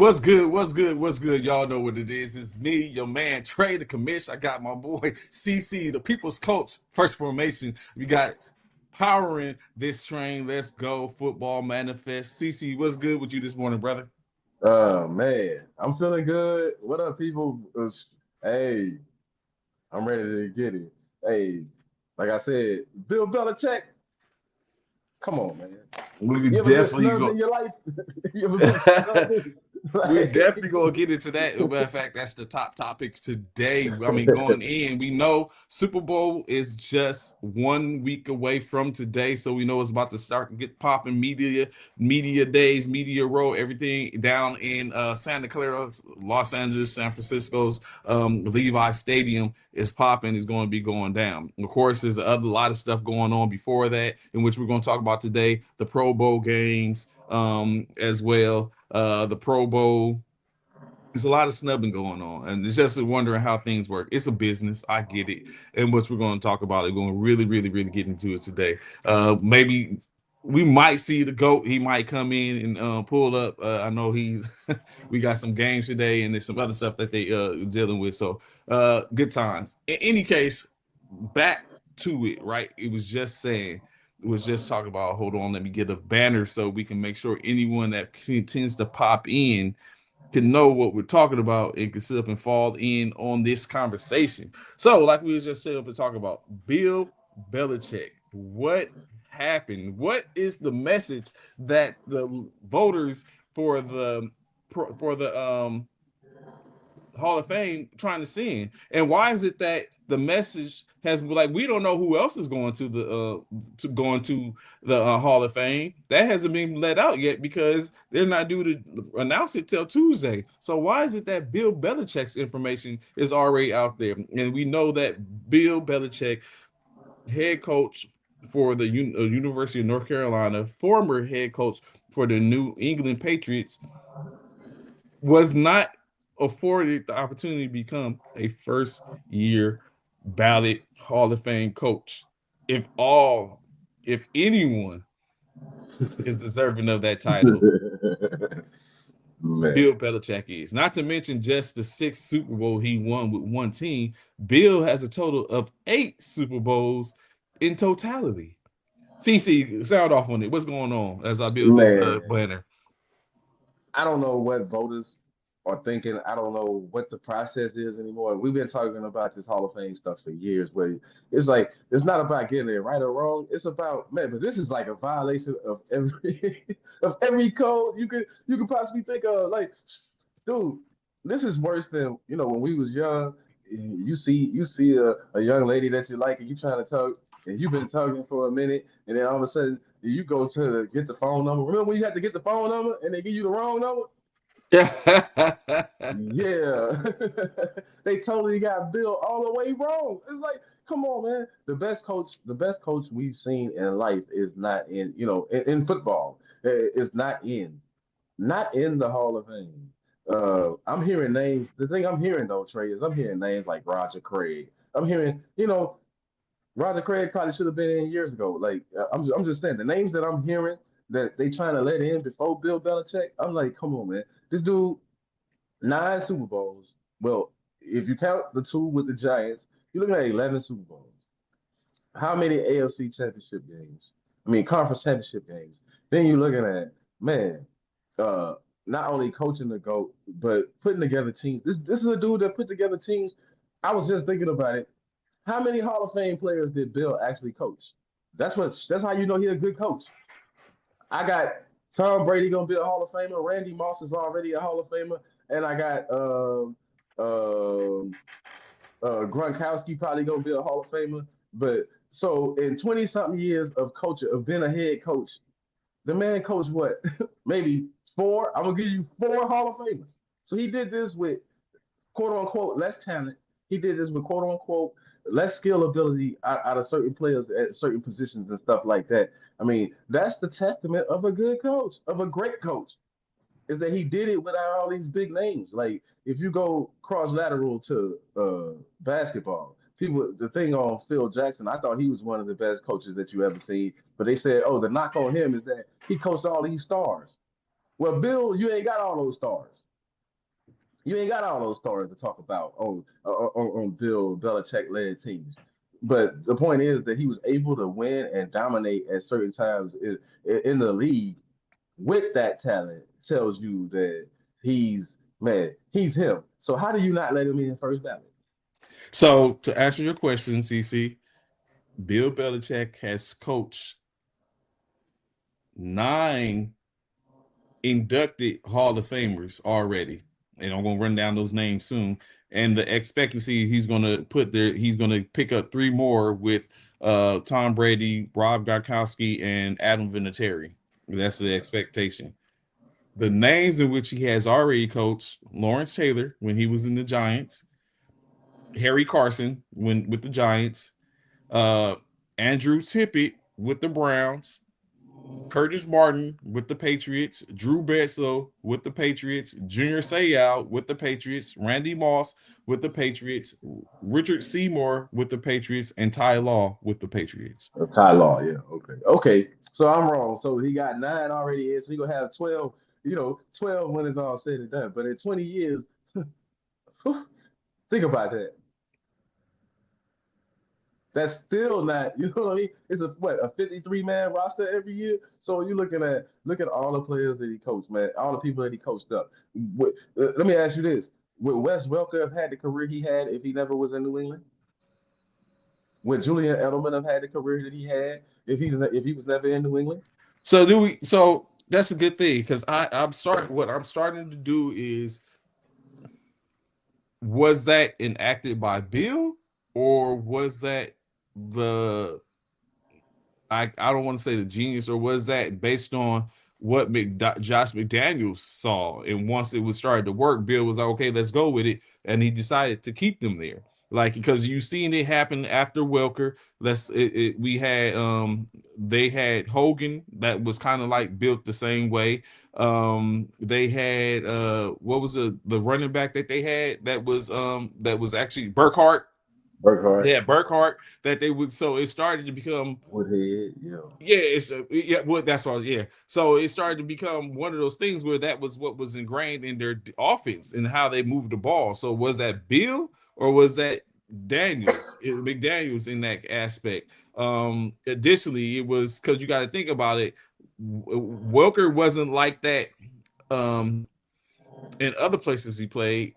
What's good? What's good? What's good? Y'all know what it is. It's me, your man Trey, the commish. I got my boy CC, the people's coach, first formation. We got powering this train. Let's go. Football manifest. CC, what's good with you this morning, brother? Man, I'm feeling good. What up, people? Hey, I'm ready to get it. Hey, like I said, Bill Belichick, come on, man. We You ever been definitely snubbed go. in your life? You ever been snubbed? We're Like, definitely gonna get into that. As a matter of fact, that's the top topic today. I mean, going in, we know Super Bowl is just 1 week away from today, so we know it's about to start to get popping. Media days, media row, everything down in Santa Clara, Los Angeles, San Francisco's Levi Stadium is popping. Is going to be going down. Of course, there's a lot of stuff going on before that, in which we're going to talk about today. The Pro Bowl games, as well, the Pro Bowl. There's a lot of snubbing going on, and it's just wondering how things work. It's a business, I get it, and what we're going to talk about. We're going to really get into it today. Maybe we might see the goat. He might come in and pull up. I know he's. We got some games today, and there's some other stuff that they dealing with. So good times. In any case, back to it. Right, it was just saying. It was just talking about. Hold on, let me get a banner so we can make sure anyone that tends to pop in can know what we're talking about and can sit up and fall in on this conversation. So, like we was just set up and talk about, Bill Belichick. What happened? What is the message that the voters for the for the Hall of Fame trying to send? And why is it that the message has, like, we don't know who else is going to the Hall of Fame? That hasn't been let out yet because they're not due to announce it till Tuesday. So why is it that Bill Belichick's information is already out there? And we know that Bill Belichick, head coach for the University of North Carolina, former head coach for the New England Patriots, was not afforded the opportunity to become a first year ballot Hall of Fame coach. If all, if anyone is deserving of that title, man, Bill Belichick is. Not to mention just the 6 Super Bowl he won with one team. Bill has a total of 8 Super Bowls in totality. CC, sound off on it. What's going on as I build this man. banner? I don't know what voters are thinking. I don't know what the process is anymore. We've been talking about this Hall of Fame stuff for years, where it's like it's not about getting it right or wrong. It's about, man, but this is like a violation of every of every code you could possibly think of. Like, dude, this is worse than when we was young. You see a young lady that you like and you trying to talk and you've been talking for a minute and then all of a sudden you go to get the phone number. Remember when you had to get the phone number and they give you the wrong number? Yeah. They totally got Bill all the way wrong. It's like, come on, man. The best coach we've seen in life is not in football. Is not in the Hall of Fame. I'm hearing names. The thing I'm hearing though, Trey, is I'm hearing names like Roger Craig. I'm hearing, Roger Craig probably should have been in years ago. Like, I'm just saying the names that I'm hearing that they trying to let in before Bill Belichick. I'm like, come on, man. This dude, 9 Super Bowls. Well, if you count the two with the Giants, you're looking at 11 Super Bowls. How many AFC championship games? I mean, conference championship games. Then you're looking at, man, uh, not only coaching the GOAT, but putting together teams. This is a dude that put together teams. I was just thinking about it. How many Hall of Fame players did Bill actually coach? That's how you know he's a good coach. I got Tom Brady gonna be a Hall of Famer. Randy Moss is already a Hall of Famer, and I got um Gronkowski probably gonna be a Hall of Famer. But so in 20 something years of coaching, of being a head coach, the man coached what? Maybe four. I'm gonna give you four Hall of Famers. So he did this with quote unquote less talent. He did this with quote unquote less skill ability out of certain players at certain positions and stuff like that. I mean, that's the testament of a good coach, of a great coach, is that he did it without all these big names. Like if you go cross lateral to basketball, people the thing on Phil Jackson, I thought he was one of the best coaches that you ever seen. But they said, oh, the knock on him is that he coached all these stars. Well, Bill, you ain't got all those stars. You ain't got all those stories to talk about on Bill Belichick led teams. But the point is that he was able to win and dominate at certain times in the league with that talent. Tells you that he's him. So how do you not let him in first ballot? So to answer your question, CC, Bill Belichick has coached 9 inducted Hall of Famers already, and I'm gonna run down those names soon. And the expectancy he's gonna put there, he's gonna pick up 3 more with Tom Brady, Rob Gronkowski, and Adam Vinatieri. That's the expectation. The names in which he has already coached: Lawrence Taylor when he was in the Giants, Harry Carson when with the Giants, uh, Andrew Tippett with the Browns, Curtis Martin with the Patriots, Drew Bledsoe with the Patriots, Junior Seau with the Patriots, Randy Moss with the Patriots, Richard Seymour with the Patriots, and Ty Law with the Patriots. Ty Law, yeah, okay, okay. So I'm wrong. So he got nine already in. So he gonna have 12. 12 when it's all said and done. But in 20 years, think about that. That's still not, you know what I mean? It's a 53 man roster every year. So you're looking at all the players that he coached, man, all the people that he coached up. Let me ask you this: would Wes Welker have had the career he had if he never was in New England? Would Julian Edelman have had the career that he had if he was never in New England? So do we? So that's a good thing because I'm starting. What I'm starting to do is, was that enacted by Bill, or was that the I don't want to say the genius, or was that based on what Josh McDaniels saw? And once it was started to work, Bill was like, okay, let's go with it, and he decided to keep them there. Like because you seen it happen after Welker. We had they had Hogan that was kind of like built the same way. They had what was the running back that they had that was actually Burkhardt. Burkhardt, Yeah, Burkhardt that they would. So it started to become Woodhead, yeah. yeah, yeah. Well, that's what. Yeah. So it started to become one of those things where that was what was ingrained in their offense and how they moved the ball. So was that Bill or was that McDaniels in that aspect? Additionally, it was because you got to think about it. Welker wasn't like that. Um, in other places he played.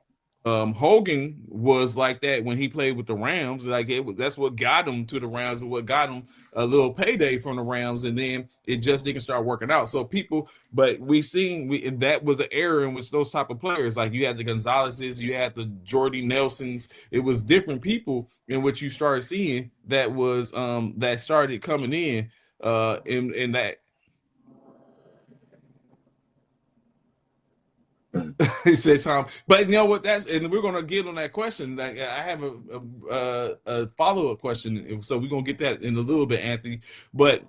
Hogan was like that when he played with the Rams. Like that's what got him to the Rams and what got him a little payday from the Rams, and then it just didn't start working out. So people, but we've seen that was an era in which those type of players, like you had the Gonzaleses, you had the Jordy Nelsons, it was different people in which you started seeing that was that started coming in that he said, "Tom." But you know what? That's and we're gonna get on that question. Like I have a follow up question, so we're gonna get that in a little bit, Anthony. But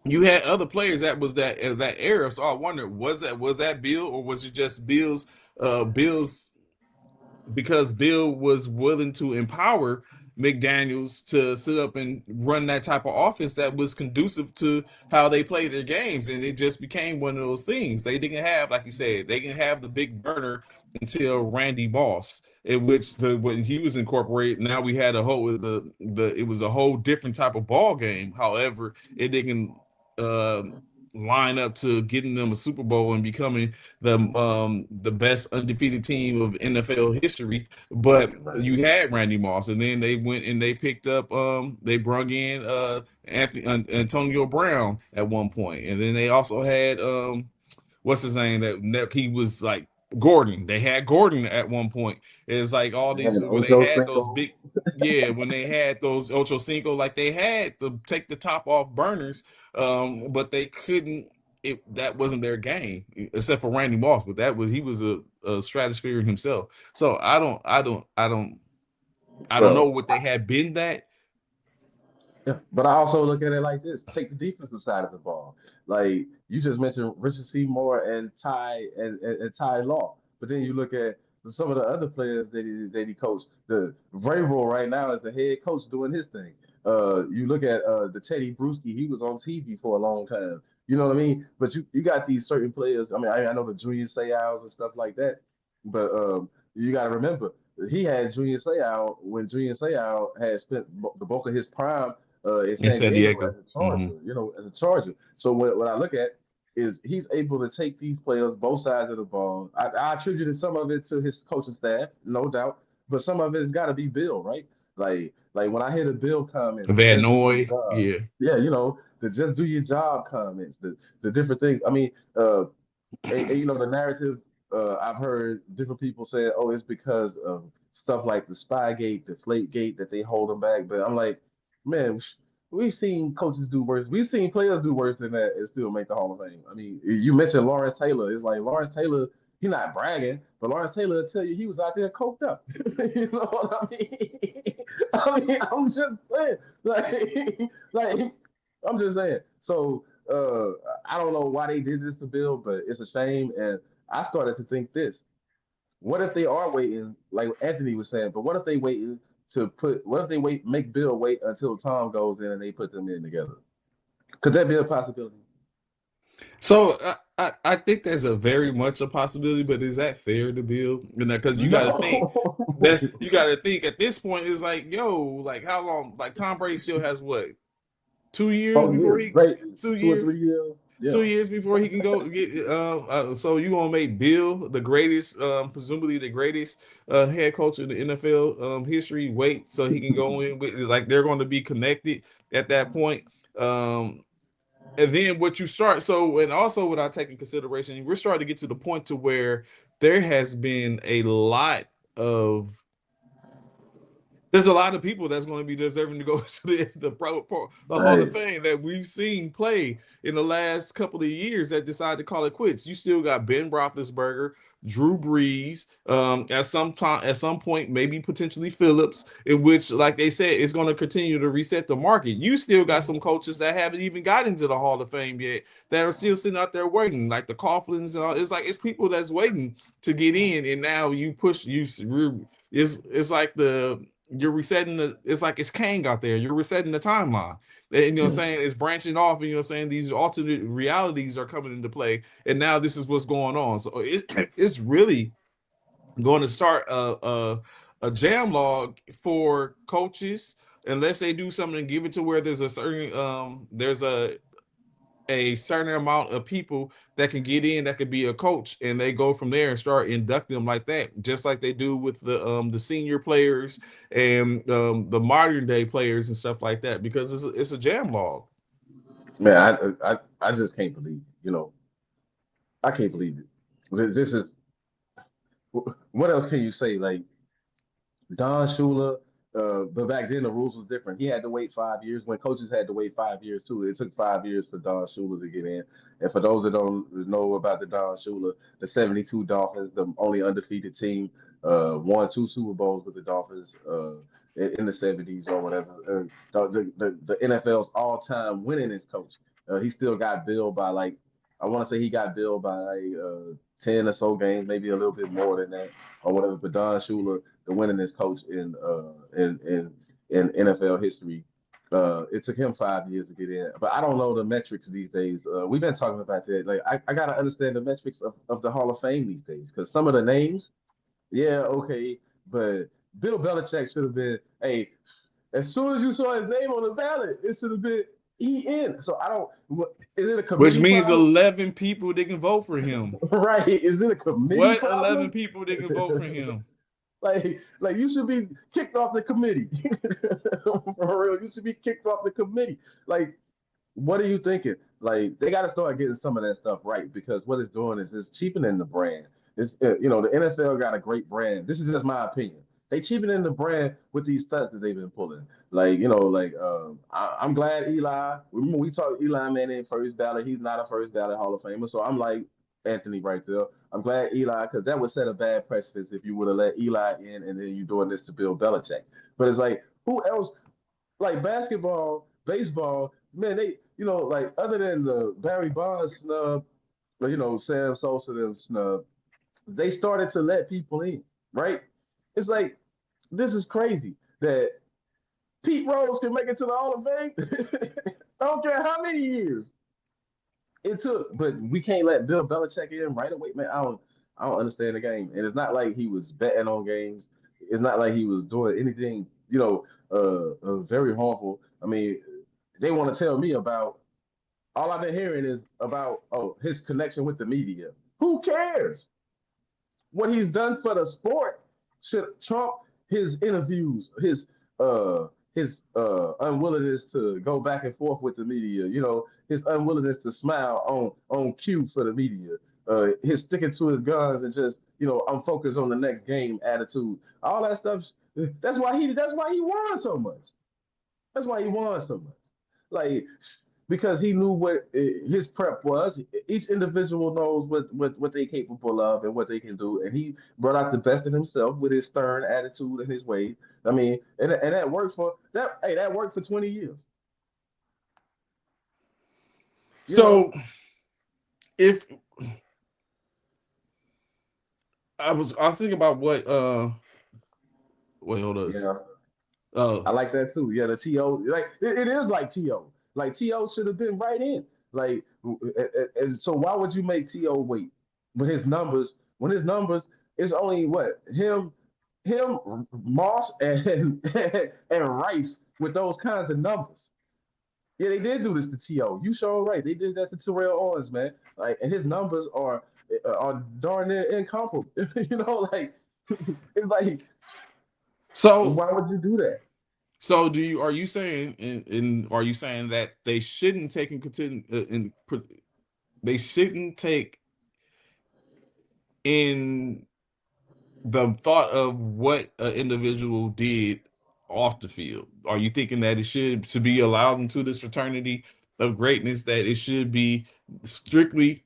you had other players that was that era. So I wonder, was that Bill or was it just Bill's because Bill was willing to empower McDaniels to sit up and run that type of offense that was conducive to how they play their games, and it just became one of those things. They didn't have, like you said, they didn't have the big burner until Randy Moss, in which when he was incorporated, now we had a whole the it was a whole different type of ball game. However, it didn't uh, line up to getting them a Super Bowl and becoming the best undefeated team of NFL history. But Right. you had Randy Moss, and then they went and they picked up they brung in Antonio Brown at one point, and then they also had what's his name that he was like Gordon. They had Gordon at one point. It's like all these And when they Ocho had those Cinco. big yeah, when they had those Ocho Cinco, like they had to take the top off burners, but they couldn't. That wasn't their game, except for Randy Moss. But he was a stratosphere himself. So I don't know Well, what they had been that. yeah, but I also look at it like this: take the defensive side of the ball. Like you just mentioned, Richard Seymour and and Ty Law. But then you look at some of the other players that he coached. The Vrabel right now is the head coach doing his thing. You look at the Teddy Bruschi. He was on TV for a long time. You know what I mean? But you got these certain players. I mean, I know the Junior Seau's and stuff like that. But you got to remember, he had Junior Seau when Junior Seau had spent the bulk of his prime in in San San Diego Diego. as a Hmm. Charger, as a Charger. So what I look at is he's able to take these players, both sides of the ball. I attributed some of it to his coaching staff, no doubt, but some of it's got to be Bill, right? Like when I hear the Bill comments, the Van just do your Noy, job. yeah. Yeah, the just do your job comments, the different things. I mean, the narrative I've heard different people say, oh, it's because of stuff like the Spygate, the Gate that they hold them back. But I'm like, man, we've seen coaches do worse. We've seen players do worse than that and still make the Hall of Fame. I mean, you mentioned Lawrence Taylor. It's like Lawrence Taylor. He's not bragging, but Lawrence Taylor will tell you he was out there coked up. You know what I mean? I'm just saying, like, I'm just saying. So I don't know why they did this to Bill, but it's a shame. And I started to think this: what if they are waiting, like Anthony was saying, but what if they waiting what if they make Bill wait until Tom goes in and they put them in together? Could that be a possibility? So I think there's a very much a possibility, but is that fair to build? Because you got to think No. that's you got to think at this point is like, yo, like how long? Like Tom Brady still has what 2 years Oh before yeah, he great. two 2 or years 3 years. Yeah. 2 years before he can go get. So you gonna make Bill the greatest, presumably the greatest head coach in the NFL history? Wait, so he can go in with like they're going to be connected at that point. Um, and then what you start and also without taking consideration, we're starting to get to the point to where there has been a lot of there's a lot of people that's going to be deserving to go to the Hall of Right. Fame that we've seen play in the last couple of years that decide to call it quits. You still got Ben Roethlisberger, Drew Brees, at some point, maybe potentially Phillips, in which, like they said, it's going to continue to reset the market. You still got some coaches that haven't even got into the Hall of Fame yet that are still sitting out there waiting, like the Coughlins and all. It's like it's people that's waiting to get in, and now you push you. It's like the you're resetting it's like it's Kang out there. You're resetting the timeline. And you know what I'm Yeah. saying? It's branching off, and you know what I'm saying? These alternate realities are coming into play. And now this is what's going on. So it's really going to start a jam log for coaches unless they do something and give it to where there's a certain amount of people that can get in that could be a coach and they go from there and start inducting them like that, just like they do with the senior players and the modern day players and stuff like that, because it's a jam log. Man, I just can't believe, I can't believe it. This is what else can you say? Like Don Shula, but back then the rules was different. He had to wait 5 years when coaches had to wait 5 years too. It took 5 years for Don Shula to get in. And for those that don't know about the Don Shula, the '72 Dolphins, the only undefeated team, won two Super Bowls with the Dolphins in the '70s or whatever. The NFL's all-time winningest coach. He still got billed by like I want to say he got billed by like 10 or so games, maybe a little bit more than that or whatever. But Don Shula, the winningest coach in NFL history. It took him 5 years to get in, but I don't know the metrics these days. We've been talking about that. Like, I gotta understand the metrics of the Hall of Fame these days because some of the names, yeah, okay, but Bill Belichick should have been. Hey, as soon as you saw his name on the ballot, it should have been he in. So I don't. Is it a Which committee means problem? 11 people that can vote for him. Right? Is it a committee What 11 problem? people that can vote for him? Like you should be kicked off the committee. For real, you should be kicked off the committee. Like, what are you thinking? Like, they got to start getting some of that stuff right because what it's doing is it's cheapening the brand. The NFL got a great brand. This is just my opinion. They cheapening the brand with these stunts that they've been pulling. Like, I'm glad Eli. Remember we talked Eli Manning first ballot. He's not a first ballot Hall of Famer. So I'm like Anthony right there. I'm glad Eli because that would set a bad precedence if you would have let Eli in and then you doing this to Bill Belichick. But it's like who else like basketball, baseball, man, like other than the Barry Bonds snub, or, Sam Sosa them snub, they started to let people in, right? It's like this is crazy that Pete Rose can make it to the Hall of Fame. I don't care how many years it took, but we can't let Bill Belichick in right away, man. I don't. I don't understand the game. And it's not like he was betting on games. It's not like he was doing anything, very harmful. I mean, they want to tell me about all I've been hearing is about his connection with the media. Who cares? What he's done for the sport should trump his interviews, his unwillingness to go back and forth with the media. His unwillingness to smile on cue for the media. His sticking to his guns and just I'm focused on the next game attitude. All that stuff. That's why he won so much. That's why he won so much. Like because he knew what his prep was. Each individual knows what they're capable of and what they can do, and he brought out the best in himself with his stern attitude and his way. I mean, and that worked for that. Hey, that worked for 20 years. You So know, if I was thinking about what wait, hold up. yeah, Uh I like that too. Yeah, the To like it is like To. Like To should have been right in. Like, and so why would you make To wait when his numbers? When his numbers is only what him, Moss, and and Rice with those kinds of numbers. Yeah, they did do this to To. You sure right. They did that to Terrell Owens, man. Like, and his numbers are darn near incomparable. Like it's like so why would you do that? so do you are you saying and are you saying that they shouldn't take they shouldn't take in the thought of what an individual did off the field? Are you thinking that it should to be allowed into this fraternity of greatness that it should be strictly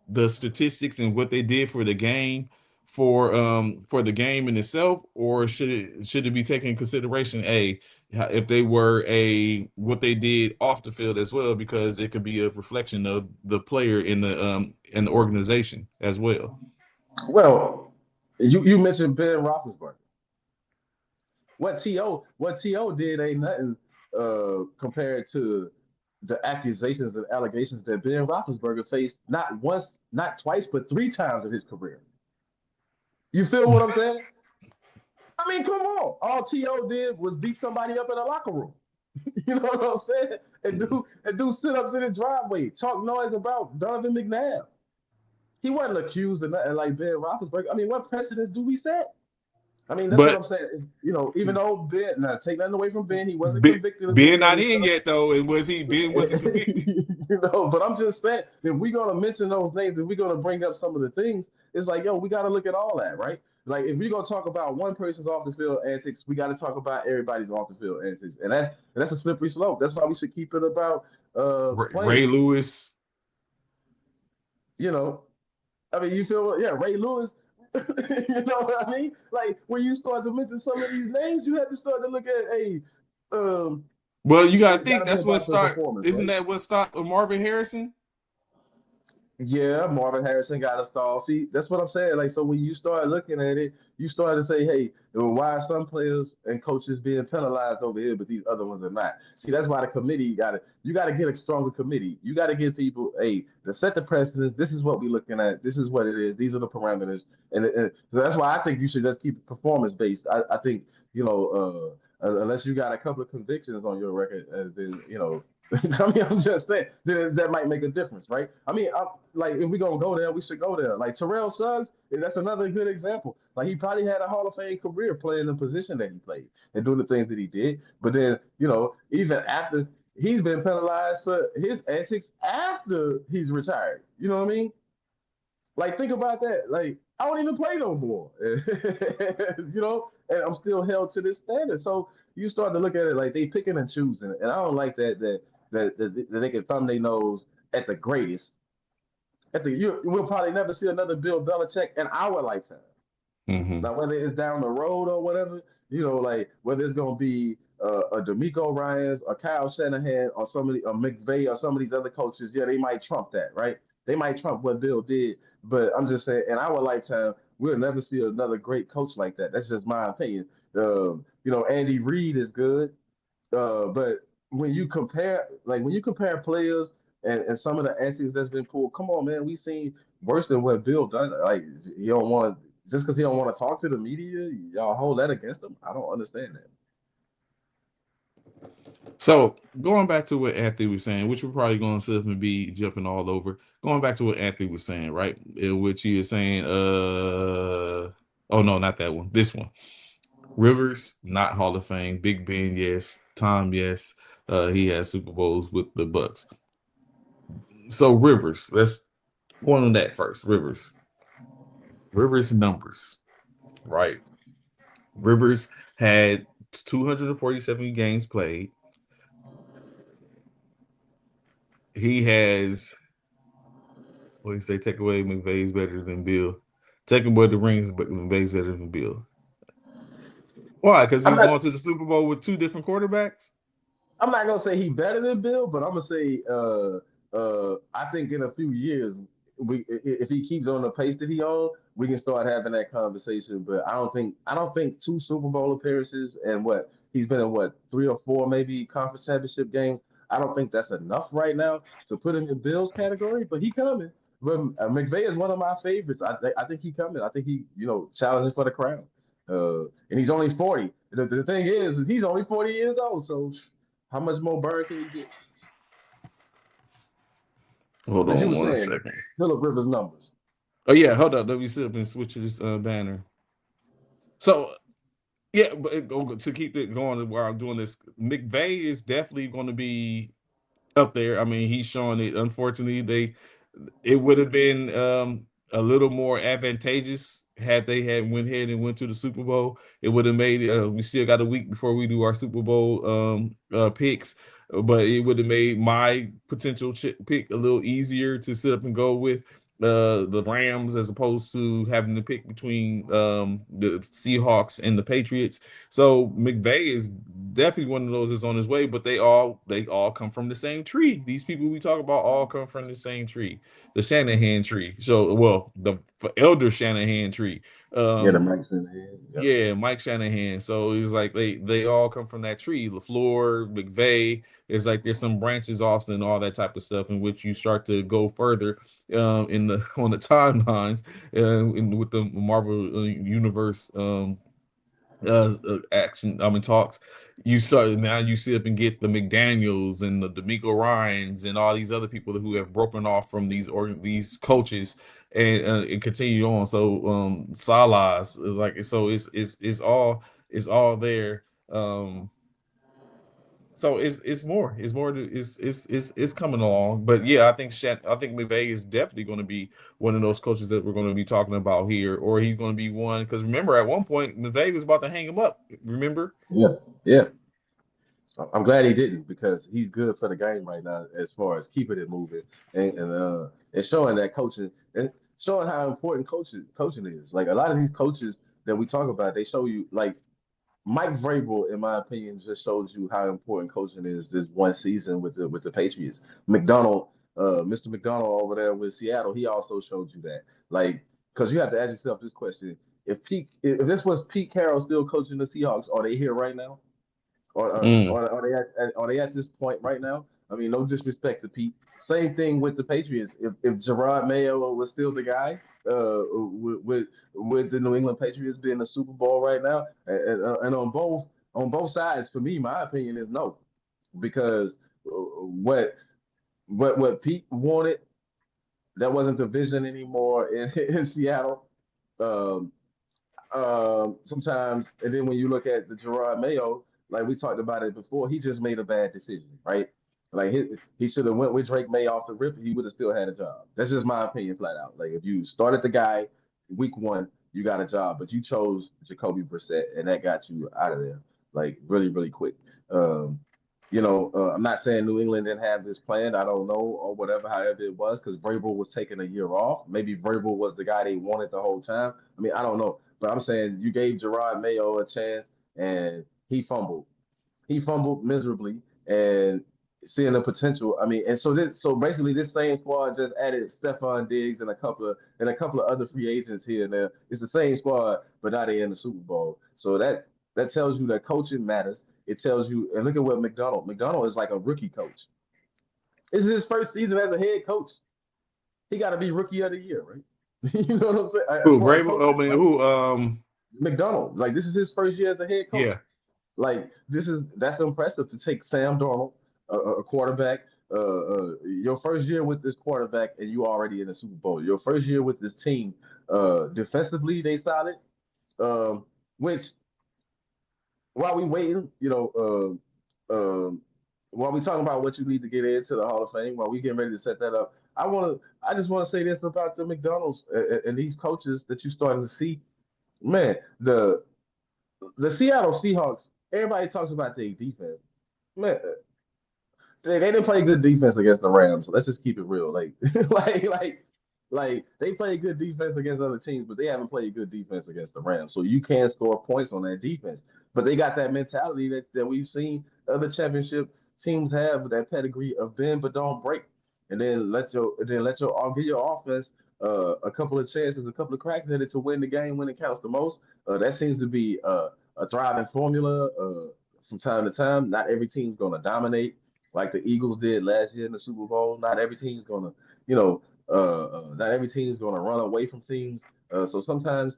the statistics and what they did for the game for the game in itself, or should it be taken in consideration if they were a what they did off the field as well, because it could be a reflection of the player in the organization as well. Well, you mentioned Ben Roethlisberger. What To did ain't nothing compared to the accusations and allegations that Ben Roethlisberger faced not once, not twice, but three times in his career. You feel what I'm saying? I mean, come on. All To did was beat somebody up in a locker room. You know what I'm saying? And do sit-ups in his driveway, talk noise about Donovan McNabb. He wasn't accused of nothing like Ben Roethlisberger. I mean, what precedents do we set? I mean, that's what But I'm saying. Even though Ben, now take nothing away from Ben, he wasn't Be, convicted of being any of not this in stuff. yet though, and was he Ben wasn't convicted? But I'm just saying, if we're gonna mention those names, if we're gonna bring up some of the things, it's like, yo, we gotta look at all that, right? Like, if we're gonna talk about one person's off the field antics, we gotta talk about everybody's off the field antics, and that's a slippery slope. That's why we should keep it about Ray playing. Lewis. You know, I mean, you feel, yeah, Ray Lewis. You know what I mean? Like, when you start to mention some of these names, you have to start to look at, hey, um, Well, you gotta it got think to be that's what about the start. performance, Isn't right? that what stopped Marvin Harrison? Yeah, Marvin Harrison got a stall. See, that's what I'm saying. Like, so when you start looking at it, you start to say, hey, why are some players and coaches being penalized over here, but these other ones are not? See, that's why the committee you got to get a stronger committee. You got to give people, hey, to set the precedence. This is what we're looking at. This is what it is. These are the parameters. And so that's why I think you should just keep it performance based. I think, unless you got a couple of convictions on your record, then, I mean, I'm just saying that might make a difference, right? I mean, like if we're gonna go there, we should go there. Like Terrell Suggs, that's another good example. Like he probably had a Hall of Fame career playing the position that he played and doing the things that he did. But then, even after he's been penalized for his antics after he's retired. You know what I mean? Like think about that. Like I don't even play no more. And I'm still held to this standard. So you start to look at it like they picking and choosing, and I don't like that they can thumb their nose at the greatest. We'll probably never see another Bill Belichick in our lifetime. Hmm. Now, whether it's down the road or whatever, like whether it's gonna be a D'Amico Ryans, a Kyle Shanahan, or somebody, a McVay, or some of these other coaches, yeah, they might trump that, right? They might trump what Bill did, but I'm just saying, in our lifetime, we'll never see another great coach like that. That's just my opinion. Andy Reid is good, but when you compare players and some of the antics that's been pulled, come on, man, we seen. worse than what Bill done. Like he don't want just because he don't want to talk to the media, y'all hold that against him. I don't understand that. So going back to what Anthony was saying, which we're probably going to sit and be jumping all over. Going back to what Anthony was saying, right? In which he is saying, oh no, not that one. This one. Rivers, not Hall of Fame. Big Ben, yes. Tom, yes. He has Super Bowls with the Bucks. So Rivers, let's go on that first. Rivers numbers, right? Rivers had 247 games played. He has, what do you say, take away McVay's better than Bill. Take away the rings, but McVay's better than Bill. Why? Because I'm he's not. going to the Super Bowl with two different quarterbacks? I'm not gonna say he better than Bill, but I'm gonna say I think in a few years if he keeps on the pace that he on, we can start having that conversation. But I don't think two Super Bowl appearances and what he's been in what 3 or 4 maybe conference championship games. I don't think that's enough right now to put him in Bill's category. But he coming. But McVay is one of my favorites. I think he coming. I think he challenging for the crown. And he's only 40. The thing is he's only 40 years old. So how much more burn can he get? Hold But you on were one saying second. Philip Rivers numbers. Oh, yeah, hold up. Let me sit up and switch to this banner. So, yeah, but to keep it going while I'm doing this, McVay is definitely going to be up there. I mean, he's showing it. Unfortunately, it would have been a little more advantageous had they had went ahead and went to the Super Bowl. It would have made. We still got a week before we do our Super Bowl picks, but it would have made my potential pick a little easier to sit up and go with. The Rams as opposed to having to pick between the Seahawks and the Patriots. So McVay is definitely one of those that's on his way, but they all come from the same tree. These people we talk about all come from the same tree, the Shanahan tree. So, well, the elder Shanahan tree. Yeah, the Um, Max in the head. Yep. yeah, Mike Shanahan. So it's like they all come from that tree. LaFleur, McVay. It's like there's some branches off and all that type of stuff in which you start to go further in the on the timelines with the Marvel universe action talks. You start now you sit up and get the McDaniels and the D'Amico Ryans and all these other people who have broken off from these coaches and continue on. So Salah's like so it's all there. So it's coming along. But yeah, I think McVay is definitely going to be one of those coaches that we're going to be talking about here, or he's going to be one because remember at one point McVay was about to hang him up. Remember? Yeah, yeah. I'm glad he didn't because he's good for the game right now as far as keeping it moving and showing that coaching and showing how important coaching is. Like a lot of these coaches that we talk about, they show you like Mike Vrabel, in my opinion, just shows you how important coaching is this one season with the Patriots. McDonald, Mr. McDonald over there with Seattle, he also showed you that. Like, because you have to ask yourself this question: if this was Pete Carroll still coaching the Seahawks, are they here right now? Mm. Are they at this point right now? I mean, no disrespect to Pete. Same thing with the Patriots. If Gerard Mayo was still the guy, with the New England Patriots being the Super Bowl right now, and on both sides, for me, my opinion is no, because what Pete wanted, that wasn't the vision anymore in Seattle. Um, Sometimes, and then when you look at the Gerard Mayo, like we talked about it before, he just made a bad decision, right? Like he should have went with Drake May off the rip, he would have still had a job. That's just my opinion, flat out. Like if you started the guy week one, you got a job, but you chose Jacoby Brissett, and that got you out of there like really, really quick. Um, I'm not saying New England didn't have this plan. I don't know or whatever, however it was, because Vrabel was taking a year off. Maybe Vrabel was the guy they wanted the whole time. I mean, I don't know. But I'm saying you gave Gerard Mayo a chance and he fumbled. He fumbled miserably and seeing the potential. I mean, and so basically this same squad just added Stephon Diggs and a couple of other free agents here and there. It's the same squad, but now they in the Super Bowl. So that tells you that coaching matters. It tells you, and look at what McDonald. McDonald is like a rookie coach. This is his first season as a head coach. he got to be rookie of the year, right? You know what I'm saying? As Who, far as Vrabel? I coaching, mean, right? who? McDonald, like this is his first year as a head coach. Yeah. Like that's impressive to take Sam Darnold, a quarterback. Your first year with this quarterback, and you already in the Super Bowl. Your first year with this team, defensively they solid. Which while we waiting, while we talking about what you need to get into the Hall of Fame, while we getting ready to set that up, I just want to say this about the McDonald's and these coaches that you starting to see. Man, the Seattle Seahawks. Everybody talks about their defense. Man, they didn't play good defense against the Rams. So let's just keep it real. Like they play good defense against other teams, but they haven't played good defense against the Rams. So you can score points on that defense. But they got that mentality that we've seen other championship teams have, that pedigree of bend but don't break, and then give your offense a couple of chances, a couple of cracks at it to win the game when it counts the most. That seems to be a thriving formula. From time to time, not every team's going to dominate like the Eagles did last year in the Super Bowl. Not every team's gonna, you know, not every team's gonna run away from teams. So sometimes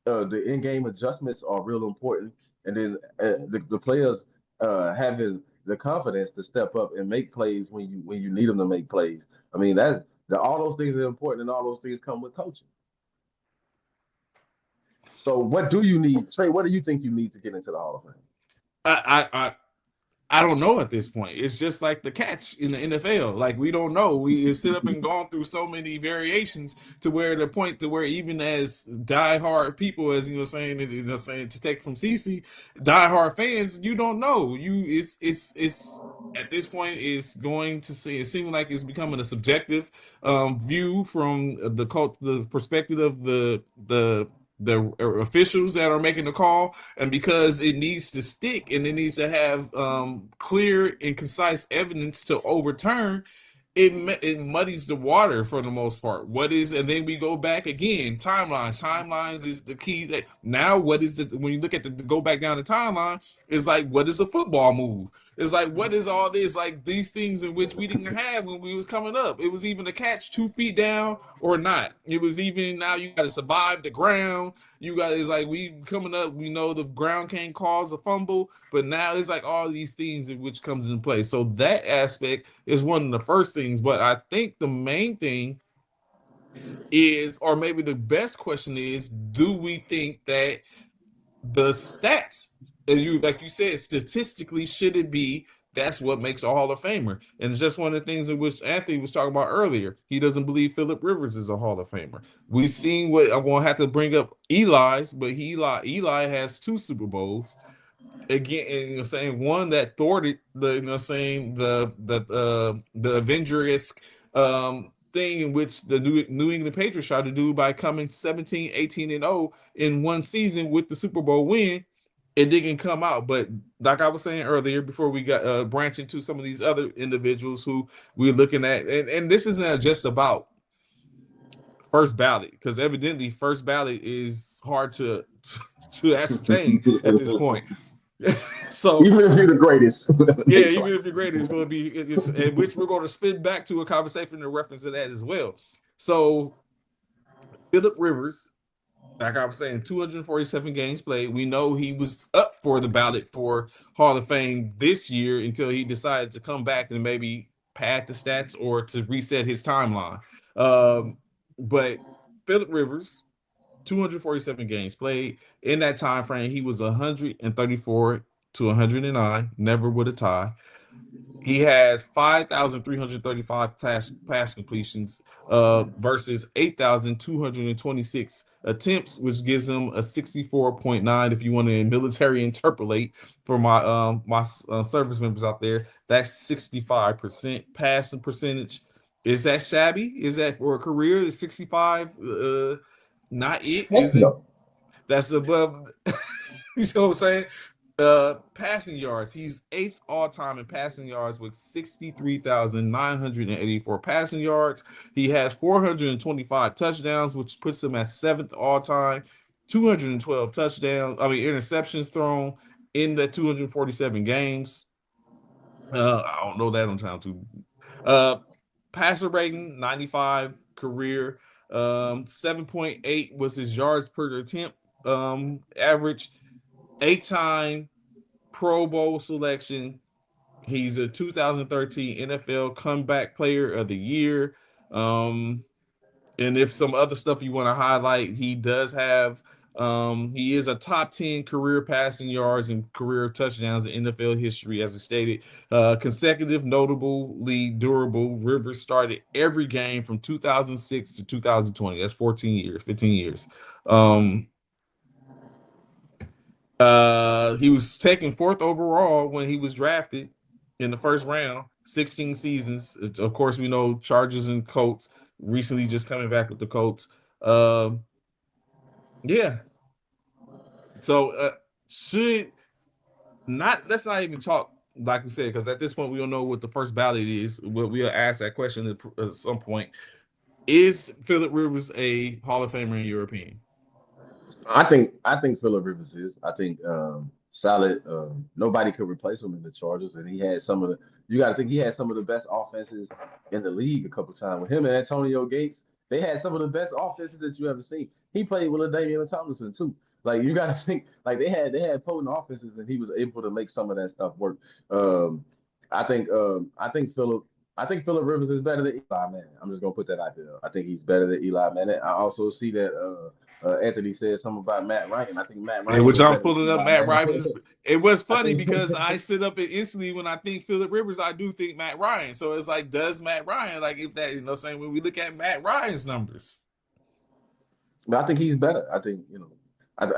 the in-game adjustments are real important, and then the players having the confidence to step up and make plays when you need them to make plays. I mean all those things are important, and all those things come with coaching. So what do you need, Trey? What do you think you need to get into the Hall of Fame? I don't know at this point. It's just like the catch in the NFL. Like we don't know. We sit up and gone through so many variations to where the point to where even as diehard people, as saying to take from CC, diehard fans, you don't know. It's at this point is going to see. It seems like it's becoming a subjective view from the perspective of the officials that are making the call, and because it needs to stick and it needs to have clear and concise evidence to overturn, it muddies the water for the most part. What is, and then we go back again. Timelines is the key. That now, what is the when you look at the go back down the timeline? It's like, what is a football move? It's like, what is all this? Like these things in which we didn't have when we was coming up. It was even a catch 2 feet down or not. It was even now you got to survive the ground. You got, it's like we coming up. We know the ground can't cause a fumble, but now it's like all these things in which comes into play. So that aspect is one of the first things. But I think the main thing is, or maybe the best question is, do we think that the stats, as you like you said, statistically, should it be that's what makes a Hall of Famer? And it's just one of the things in which Anthony was talking about earlier. He doesn't believe Philip Rivers is a Hall of Famer. We've seen what I'm going to have to bring up Eli's, but Eli has 2 Super Bowls again, and, saying one that thwarted the saying the Avenger-esque thing in which the New England Patriots tried to do by coming 17, 18, and 0 in one season with the Super Bowl win. It didn't come out, but like I was saying earlier, before we got branch into some of these other individuals who we're looking at, and this isn't just about first ballot, because evidently first ballot is hard to ascertain at this point. So Even if you're the greatest, yeah, next even slide. if you're great, it's going to be it's in which we're going to spin back to a conversation in reference to that as well. So Philip Rivers, like I was saying, 247 games played. We know he was up for the ballot for Hall of Fame this year until he decided to come back and maybe pad the stats or to reset his timeline. But Philip Rivers, 247 games played. In that time frame, he was 134 to 109, never with a tie. He has 5,335 pass completions versus 8,226 attempts, which gives him a 64.9. If you want to military interpolate for my service members out there, that's 65% passing percentage. Is that shabby? Is that for a career? Is 65 not it? Heck Is it no. that's above you know what I'm saying? Passing yards. He's eighth all time in passing yards with 63,984 passing yards. He has 425 touchdowns, which puts him at seventh all time. 212 touchdowns. I mean interceptions thrown in the 247 games. I don't know that I'm trying to. passer rating 95 career. 7.8 was his yards per attempt average. 8-time Pro Bowl selection. He's a 2013 NFL Comeback Player of the Year. Um, and if some other stuff you want to highlight, he does have he is a top 10 career passing yards and career touchdowns in NFL history, as I stated. Consecutive, notably durable. Rivers started every game from 2006 to 2020. That's 14 years, 15 years. Um, he was taken fourth overall when he was drafted in the first round, 16 seasons. Of course, we know Chargers and Colts, recently just coming back with the Colts. Um, yeah. So should not let's not even talk like we said, because at this point we don't know what the first ballot is. We'll ask that question at some point. Is Philip Rivers a Hall of Famer in your opinion? I think Phillip Rivers is. I think solid. Nobody could replace him in the Chargers, and he had some of the. You got to think he had some of the best offenses in the league a couple times with him and Antonio Gates. They had some of the best offenses that you ever seen. He played with LaDainian Tomlinson too. Like you got to think, like they had potent offenses, and he was able to make some of that stuff work. Um, I think Phillip Rivers is better than Eli Manning. I'm just gonna put that out there. I think he's better than Eli Manning. I also see that Anthony said something about Matt Ryan. I think Matt In Ryan which is I'm better than pulling up Eli Matt Manning. Ryan. It was I funny think because I sit up and instantly when I think Philip Rivers, I do think Matt Ryan. So it's like, does Matt Ryan like if that saying when we look at Matt Ryan's numbers, but I think he's better. I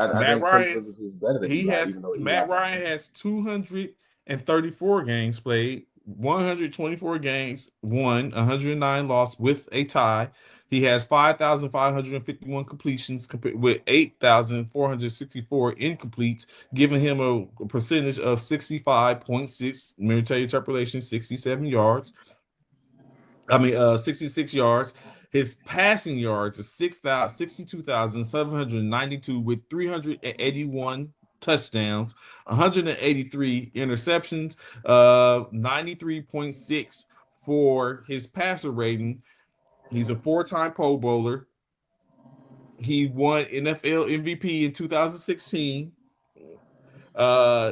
Matt think Phillip Ryan's Rivers is better than Eli, even though Eli Matt got Ryan better. has 234 games played, 124 games won, 109 lost with a tie. He has 5,551 completions with 8,464 incompletes, giving him a percentage of 65.6 military interpolation, 67 yards. 66 yards. His passing yards is 62,792 with 381 touchdowns, 183 interceptions, 93.6 for his passer rating. He's a four-time Pro Bowler. He won NFL MVP in 2016. Uh,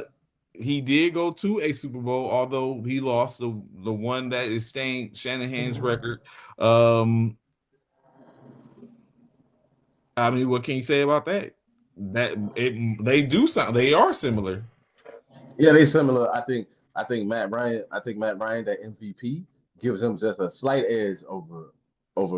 he did go to a Super Bowl, although he lost the one that is staying Shanahan's record. Um, I mean, what can you say about that? They do sound they are similar. Yeah, they similar. I think Matt Ryan, that MVP, gives him just a slight edge over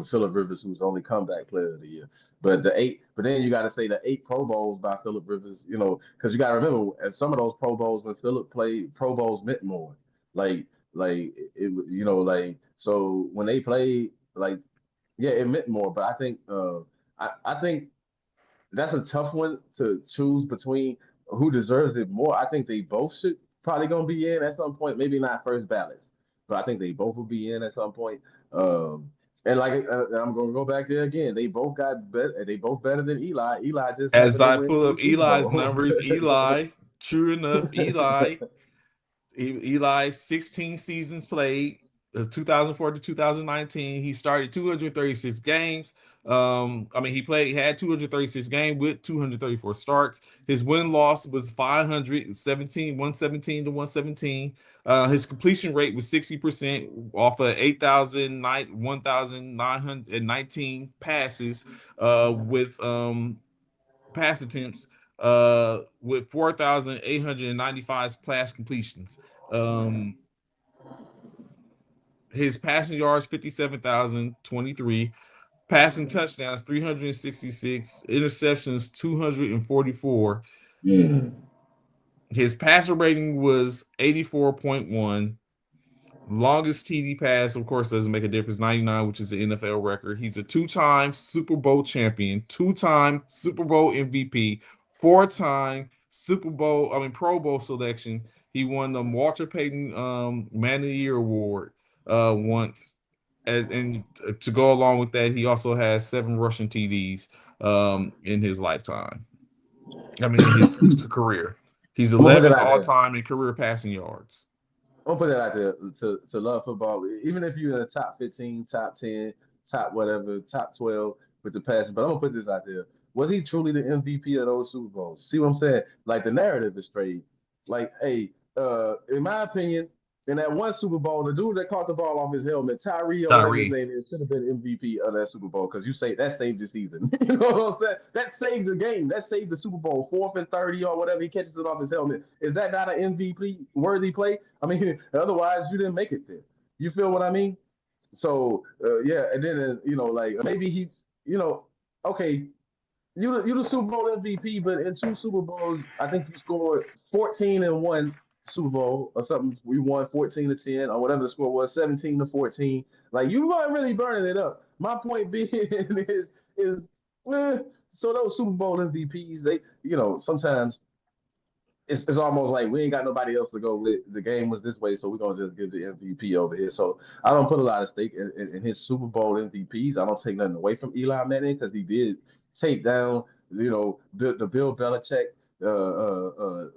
Phillip Rivers, who's only comeback player of the year. But then you got to say the 8 Pro Bowls by Phillip Rivers, because you got to remember, at some of those Pro Bowls when Phillip played, Pro Bowls meant more. Like, like so when they played, like, yeah, it meant more. But I think that's a tough one to choose between who deserves it more. I think they both should probably gonna be in at some point. Maybe not first ballots, but I think they both will be in at some point. And like I'm gonna go back there again. They both got better. They both better than Eli. Eli just As happened to I win pull two up Super Eli's Bowls. numbers, true enough, Eli 16 seasons played, 2004 to 2019. He started 236 games. He had 236 games with 234 starts. His win loss was 517, 117 to 117. His completion rate was 60% off of 1,919 passes with pass attempts with 4,895 pass completions. Um, his passing yards 57,023, passing touchdowns 366, interceptions 244. Mm. His passer rating was 84.1. Longest TD pass, of course, doesn't make a difference. 99, which is the NFL record. He's a two-time Super Bowl champion, two-time Super Bowl MVP, four-time Pro Bowl selection. He won the Walter Payton Man of the Year award once. And to go along with that, he also has 7 rushing TDs in his lifetime. In his career. He's I'm gonna put that 11th out all there. time in career passing yards. I'm gonna put that out there to love football. Even if you're in the top 15, top 10, top whatever, top 12 with the passing, but I'm gonna put this out there. Was he truly the MVP of those Super Bowls? See what I'm saying? Like the narrative is straight. Like, hey, in my opinion, in that one Super Bowl, the dude that caught the ball off his helmet, Tyree or whatever his Tyree. name is, should have been MVP of that Super Bowl because you say that saved the season. You know what I'm saying? That saved the game. That saved the Super Bowl. 4th and 30 or whatever, he catches it off his helmet. Is that not an MVP worthy play? I mean, otherwise you didn't make it there. You feel what I mean? So yeah, and then like maybe he, you know, okay, you the Super Bowl MVP, but in two Super Bowls, I think you scored 14 in one Super Bowl or something. We won 14-10 or whatever the score was, 17-14. Like you weren't really burning it up. My point being is eh, so those Super Bowl MVPs, they sometimes it's almost like we ain't got nobody else to go with. The game was this way, so we're gonna just give the MVP over here. So I don't put a lot of stake in his Super Bowl MVPs. I don't take nothing away from Eli Manning because he did take down, the Bill Belichick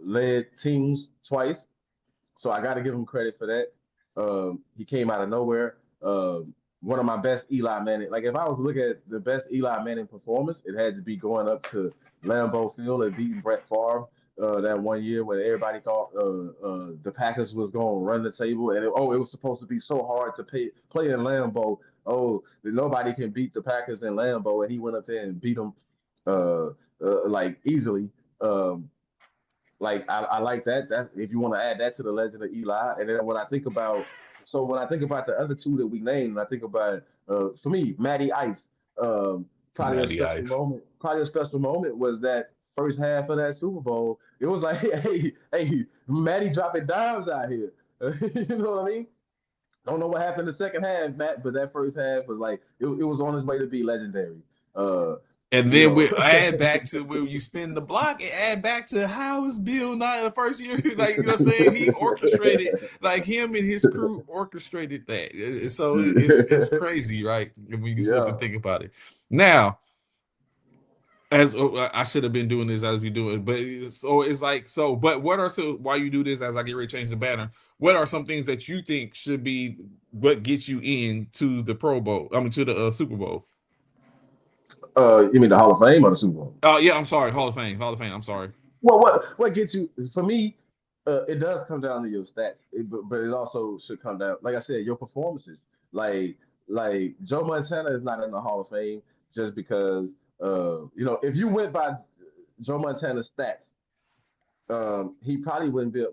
led teams twice. So I got to give him credit for that. He came out of nowhere. One of my best Eli Manning. Like if I was to look at the best Eli Manning performance, it had to be going up to Lambeau Field and beating Brett Favre that one year when everybody thought the Packers was going to run the table, and it was supposed to be so hard to play in Lambeau. Oh, nobody can beat the Packers in Lambeau, and he went up there and beat them like easily. Um, like I like that. That if you want to add that to the legend of Eli, and then when I think about the other two that we named, I think about for me, Matty Ice. Probably a Matty special Ice. moment. Probably a special moment was that first half of that Super Bowl. It was like, hey, Matty dropping dimes out here. You know what I mean? Don't know what happened in the second half, Matt, but that first half was like it was on its way to be legendary. Uh, And you then we know. add back to where you spin the block and add back to how is Bill Nye the first year? Like, you know what I'm saying? He orchestrated, like him and his crew orchestrated that. So it's crazy, right? When you sit up and Yeah. think about it. Now, as I should have been doing this as we do it, but it's like so. But what are so while you do this as I get ready to change the banner? What are some things that you think should be what gets you in to the Pro Bowl? I mean to the Super Bowl. You mean the Hall of Fame or the Super Bowl? Oh yeah, I'm sorry, Hall of Fame, Hall of Fame. I'm sorry. Well, what gets you for me? It does come down to your stats, but it also should come down, like I said, your performances. Like Joe Montana is not in the Hall of Fame just because if you went by Joe Montana's stats, he probably wouldn't be,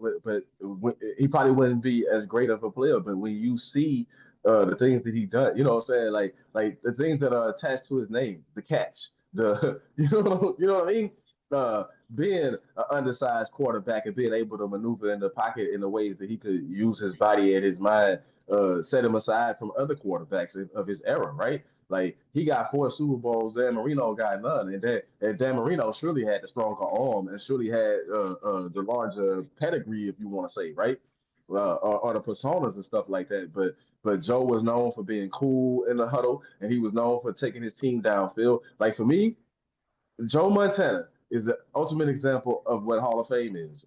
he probably wouldn't be as great of a player. But when you see the things that he done, you know what I'm saying, like the things that are attached to his name, the catch, the you know what I mean, being an undersized quarterback and being able to maneuver in the pocket in the ways that he could use his body and his mind, set him aside from other quarterbacks of his era, right? Like he got four Super Bowls, Dan Marino got none, and Dan Marino surely had the stronger arm and surely had the larger pedigree, if you want to say, right? Or the personas and stuff like that. But Joe was known for being cool in the huddle, and he was known for taking his team downfield. Like for me, Joe Montana is the ultimate example of what Hall of Fame is.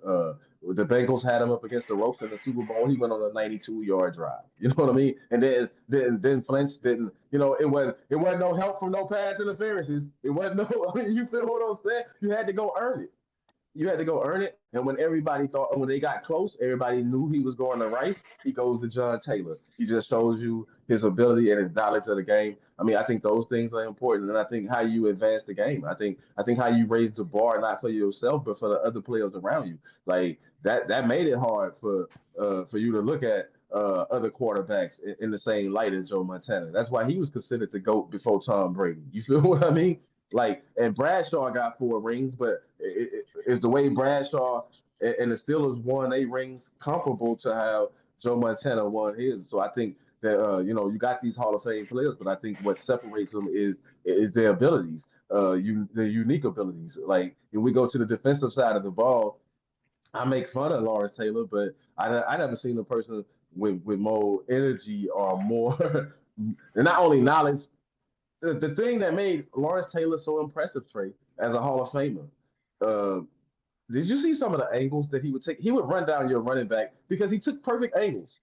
The Bengals had him up against the ropes in the Super Bowl. He went on a 92-yard drive. You know what I mean? And then Flinch didn't. It wasn't no help from no pass interferences. It wasn't no. I mean, you feel what I'm saying? You had to go earn it. You had to go earn it. And when they got close, everybody knew he was going to Rice. He goes to John Taylor. He just shows you his ability and his knowledge of the game. I mean, I think those things are important, and I think how you advance the game. I think how you raise the bar not for yourself but for the other players around you. Like that made it hard for you to look at other quarterbacks in the same light as Joe Montana. That's why he was considered the GOAT before Tom Brady. You feel what I mean? Like, and Bradshaw got four rings, but is the way Bradshaw and the Steelers won eight rings comparable to how Joe Montana won his? So I think that you got these Hall of Fame players, but I think what separates them is their abilities, their unique abilities. Like if we go to the defensive side of the ball, I make fun of Lawrence Taylor, but I never seen a person with more energy or more, and not only knowledge. The thing that made Lawrence Taylor so impressive, Trey, as a Hall of Famer, uh, Did you see some of the angles that he would take? He would run down your running back because he took perfect angles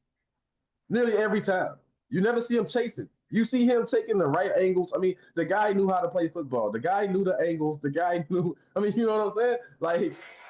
nearly every time. You never see him chasing. You see him taking the right angles. I mean, the guy knew how to play football. The guy knew the angles. The guy knew. I mean, you know what I'm saying?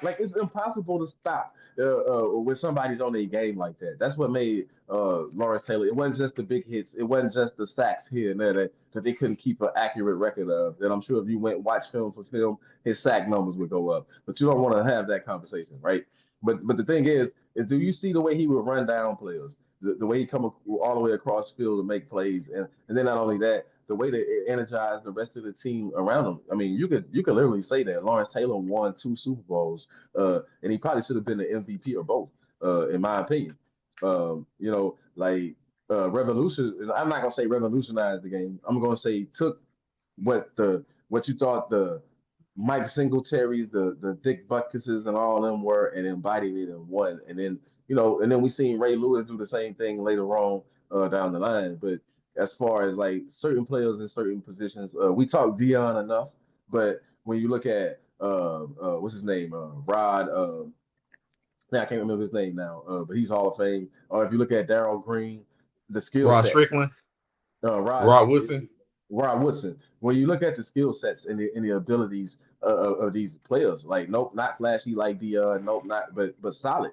Like it's impossible to stop when somebody's on a game like that. That's what made Lawrence Taylor. It wasn't just the big hits. It wasn't just the sacks here and there that they couldn't keep an accurate record of. And I'm sure if you went and watched films with him, his sack numbers would go up. But you don't want to have that conversation, right? But the thing is do you see the way he would run down players? The way he come all the way across the field to make plays, and then not only that, the way that it energized the rest of the team around him. I mean, you could literally say that Lawrence Taylor won two Super Bowls, and he probably should have been the MVP or both, in my opinion. Like revolution. I'm not gonna say revolutionized the game. I'm gonna say took what you thought the Mike Singletary's, the Dick Butkuses, and all of them were, and embodied it in one. And then we seen Ray Lewis do the same thing later on down the line. But as far as like certain players in certain positions, we talk Dion enough, but when you look at what's his name, Rod. Now I can't remember his name now, but he's Hall of Fame. Or if you look at Darrell Green, the skill Rod sets. Strickland, Rod Rod Woodson. Rod Woodson. When you look at the skill sets and the abilities of these players, like nope, not flashy like nope, not but solid.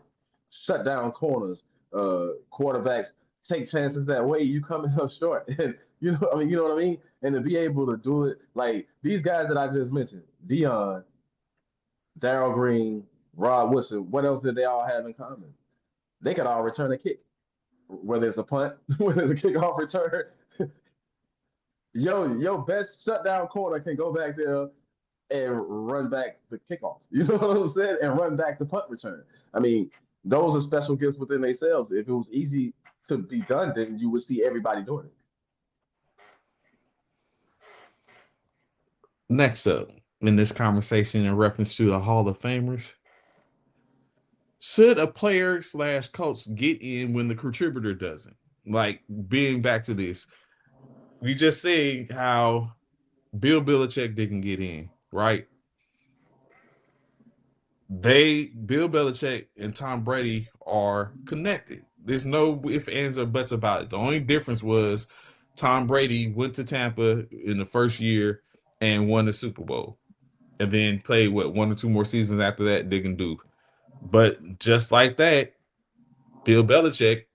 Shut down corners, quarterbacks take chances that way. You coming up short, and you know what I mean. And to be able to do it, like these guys that I just mentioned, Dion, Darrell Green, Rod Woodson. What else did they all have in common? They could all return a kick, whether it's a punt, whether it's a kickoff return. Your best shutdown corner can go back there and run back the kickoff. You know what I'm saying? And run back the punt return. I mean, those are special gifts within themselves. If it was easy to be done, then you would see everybody doing it. Next up in this conversation in reference to the Hall of Famers, should a player slash coach get in when the contributor doesn't? Like being back to this, we just say how Bill Belichick didn't get in, right? Bill Belichick and Tom Brady are connected. There's no if, ands, or buts about it. The only difference was Tom Brady went to Tampa in the first year and won the Super Bowl, and then played what one or two more seasons after that. Didn't do, but just like that, Bill Belichick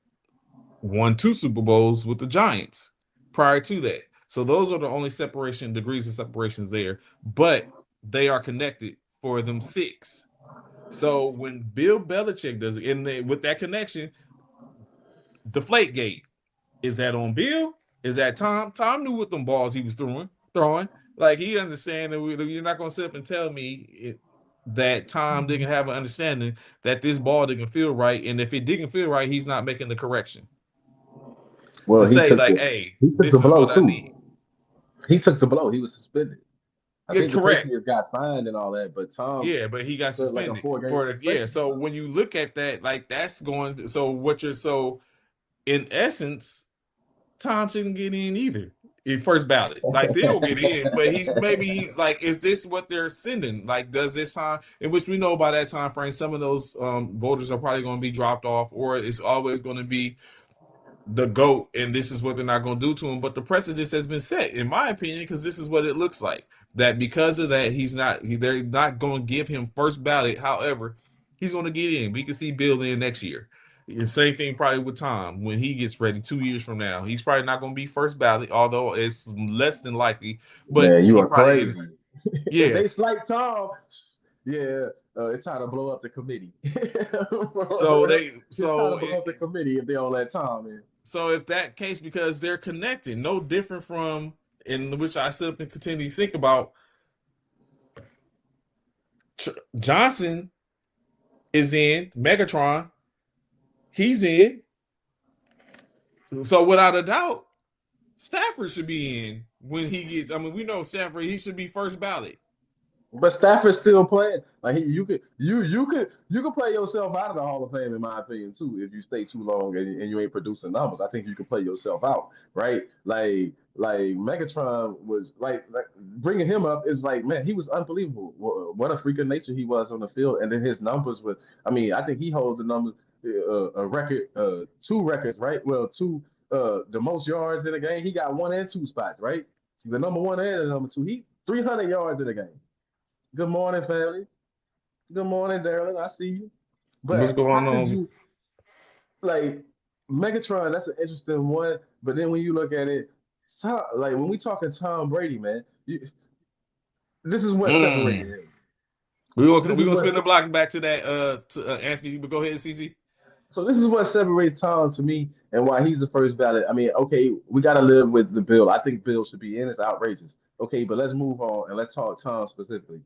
won two Super Bowls with the Giants prior to that. So those are the only separation degrees of separations there, but they are connected for them six. So when Bill Belichick does it, with that connection, deflate gate, is that on Bill? Is that Tom? Tom knew what them balls he was throwing. Like he understand that you're not going to sit up and tell me that Tom didn't have an understanding that this ball didn't feel right, and if it didn't feel right, he's not making the correction Well, to say like, "Hey, he took the this is blow what I too. need." He took the blow. He was suspended. I Yeah, think the correct. Patriots got fined and all that, but Tom Yeah, but he got served like a suspended 4 game for the yeah. suspension. So when you look at that, like that's going. So what you're so in essence, Tom shouldn't get in either. In first ballot, like they'll get in, but he's like, is this what they're sending? Like, does this time, in which we know by that time frame, some of those voters are probably going to be dropped off, or it's always going to be the GOAT, and this is what they're not going to do to him. But the precedence has been set, in my opinion, because this is what it looks like. That because of that, they're not going to give him first ballot. However, he's going to get in. We can see Bill in next year. The same thing probably with Tom when he gets ready 2 years from now. He's probably not going to be first ballot, although it's less than likely. But Man, you he are probably is. crazy. If Yeah. they slight Tom, yeah, it's time to blow up the committee. So For real. they It's time to so blow up the committee if they don't let Tom in. So if that case, because they're connected, no different from in which I sit up and continue to think about. Johnson is in Megatron. He's in. So without a doubt, Stafford should be in when he gets. I mean, we know Stafford. He should be first ballot. But Stafford's still playing. Like you could play yourself out of the Hall of Fame in my opinion too if you stay too long and you ain't producing numbers. I think you could play yourself out, right? Like Megatron was like bringing him up is like man he was unbelievable. What a freak of nature he was on the field, and then his numbers were. I mean I think he holds the numbers a record two records right? Well two the most yards in a game. He got one and two spots right. The number one and the number two. He 300 yards in a game. Good morning, family. Good morning, Darren. I see you. What's But how going could on? you like Megatron? That's an interesting one. But then when you look at it, like when we talking Tom Brady, man, this is what separated Mm. him. We This is gonna what spin the block back to that Anthony, but go ahead, CC. so this is what separates Tom to me and why he's the first ballot. I mean, okay, we got to live with the bill. I think Bill should be in. It's outrageous. Okay, but let's move on and let's talk Tom specifically.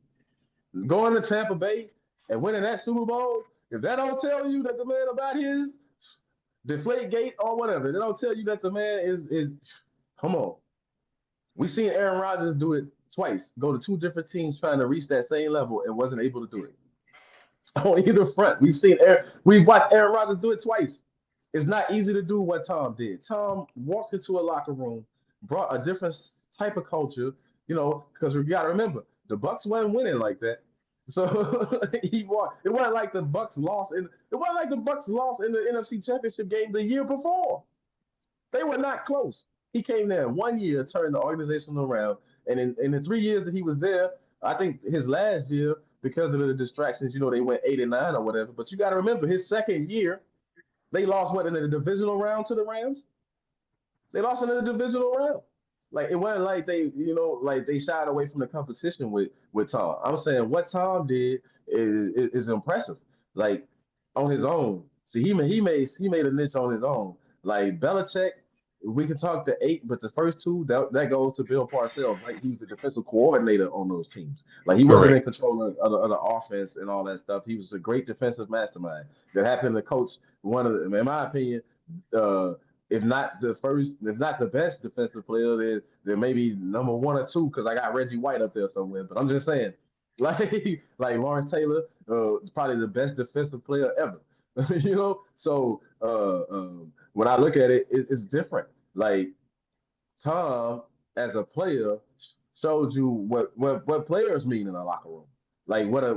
Going to Tampa Bay and winning that Super Bowl, if that don't tell you that the man about his deflate gate or whatever, they don't tell you that the man is come on. We seen Aaron Rodgers do it twice, go to two different teams trying to reach that same level and wasn't able to do it. On either front, we've watched Aaron Rodgers do it twice. It's not easy to do what Tom did. Tom walked into a locker room, brought a different type of culture, because we got to remember the Bucks weren't winning like that. So he walked. It wasn't like the Bucks lost in. It wasn't like the Bucks lost in the NFC Championship game the year before. They were not close. He came there 1 year, turned the organization around, and in the 3 years that he was there, I think his last year, because of the distractions, they went 8-9 or whatever. But you got to remember, his second year, they lost what in the divisional round to the Rams. They lost in the divisional round. Like it wasn't like like they shied away from the competition with Tom. I'm saying what Tom did is impressive. Like on his own. See, he made a niche on his own. Like Belichick, we can talk to eight, but the first two that goes to Bill Parcells, right? He was the defensive coordinator on those teams. Like he wasn't in Correct. control of the offense and all that stuff. He was a great defensive mastermind that happened to coach one of the, in my opinion, uh, if not the first, if not the best defensive player, then maybe number one or two, because I got Reggie White up there somewhere. But I'm just saying, like like Lawrence Taylor, probably the best defensive player ever. So when I look at it, it's different. Like Tom, as a player, shows you what players mean in a locker room. Like what a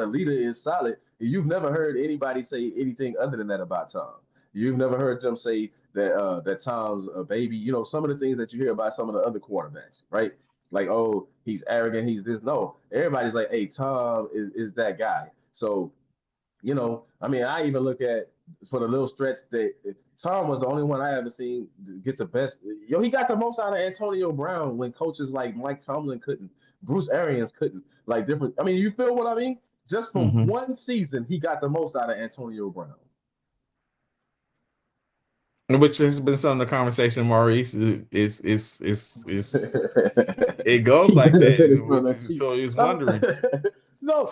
leader is solid. You've never heard anybody say anything other than that about Tom. You've never heard them say that Tom's a baby. Some of the things that you hear about some of the other quarterbacks, right? Like, oh, he's arrogant, he's this. No, everybody's like, hey, Tom is that guy. So I mean, I even look at for the little stretch that Tom was the only one I ever seen get the best. Yo, he got the most out of Antonio Brown when coaches like Mike Tomlin couldn't, Bruce Arians couldn't, like different. I mean, you feel what I mean? Just for Hmm. one season, he got the most out of Antonio Brown. Which has been some of the conversation, Maurice. It goes Keep like it that, from which the cheap. so is wondering. No,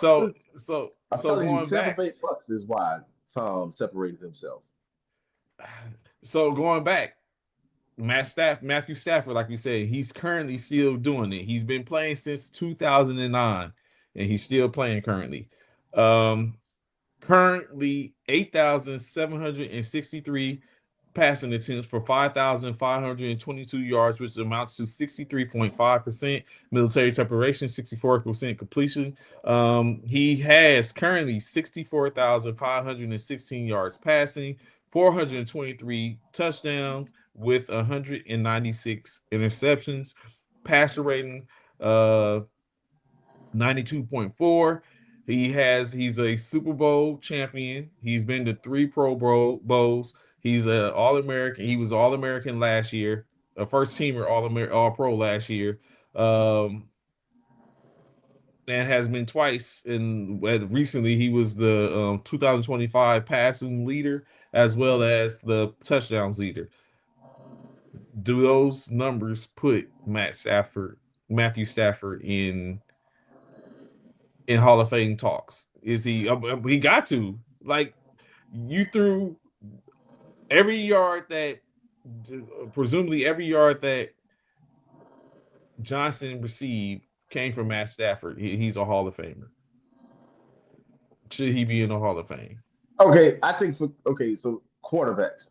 I'm So telling you, going Tampa back, Bay Bucks is why Tom separated himself. so going back, Matthew Stafford, like we said, he's currently still doing it. He's been playing since 2009, and he's still playing currently. Um, Currently 8,763 passing attempts for 5,522 yards, which amounts to 63.5% military separation, 64% completion. He has currently 64,516 yards passing, 423 touchdowns with 196 interceptions, passer rating uh 92.4. He's a Super Bowl champion. He's been to three Bowls. He's a All American. He was All American last year, a first teamer All Pro last year. Um, and has been twice. And recently, he was the 2025 passing leader as well as the touchdowns leader. Do those numbers put Matthew Stafford in Hall of Fame talks? Is he? He got to like you threw every yard that presumably every yard that Johnson received. came from Matt Stafford. He's a Hall of Famer. Should he be in the Hall of Fame? Okay, I think for okay, so quarterbacks.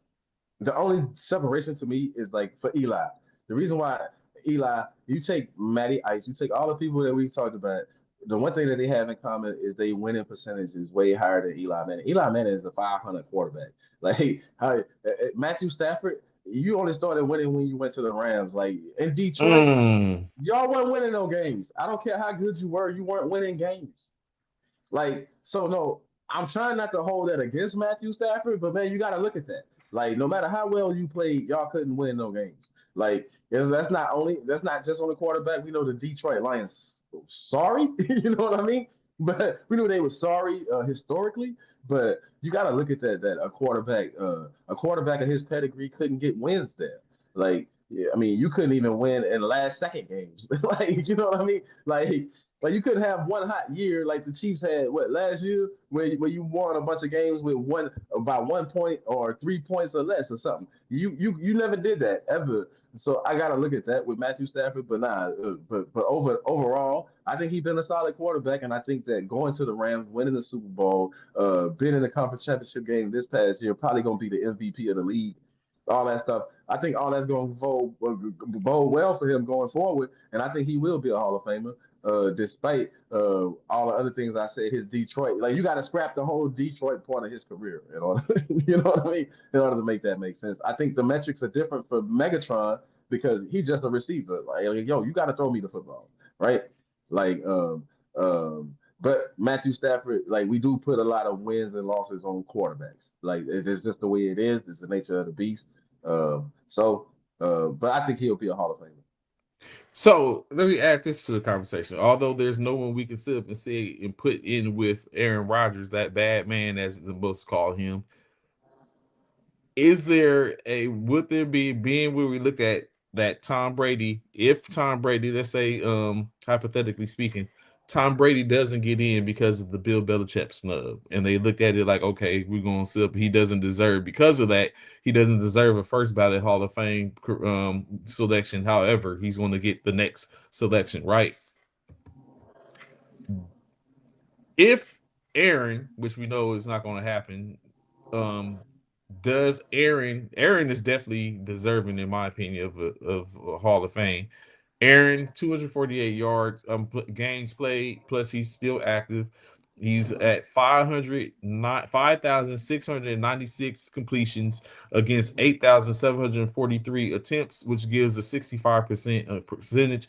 The only separation to me is like for Eli. The reason why Eli, you take Matty Ice, you take all the people that we talked about. The one thing that they have in common is they winning percentage is way higher than Eli Manning. Eli Manning is a 500 quarterback. Like Matthew Stafford, you only started winning when you went to the Rams. Like in Detroit, Mm. y'all weren't winning no games. I don't care how good you weren't winning games. Like, so no, I'm trying not to hold that against Matthew Stafford, but man, you got to look at that. Like, no matter how well you played, y'all couldn't win no games. Like, that's not just on the quarterback. We know the Detroit Lions sorry, you know what I mean? But we knew they were sorry historically. But you got to look at that a quarterback of his pedigree couldn't get wins there. Like, yeah, I mean, you couldn't even win in the last second games. Like, you know what I mean? Like you couldn't have one hot year like the Chiefs had what last year, where you won a bunch of games with one about 1 point or 3 points or less or something. You never did that ever. So I got to look at that with Matthew Stafford, but nah, but overall, I think he's been a solid quarterback, and I think that going to the Rams, winning the Super Bowl, being in the conference championship game this past year, probably gonna be the MVP of the league, all that stuff. I think all that's going to bode well for him going forward, and I think he will be a Hall of Famer. Despite all the other things I said, his Detroit, like you got to scrap the whole Detroit part of his career, you know, you know what I mean, in order to make that make sense. I think the metrics are different for Megatron because he's just a receiver. Like yo, you got to throw me the football, right? Like, but Matthew Stafford, like we do put a lot of wins and losses on quarterbacks. Like it's just the way it is. It's the nature of the beast. But I think he'll be a Hall of Famer. So let me add this to the conversation. Although there's no one we can sit up and say and put in with Aaron Rodgers, that bad man, as the books call him, is there a would there be being where we look at that Tom Brady, if Tom Brady, let's say hypothetically speaking, Tom Brady doesn't get in because of the Bill Belichick snub, and they look at it like, okay, we're going to sit up. He doesn't deserve because of that. He doesn't deserve a first ballot Hall of Fame selection. However, he's going to get the next selection, right? If Aaron, which we know is not going to happen, um, does Aaron is definitely deserving, in my opinion, of a Hall of Fame. Aaron, 248 yards, games played, plus he's still active. He's at 5,696 completions against 8,743 attempts, which gives a 65% percentage.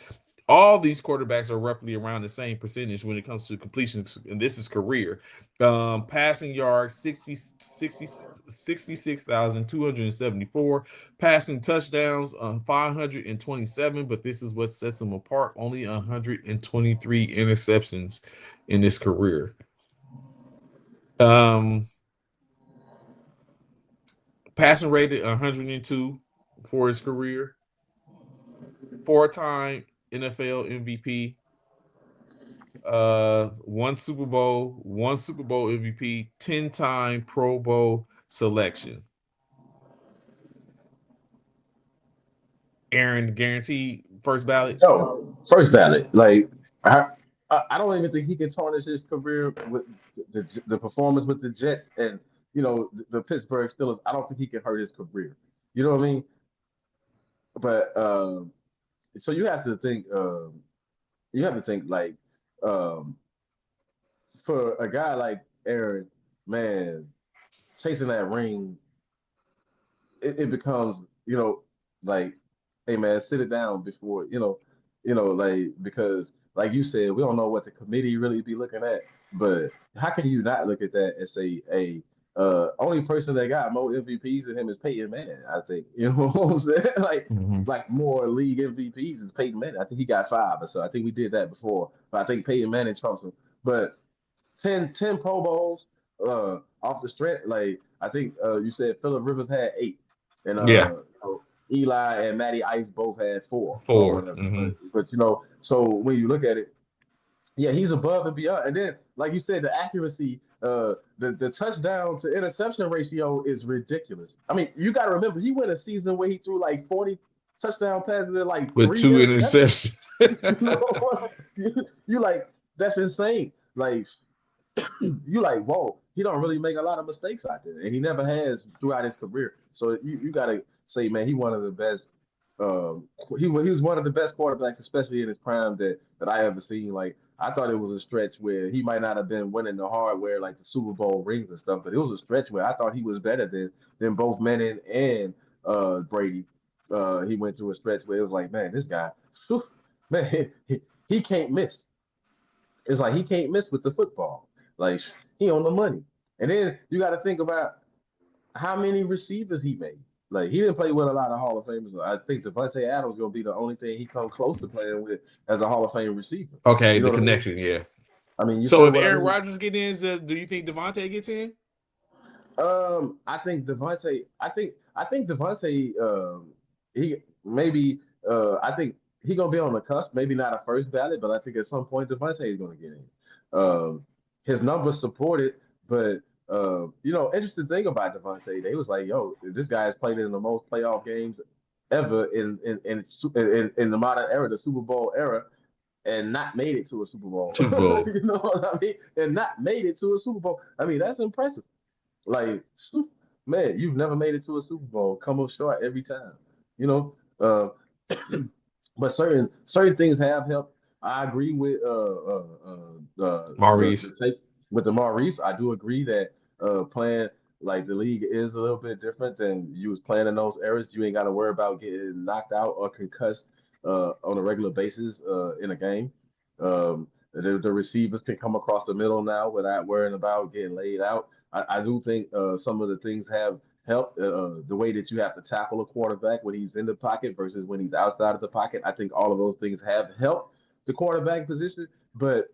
All these quarterbacks are roughly around the same percentage when it comes to completions, and this is career. Passing yards 66,274. Passing touchdowns 527, but this is what sets him apart. Only 123 interceptions in his career. Um, Passing rated 102 for his career. Four-time NFL MVP. One Super Bowl MVP, 10-time Pro Bowl selection. Aaron, guaranteed first ballot. Yo, first ballot. Like I don't even think he can tarnish his career with the performance with the Jets and the Pittsburgh Steelers. I don't think he can hurt his career. You know what I mean? But so you have to think like um, for a guy like Aaron, man, chasing that ring, it becomes like, hey man, sit it down before like because like you said, we don't know what the committee really be looking at, but how can you not look at that and say, hey, only person that got more MVPs than him is Peyton Manning. I think you know what I'm saying. Mhm. Like more league MVPs is Peyton Manning. I think he got five or so. I think we did that before, but I think Peyton Manning trumps him. But 10 Pro Bowls off the strength. Like I think you said Philip Rivers had eight, and Yeah, Eli and Matty Ice both had four or 4. whatever. Mhm. But so when you look at it, yeah, he's above and beyond. And then, like you said, the accuracy, the touchdown to interception ratio is ridiculous. I mean, you got to remember, he went a season where he threw like 40 touchdown passes and like With three two interceptions. interceptions. You know, You like that's insane. Like you like, whoa, he don't really make a lot of mistakes out there, and he never has throughout his career. So you gotta say, man, he one of the best. He was one of the best quarterbacks, especially in his prime that I ever seen. Like I thought it was a stretch where he might not have been winning the hardware like the Super Bowl rings and stuff, but it was a stretch where I thought he was better than both Manning and Brady. He went through a stretch where it was like, man, this guy, whew, man, he can't miss. It's like he can't miss with the football. Like he on the money. And then you got to think about how many receivers he made. Like he didn't play with a lot of Hall of Famers. I think Devontae Adams gonna be the only thing he come close to playing with as a Hall of Fame receiver. Okay, You know the what I mean? connection, yeah. I mean, you So feel if what I Aaron mean? Rodgers get in, do you think Devontae gets in? I think Devontae. I think Devontae. He maybe. I think he gonna be on the cusp. Maybe not a first ballot, but I think at some point Devontae is gonna get in. His numbers support it, but interesting thing about Devontae, they was like, yo, this guy has played in the most playoff games ever in the modern era, the Super Bowl era, and not made it to a Super Bowl. Super Bowl. You know what I mean? And not made it to a Super Bowl. I mean, that's impressive. Like, man, you've never made it to a Super Bowl. Come up short every time. You know, but certain things have helped. I agree with the Maurice. take with the Maurice. I do agree that playing like the league is a little bit different than you was playing in those eras. You ain't got to worry about getting knocked out or concussed on a regular basis in a game. The receivers can come across the middle now without worrying about getting laid out. I do think some of the things have helped. The way that you have to tackle a quarterback when he's in the pocket versus when he's outside of the pocket. I think all of those things have helped the quarterback position. But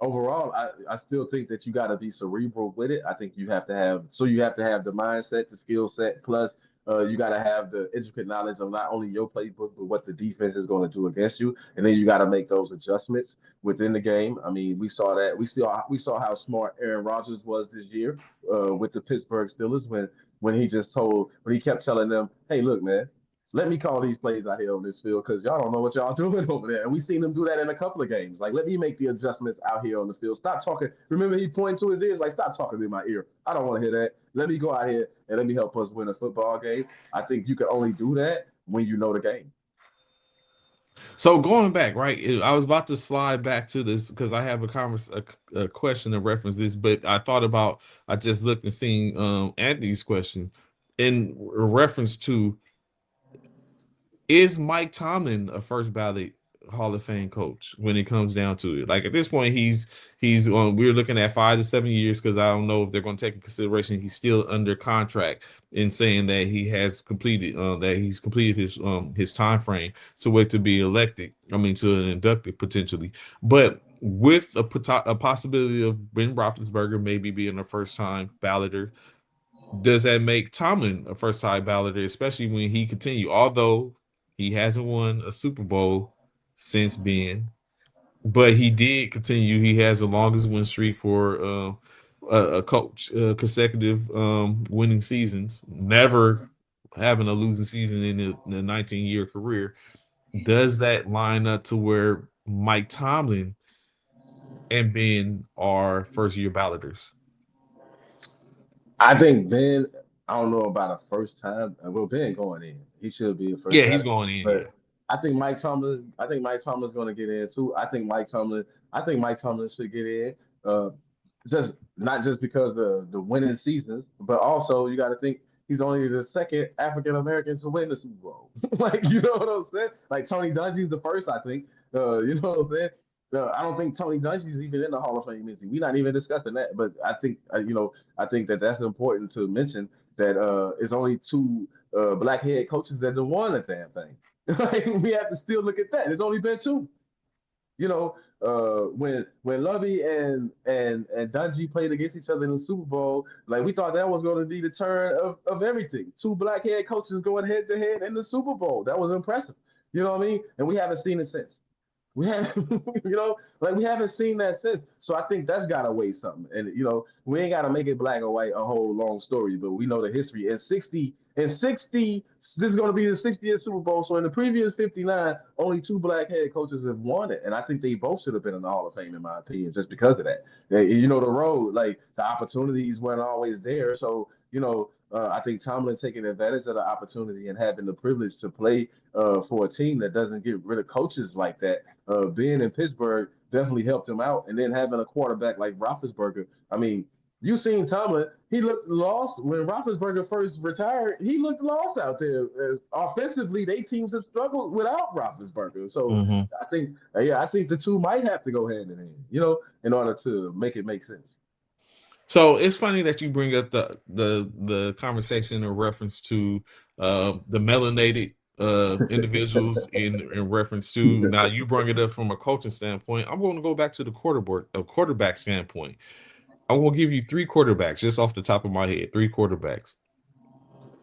overall, I still think that you got to be cerebral with it. I think you have to have the mindset, the skill set, plus you got to have the intricate knowledge of not only your playbook but what the defense is going to do against you, and then you got to make those adjustments within the game. I mean, we saw that. We saw how smart Aaron Rodgers was this year with the Pittsburgh Steelers when he kept telling them, "Hey, look, man, let me call these plays out here on this field because y'all don't know what y'all doing over there." And we seen him do that in a couple of games. Like, let me make the adjustments out here on the field. Stop talking. Remember, he pointed to his ears like, "Stop talking in my ear. I don't want to hear that. Let me go out here and let me help us win a football game." I think you can only do that when you know the game. So going back, right? I was about to slide back to this because I have a question to reference this, but I thought about I just looked and seen Anthony's question in reference to is Mike Tomlin a first ballot Hall of Fame coach when it comes down to it? Like at this point, he's on. We're looking at 5 to 7 years because I don't know if they're going to take in consideration he's still under contract in saying that he's completed his time frame to wait to be elected. I mean to an inducted potentially, but with a possibility of Ben Roethlisberger maybe being a first time balloter, does that make Tomlin a first time balloter, especially when he continue? Although he hasn't won a Super Bowl since Ben, but he did continue. He has the longest win streak for a coach, consecutive winning seasons, never having a losing season in the 19-year career. Does that line up to where Mike Tomlin and Ben are first year balloters? I think Ben. I don't know about a first time. Well, Ben going in, he should be a first Yeah, he's ballot. going in. Yeah. But I think Mike Tomlin. I think Mike Tomlin's going to get in too. I think Mike Tomlin should get in. Uh, just not just because of the winning seasons, but also you got to think he's only the second African American to win the Super Bowl. Like you know what I'm saying? Like Tony Dungy's the first, I think. You know what I'm saying? I don't think Tony Dungy's even in the Hall of Fame mention. We're not even discussing that, but I think I think that that's important to mention that it's only two black head coaches that have won a damn thing. Like we have to still look at that. There's only been two. You know, when Lovey and Dungy played against each other in the Super Bowl, like we thought that was going to be the turn of everything. Two black head coaches going head to head in the Super Bowl. That was impressive. You know what I mean? And we haven't seen it since. We have, like we haven't seen that since. So I think that's gotta weigh something. And we ain't gotta make it black or white a whole long story, but we know the history. In 60, this is gonna be the 60th Super Bowl. So in the previous 59, only two black head coaches have won it. And I think they both should have been in the Hall of Fame, in my opinion, just because of that. The road, like the opportunities weren't always there. So, I think Tomlin taking advantage of the opportunity and having the privilege to play for a team that doesn't get rid of coaches like that, being in Pittsburgh definitely helped him out. And then having a quarterback like Roethlisberger, I mean, you seen Tomlin. He looked lost when Roethlisberger first retired. He looked lost out there. Offensively, they teams have struggled without Roethlisberger. So Hmm. I think the two might have to go hand in hand, in order to make it make sense. So it's funny that you bring up the conversation in reference to the melanated individuals in reference to now you bring it up from a coaching standpoint. I'm going to go back to the quarterback standpoint. I'm going to give you three quarterbacks just off the top of my head, three quarterbacks,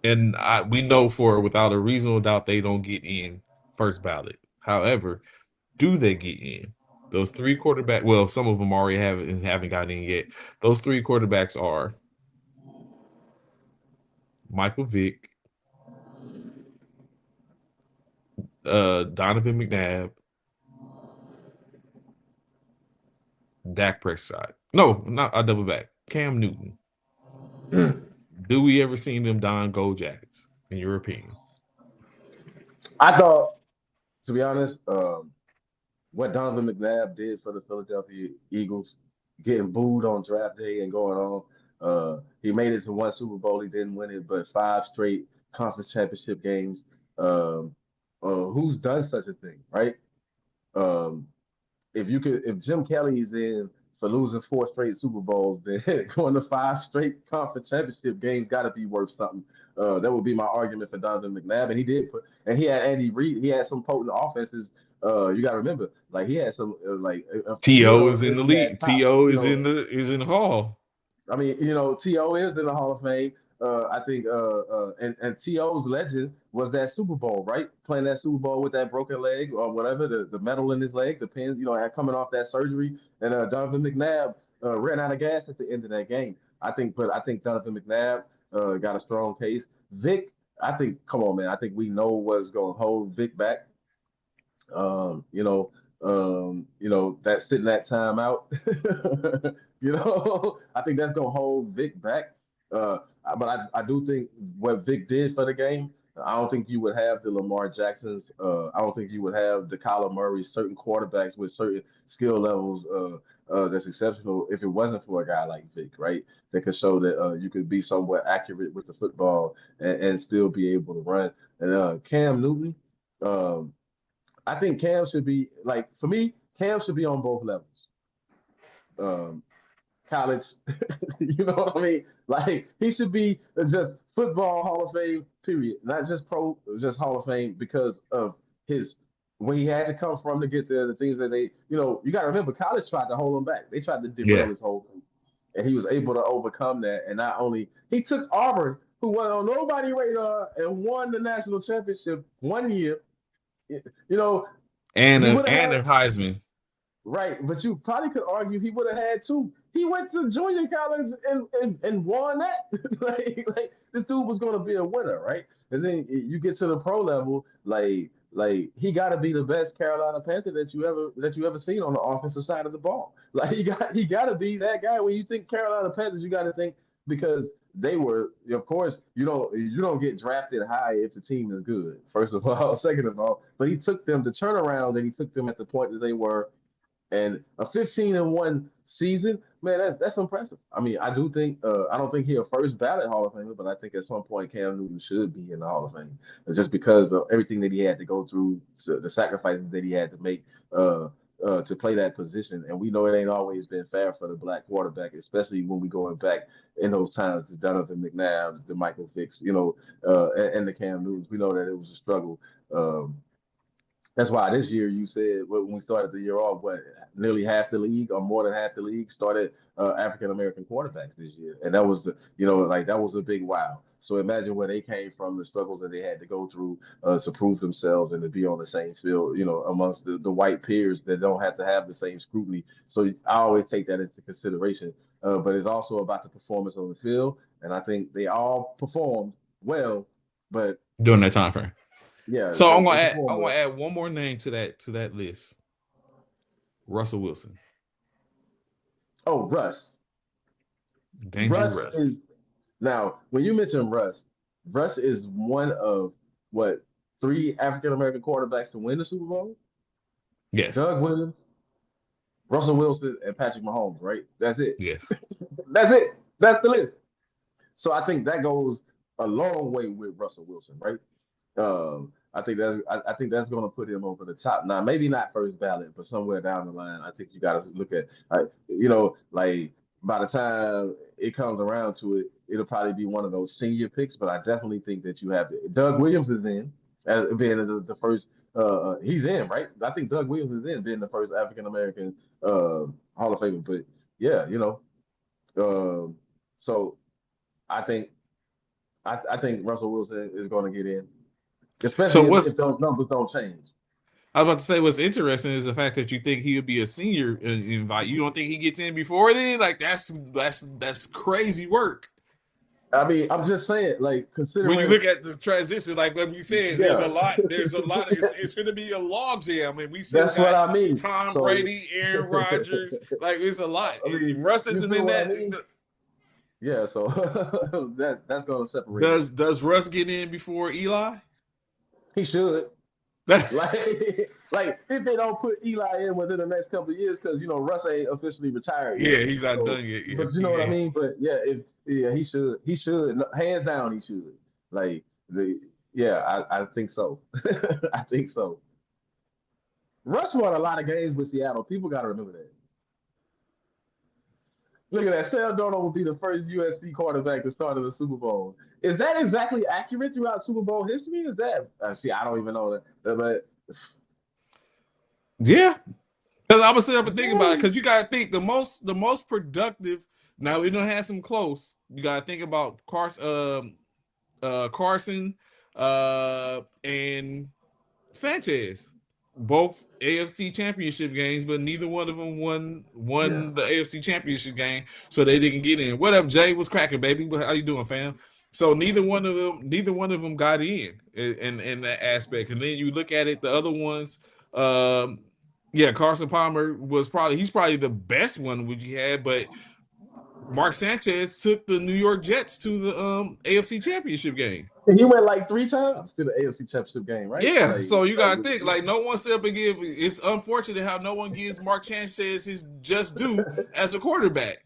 and we know for without a reasonable doubt they don't get in first ballot. However, do they get in? Those three quarterback, well, some of them already haven't gotten in yet. Those three quarterbacks are Michael Vick, Donovan McNabb, Dak Prescott. No, not I double back. Cam Newton. Mm. Do we ever seen them don gold jackets? In your opinion? I thought, to be honest, what Donovan McNabb did for the Philadelphia Eagles, getting booed on draft day and going on. He made it to one Super Bowl. He didn't win it, but five straight conference championship games. Um, who's done such a thing, right? Um, if Jim Kelly's in for losing four straight Super Bowls, then going to five straight conference championship games got to be worth something. That would be my argument for Donovan McNabb, and and he had Andy Reid. He had some potent offenses. You got to remember, like he had some like a few of To those is in teams the had league. top. To is in the hall. I mean, T.O. is in the Hall of Fame. I think, and T.O.'s legend was that Super Bowl, right? Playing that Super Bowl with that broken leg or whatever, the metal in his leg, the pins, coming off that surgery. And Donovan McNabb ran out of gas at the end of that game. But I think Donovan McNabb got a strong case. Vic, I think, come on, man. I think we know what's going to hold Vic back. Um, you know, that sitting that time out. I think that's gonna hold Vic back. But I do think what Vic did for the game. I don't think you would have the Lamar Jacksons. I don't think you would have the Kyler Murrays. Certain quarterbacks with certain skill levels. That's exceptional. If it wasn't for a guy like Vic, right, that could show that you could be somewhat accurate with the football and still be able to run. And Cam Newton. Um, I think Cam should be like for me. Cam should be on both levels. Um, College, you know what I mean? Like he should be just football Hall of Fame. Period. Not just pro, just Hall of Fame because of his when he had to come from to get there. The things that you got to remember. College tried to hold him back. They tried to derail Yeah. his whole thing, and he was able to overcome that. And not only he took Auburn, who went on nobody radar, and won the national championship one year. You know, And you a would have and had a Heisman. right, but you probably could argue he would have had two. He went to junior college and won that. like this dude was going to be a winner, right? And then you get to the pro level, like he got to be the best Carolina Panther that you ever seen on the offensive side of the ball. Like he got to be that guy. When you think Carolina Panthers, you got to think because they were, of course, you don't get drafted high if the team is good. First of all, second of all, but he took them to turn around and he took them at the point that they were and a 15-1 season, man, that's impressive. I mean, I don't think he's a first ballot Hall of Famer, but I think at some point Cam Newton should be in the Hall of Fame. It's just because of everything that he had to go through, the sacrifices that he had to make to play that position. And we know it ain't always been fair for the black quarterback, especially when we going back in those times to Donovan McNabb, the Michael Vicks, and the Cam Newtons. We know that it was a struggle. Um, That's why this year you said when we started the year off, what nearly half the league or more than half the league started African American quarterbacks this year, and that was like that was a big wow. So imagine where they came from, the struggles that they had to go through to prove themselves and to be on the same field, amongst the white peers that don't have to have the same scrutiny. So I always take that into consideration. But it's also about the performance on the field, and I think they all performed well. But during that time frame. yeah, So they performed I'm gonna well. add one more name to that list. Russell Wilson. Oh, Russ. Danger Russ is Russ. now when you mention Russ, Russ is one of what three African American quarterbacks to win the Super Bowl? Yes. Doug Williams, Russell Wilson, and Patrick Mahomes, right? That's it. Yes. That's it. That's the list. So I think that goes a long way with Russell Wilson, right? I think that's going to put him over the top. Now, maybe not first ballot, but somewhere down the line, I think you got to look at, like by the time it comes around to it, it'll probably be one of those senior picks. But I definitely think that you have Doug Williams is in as being the first. He's in, right? I think Doug Williams is in being the first African American Hall of Famer. But yeah, so I think I think Russell Wilson is going to get in, So especially if what's those numbers don't change. I was about to say what's interesting is the fact that you think he would be a senior invite. You don't think he gets in before then? Like that's crazy work. I mean, I'm just saying, like, When you considering, look at the transition, like what we said, there's a yeah, lot. There's a lot. It's going to be a log jam, and we still that's what got I mean. Tom So, Brady, Aaron Rodgers. Like it's a lot. I mean, Russ you isn't feel in what I that. mean? Yeah. So that's going to separate it. Does Russ get in before Eli? He should. Like, like if they don't put Eli in within the next couple of years, because Russ ain't officially retired yet. Yeah, he's not So, done yet. Yeah, but you know what I mean. But yeah, if yeah, he should, no, hands down, he should. Like yeah, I think so. I think so. Russ won a lot of games with Seattle. People got to remember that. Look at that. Sam Darnold will be the first USC quarterback to start in the Super Bowl. Is that exactly accurate throughout Super Bowl history? Is that? See, I don't even know that, but yeah. Because I was sitting up and thinking about it. yeah. Because you got to think the most productive. Now we don't have some close. You got to think about Carson, and Sanchez, both AFC Championship games, but neither one of them won Yeah. the AFC Championship game, so they didn't get in. What up, Jay? What's cracking, baby? How you doing, fam? So neither one of them got in that aspect. And then you look at it, the other ones, um, yeah, Carson Palmer he's probably the best one which you had, but Mark Sanchez took the New York Jets to the AFC Championship game. And he went like three times to the AFC Championship game, right? Yeah, Like, so you like gotta think like no one set up and give. It's unfortunate how no one gives Mark Sanchez his just due as a quarterback.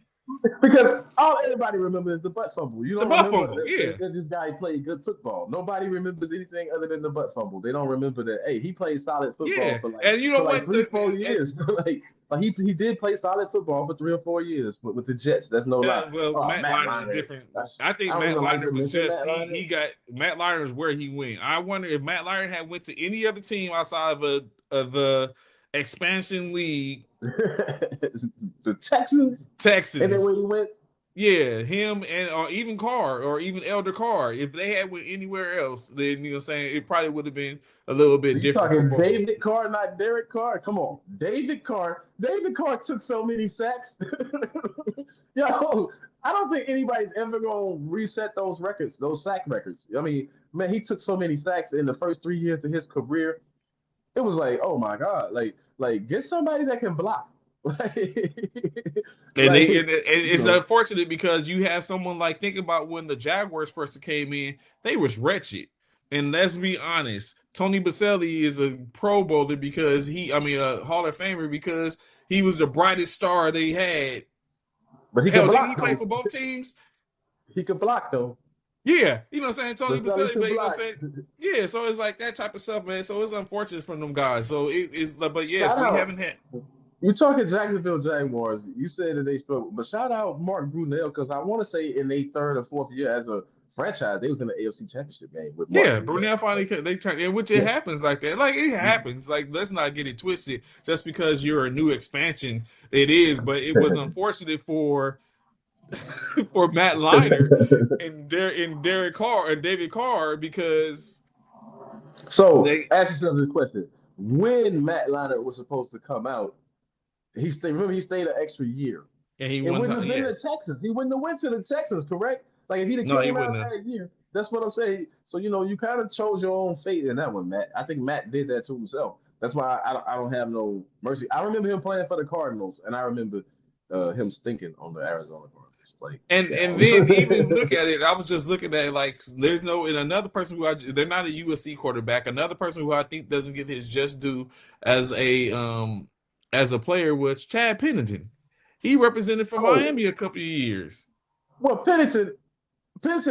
because all anybody remembers is the butt fumble. You The don't butt remember fumble, yeah, that this guy played good football. Nobody remembers anything other than the butt fumble. They don't remember that. Hey, he played solid football yeah, for like and you know what? 3 or 4 years. like he did play solid football for 3 or 4 years with the Jets. That's no lie. Well, Oh, Matt Matt Leinart is Leinart. different. That's, I think I don't Matt even like Leinart to was mention just Matt Leinart. he got Matt Leinart is where he went. I wonder if Matt Leinart had went to any other team outside of the expansion league, the Texans, and then Texans. when he went, Yeah, him and or even Carr or even Elder Carr. If they had went anywhere else, then you know what I'm saying it probably would have been a little so bit you different for talking both of them. David Carr, not Derek Carr? Come on, David Carr. David Carr took so many sacks. Yo, I don't think anybody's ever gonna reset those records, those sack records. I mean, man, he took so many sacks in the first 3 years of his career. It was like, oh my god, like get somebody that can block. And like, and it's unfortunate because you have someone like think about when the Jaguars first came in, they was wretched. And let's be honest, Tony Baselli is a Pro Bowler because I mean, a Hall of Famer because he was the brightest star they had. but he could Hell, didn't he block play though. for both teams? He could block though. Yeah, you know what I'm saying? Tony Baselli Baselli, could but you know what block. I'm saying? Yeah, so it's like that type of stuff, man. So it's unfortunate from them guys. So it's like, but yes, Shout we out. haven't had. You talking Jacksonville Jaguars? You said that they struggled, but shout out Mark Brunell because I want to say in their third or fourth year as a franchise. They was in the AFC Championship game with Mark Yeah, Brunell. Brunel finally Like, they turned, in which it yeah. happens like that. Like it happens. Like let's not get it twisted. Just because you're a new expansion, it is. But it was unfortunate for for Matt Leinart and Derek Carr and David Carr because So, they ask yourself this question: when Matt Leinart was supposed to come out, he stayed. Remember, he stayed an extra year. and he It won. wouldn't have been Yeah, the Texans. He wouldn't have went to the Texans, correct? Like if he'd have no, he came out wouldn't have. that year, that's what I'm saying. So you kind of chose your own fate in that one, Matt. I think Matt did that to himself. That's why I don't have no mercy. I remember him playing for the Cardinals, and I remember him stinking on the Arizona Cardinals. Like, And then even look at it, I was just looking at it like there's no and another person who they're not a USC quarterback. Another person who I think doesn't get his just due as a player was Chad Pennington. He represented for oh, Miami a couple of years. well, Pennington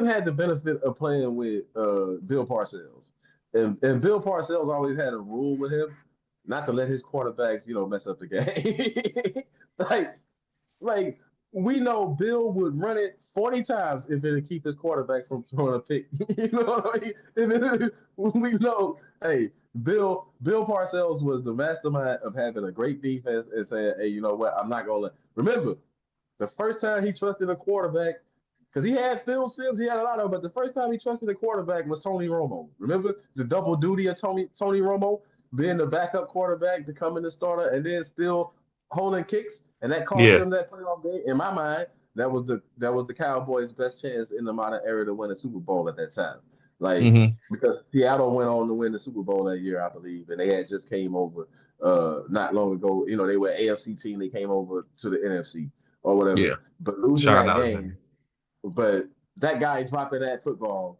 had the benefit of playing with Bill Parcells, and Bill Parcells always had a rule with him not to let his quarterbacks, mess up the game. like like we know Bill would run it 40 times if it'd keep his quarterback from throwing a pick. You know what I mean? We know, hey, Bill Parcells was the mastermind of having a great defense and saying, hey, you know what? I'm not gonna let. Remember, the first time he trusted a quarterback, because he had Phil Simms, he had a lot of, but the first time he trusted a quarterback was Tony Romo. Remember the double duty of Tony Romo being the backup quarterback, becoming the starter, and then still holding kicks, and that cost Yeah. them that playoff game. In my mind, that was the Cowboys' best chance in the modern era to win a Super Bowl at that time. Like Hmm. because Seattle went on to win the Super Bowl that year, I believe, and they had just came over not long ago. They were an AFC team. They came over to the NFC or whatever. Yeah. But losing Sean that game, Alexander. but that guy dropping that football,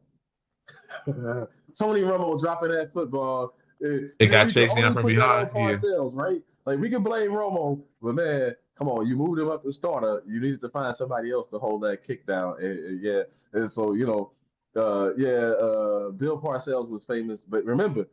Tony Romo dropping that football. It got We can chasing down only from put that on behind. Yeah. Parcells, right? Like we can blame Romo, but man, come on, you moved him up the starter. You needed to find somebody else to hold that kick down. Yeah, and so yeah, Bill Parcells was famous, but remember,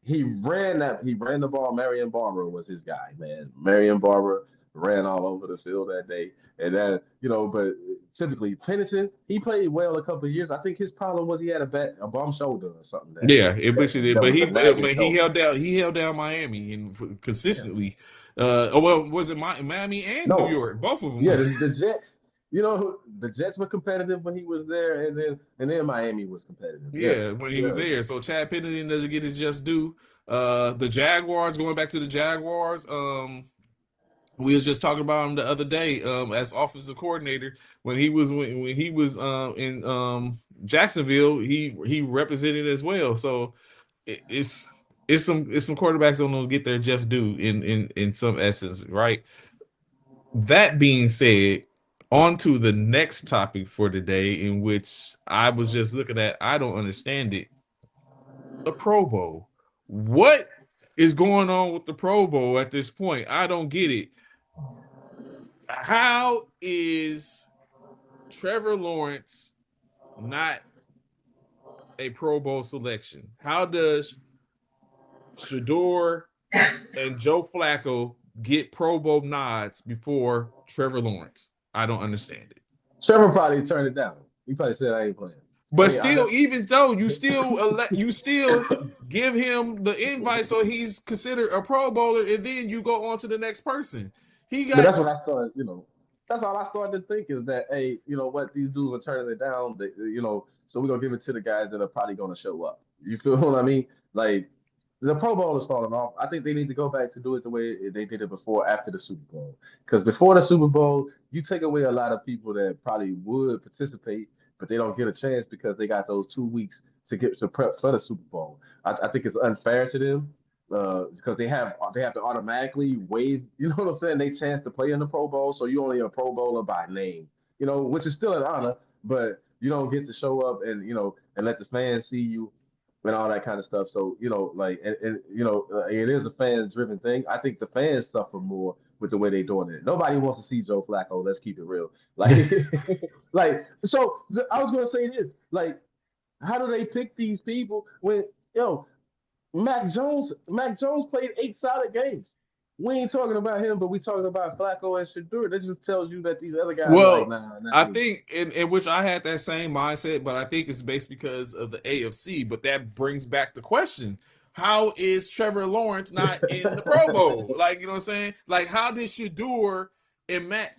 he ran the ball. Marion Barber was his guy, man. Marion Barber ran all over the field that day. And that, but typically Pennington, he played well a couple of years. I think his problem was he had a bum shoulder or something that Yeah, it that, basically did. that But was he, a I nagging mean, shoulder. he held down Miami and Yeah. consistently. Oh, well, was it Miami and New No, York? Both of them. yeah, the Jets, the Jets were competitive when he was there, and then Miami was competitive. Yeah. Yeah, when he was Yeah. there. So Chad Pennington doesn't get his just due. The Jaguars, going back to the Jaguars, we was just talking about him the other day, as offensive coordinator when he was in Jacksonville, he represented as well. So it's it's some quarterbacks don't get their just due in some essence, right? That being said, on to the next topic for today, in which I was just looking at, I don't understand it. The Pro Bowl. What is going on with the Pro Bowl at this point? I don't get it. How is Trevor Lawrence not a Pro Bowl selection? How does Shador and Joe Flacco get Pro Bowl nods before Trevor Lawrence? I don't understand it. Trevor probably turned it down. He probably said, I ain't playing. I But mean, I still, know. even though you still give him the invite, so he's considered a Pro Bowler, and then you go on to the next person. He But got that's what I started, that's all I started to think is that, hey, what, these dudes are turning it down, so we're gonna give it to the guys that are probably gonna show up. You feel what I mean? Like the Pro Bowl is falling off. I think they need to go back to do it the way they did it before, after the Super Bowl. Because before the Super Bowl, you take away a lot of people that probably would participate, but they don't get a chance because they got those 2 weeks to get to prep for the Super Bowl. I think it's unfair to them because they have to automatically waive, what I'm saying, they chance to play in the Pro Bowl. So you only a Pro Bowler by name, which is still an honor, but you don't get to show up and let the fans see you and all that kind of stuff. So like it is a fans driven thing. I think the fans suffer more with the way they're doing it. Nobody wants to see Joe Flacco. Let's keep it real. Like like so I was gonna say this. Like, how do they pick these people when Mac Jones played 8 solid games. We ain't talking about him, but we talking about Flacco and Shadur. That just tells you that these other guys are like, Well, nah, not I me. think in which I had that same mindset, but I think it's based because of the AFC. But that brings back the question: how is Trevor Lawrence not in the Pro Bowl? Like, you know what I'm saying? Like, how did Shador and Matt?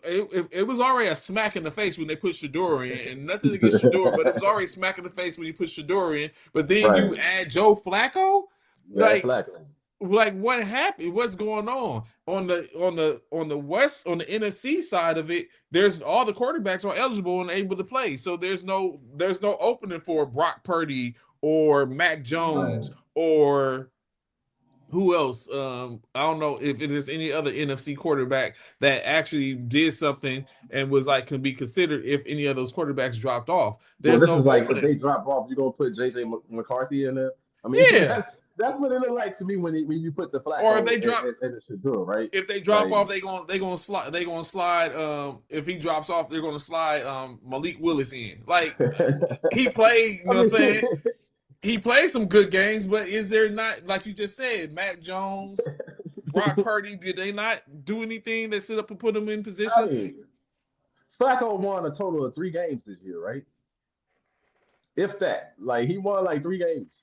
It was already a smack in the face when they put Shador in, and nothing against Shador, but it was already smack in the face when you put Shador in. But then Right. you add Joe Flacco, Matt like Flacco. what happened, what's going on the west, on the NFC side of it. There's all the quarterbacks are eligible and able to play, so there's no opening for Brock Purdy or Mac Right. Jones or who else. I don't know if it is any other NFC quarterback that actually did something and was like can be considered if any of those quarterbacks dropped off. Well, There's this no is like if opening. they drop off, you gonna put JJ McCarthy in there. I mean, Yeah. that's what it looked like to me when you put the Or if Flacco they drop and the Shadur, right? if they drop Like, off, they gonna slide. If he drops off, they're gonna slide Malik Willis in. Like he played, you I know what I'm mean, saying? He played some good games, but is there not, like you just said, Mac Jones, Brock Purdy, did they not do anything that sit up and put them in I position? mean, Flacco won a total of 3 games this year, right? If that, like, he won like 3 games.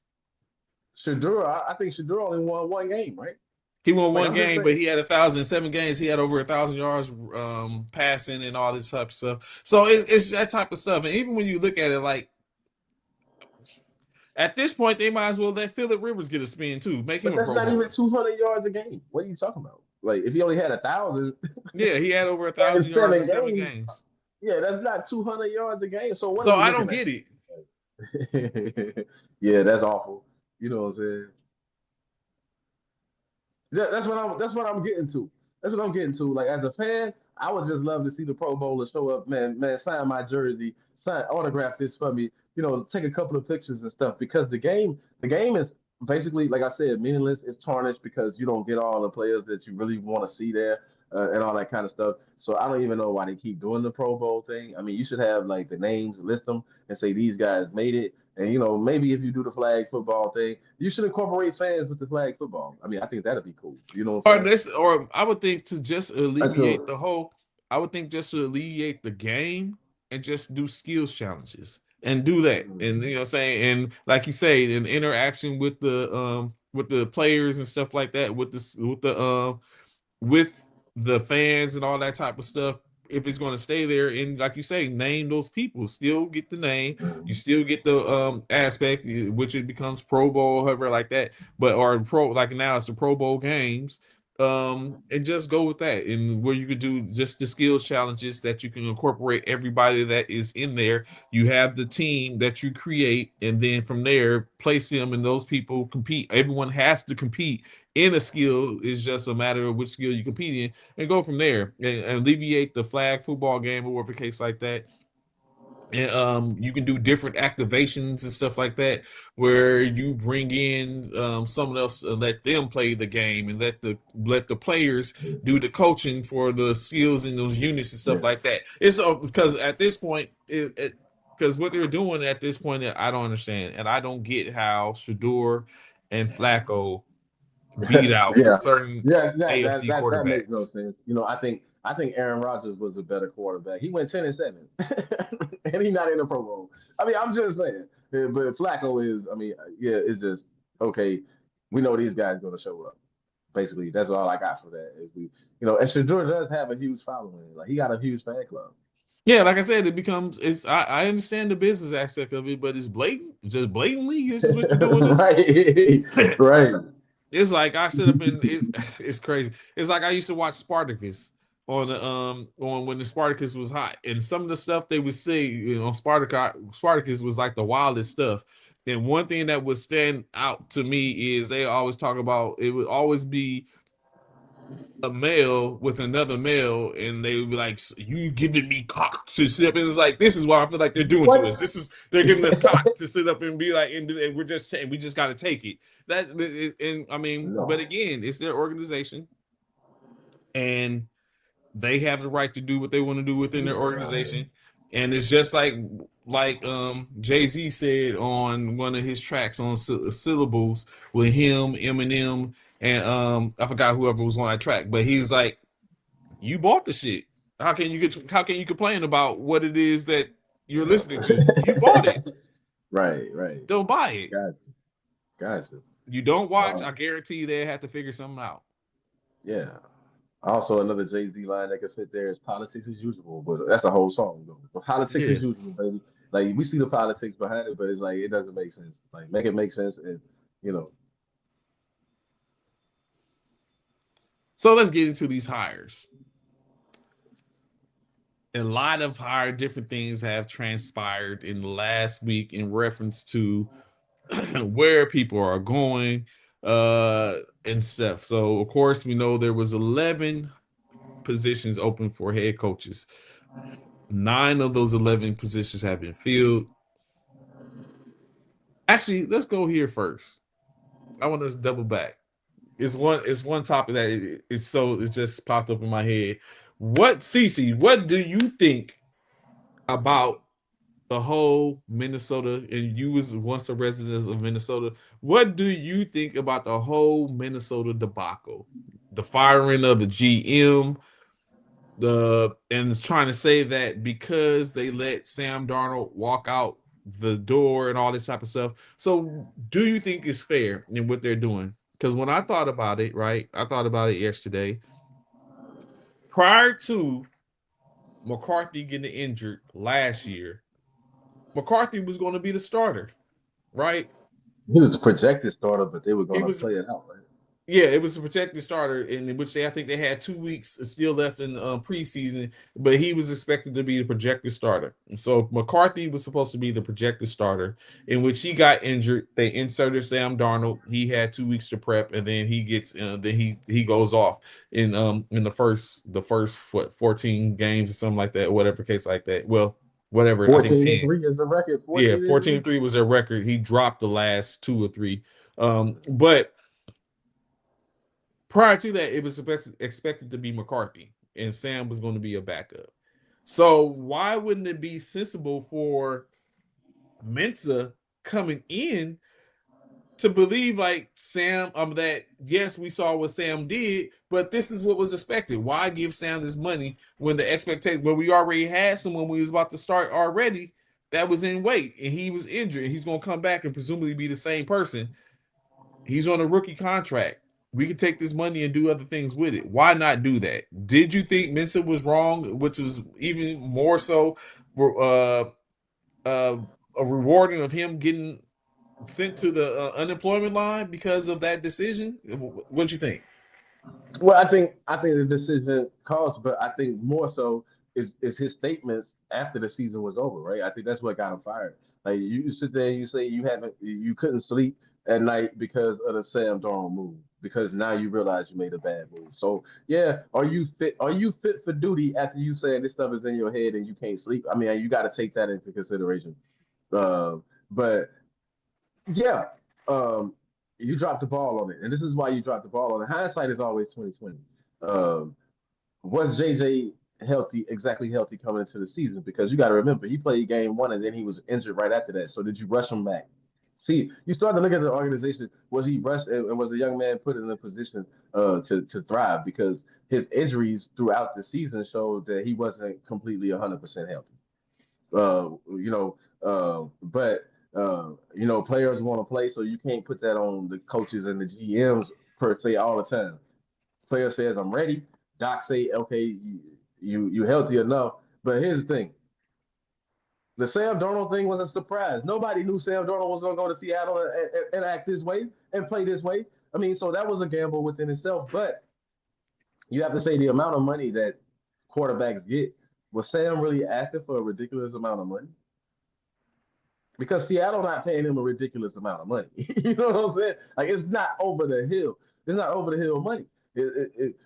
Shadur, I think Shadur only won 1 game, right? He won Like, one I'm just game, saying. but he had 1,007 games. He had over 1,000 yards passing and all this type of stuff. So it's that type of stuff. And even when you look at it, like at this point, they might as well let Philip Rivers get a spin too, make him But a that's Pro not even Bowler. 200 yards a game. What are you talking about? Like, if he only had 1,000 Yeah, he had over a in thousand yards in seven seven games, games. yeah, that's not 200 yards a game. So what So are we I looking don't at? get it. Yeah, that's awful. You know what I'm saying? That's what I'm getting to. That's what I'm getting to. Like, as a fan, I would just love to see the Pro Bowler show up, man, sign my jersey, sign autograph this for me, take a couple of pictures and stuff because the game is basically, like I said, meaningless. It's tarnished because you don't get all the players that you really want to see there, and all that kind of stuff. So I don't even know why they keep doing the Pro Bowl thing. I mean, you should have like the names, list them, and say these guys made it. And maybe if you do the flag football thing, you should incorporate fans with the flag football. I mean, I think that'd be cool. You know what Or I'm saying? this, or I would think to just alleviate Until the whole, I would think just to alleviate the game and just do skills challenges and do that. And you know what I'm saying? And like you say, an interaction with the players and stuff like that, with the fans and all that type of stuff, if it's going to stay there, and like you say, name those people, still get the name, you still get the aspect, which it becomes Pro Bowl, however, like that, but or pro, like now it's the Pro Bowl games, and just go with that, and where you could do just the skills challenges that you can incorporate everybody that is in there. You have the team that you create, and then from there place them, and those people compete. Everyone has to compete in a skill. Is just a matter of which skill you compete in, and go from there, and alleviate the flag football game or whatever case like that. And you can do different activations and stuff like that, where you bring in someone else, let them play the game, and let the players do the coaching for the skills in those units and stuff yeah, like that. It's because at this point, because what they're doing at this point, I don't understand, and I don't get how Shador and Flacco beat out yeah, certain yeah. That AFC that that makes no quarterbacks. sense. I think Aaron Rodgers was a better quarterback. He went 10-7, and he's not in the Pro Bowl. I mean, I'm just saying. Yeah, but Flacco is. I mean, yeah, it's just okay. We know these guys going to show up. Basically, that's all I got for that. Is and Shador does have a huge following. Like, he got a huge fan club. Yeah, like I said, it becomes it's. I understand the business aspect of it, but it's blatant, just blatantly. This is what you're doing. This. Right, right. It's like I sit up and it's crazy. It's like I used to watch Spartacus on when the Spartacus was hot, and some of the stuff they would say, Spartacus was like the wildest stuff. And one thing that would stand out to me is they always talk about, it would always be a male with another male, and they would be like, "You giving me cock to sit up," and it's like, this is what I feel like they're doing to us. What? This is They're giving us cock to sit up and be like, and we're just saying we just got to take it. And I mean, but No. again, it's their organization, and they have the right to do what they want to do within their Right. organization. And it's just like Jay-Z said on one of his tracks on syllables with him, Eminem, and I forgot whoever was on that track, but he's like, you bought the shit. How can you complain about what it is that you're listening to? You bought it. Right, right. Don't buy it. Gotcha, gotcha. You don't watch, Uh, I guarantee you they have to figure something out. yeah. Also, another Jay Z line that can fit there is politics as usual, but that's a whole song though. But politics Yeah. as usual, baby. Like we see the politics behind it, but it's like it doesn't make sense. Like make it make sense, and you know, So let's get into these hires. A lot of hire different things have transpired in the last week in reference to where people are going and stuff. So of course we know there was 11 positions open for head coaches. 9 of those 11 positions have been filled. Actually, let's go here first. I want to double back. It's one topic that it's just popped up in my head. What Cece, what do you think about the whole Minnesota, and you was once a resident of Minnesota, what do you think about the whole Minnesota debacle? The firing of the GM, and it's trying to say that because they let Sam Darnold walk out the door and all this type of stuff. So do you think it's fair in what they're doing? Because when I thought about it, right, I thought about it yesterday. Prior to McCarthy getting injured last year, McCarthy was going to be the starter, right? he was a projected starter, but they were He gonna was play it out, right? Yeah, it was a protected starter, in which I think they had 2 weeks still left in preseason, but he was expected to be the projected starter. And so McCarthy was supposed to be the projected starter, in which he got injured. They inserted Sam Darnold. He had 2 weeks to prep, and then he goes off in the first what 14 games or something like that, whatever case like that. Well, whatever I think 14 and 10. 3 is the record. Yeah, 14 and 3. 14-3 was their record. He dropped the last 2 or 3. But prior to that, it was expected to be McCarthy, and Sam was going to be a backup. So why wouldn't it be sensible for Mensa coming in to believe like Sam, that yes, we saw what Sam did, but this is what was expected. Why give Sam this money when the expectation, when we already had someone we was about to start already that was in weight and he was injured and he's going to come back and presumably be the same person. He's on a rookie contract. We can take this money and do other things with it. Why not do that? Did you think Mensa was wrong, which was even more so uh, uh, a rewarding of him getting sent to the unemployment line because of that decision? What do you think? Well, I think the decision cost, but I think more so is his statements after the season was over, right? I think that's what got him fired. Like you sit there and you say you couldn't sleep at night because of the Sam Darnold move, because now you realize you made a bad move. So yeah, are you fit for duty after you saying this stuff is in your head and you can't sleep? I mean, you got to take that into consideration. But yeah, um, you dropped the ball on it, and this is why you dropped the ball on it. Hindsight is always 2020. Um, was JJ healthy, exactly healthy coming into the season? Because you got to remember, he played game one and then he was injured right after that. So did you rush him back? See, you start to look at the organization. Was he rushed, and was the young man put in a position to thrive? Because his injuries throughout the season showed that he wasn't completely 100% healthy. But players want to play, so you can't put that on the coaches and the GMs per se all the time. Player says, "I'm ready." Doc say, "Okay, you healthy enough." But here's the thing: the Sam Darnold thing was a surprise. Nobody knew Sam Darnold was going to go to Seattle and act this way and play this way. I mean, so that was a gamble within itself. But you have to say the amount of money that quarterbacks get. Was Sam really asking for a ridiculous amount of money? Because Seattle not paying him a ridiculous amount of money. You know what I'm saying? Like it's not over the hill. It's not over the hill money. It's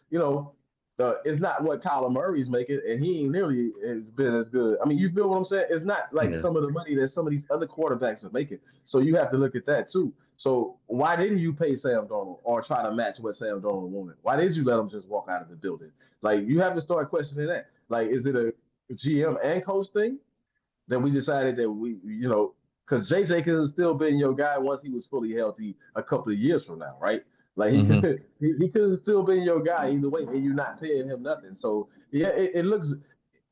not what Kyler Murray's making, and he ain't nearly been as good. I mean, you feel what I'm saying? It's not like Yeah. some of the money that some of these other quarterbacks are making. So you have to look at that too. So why didn't you pay Sam Darnold or try to match what Sam Darnold wanted? Why did you let him just walk out of the building? Like you have to start questioning that. Like, is it a GM and coach thing? Then we decided that because JJ could have still been your guy once he was fully healthy a couple of years from now, right? Like he Hmm. could he could have still been your guy either way, and you're not paying him nothing. So yeah,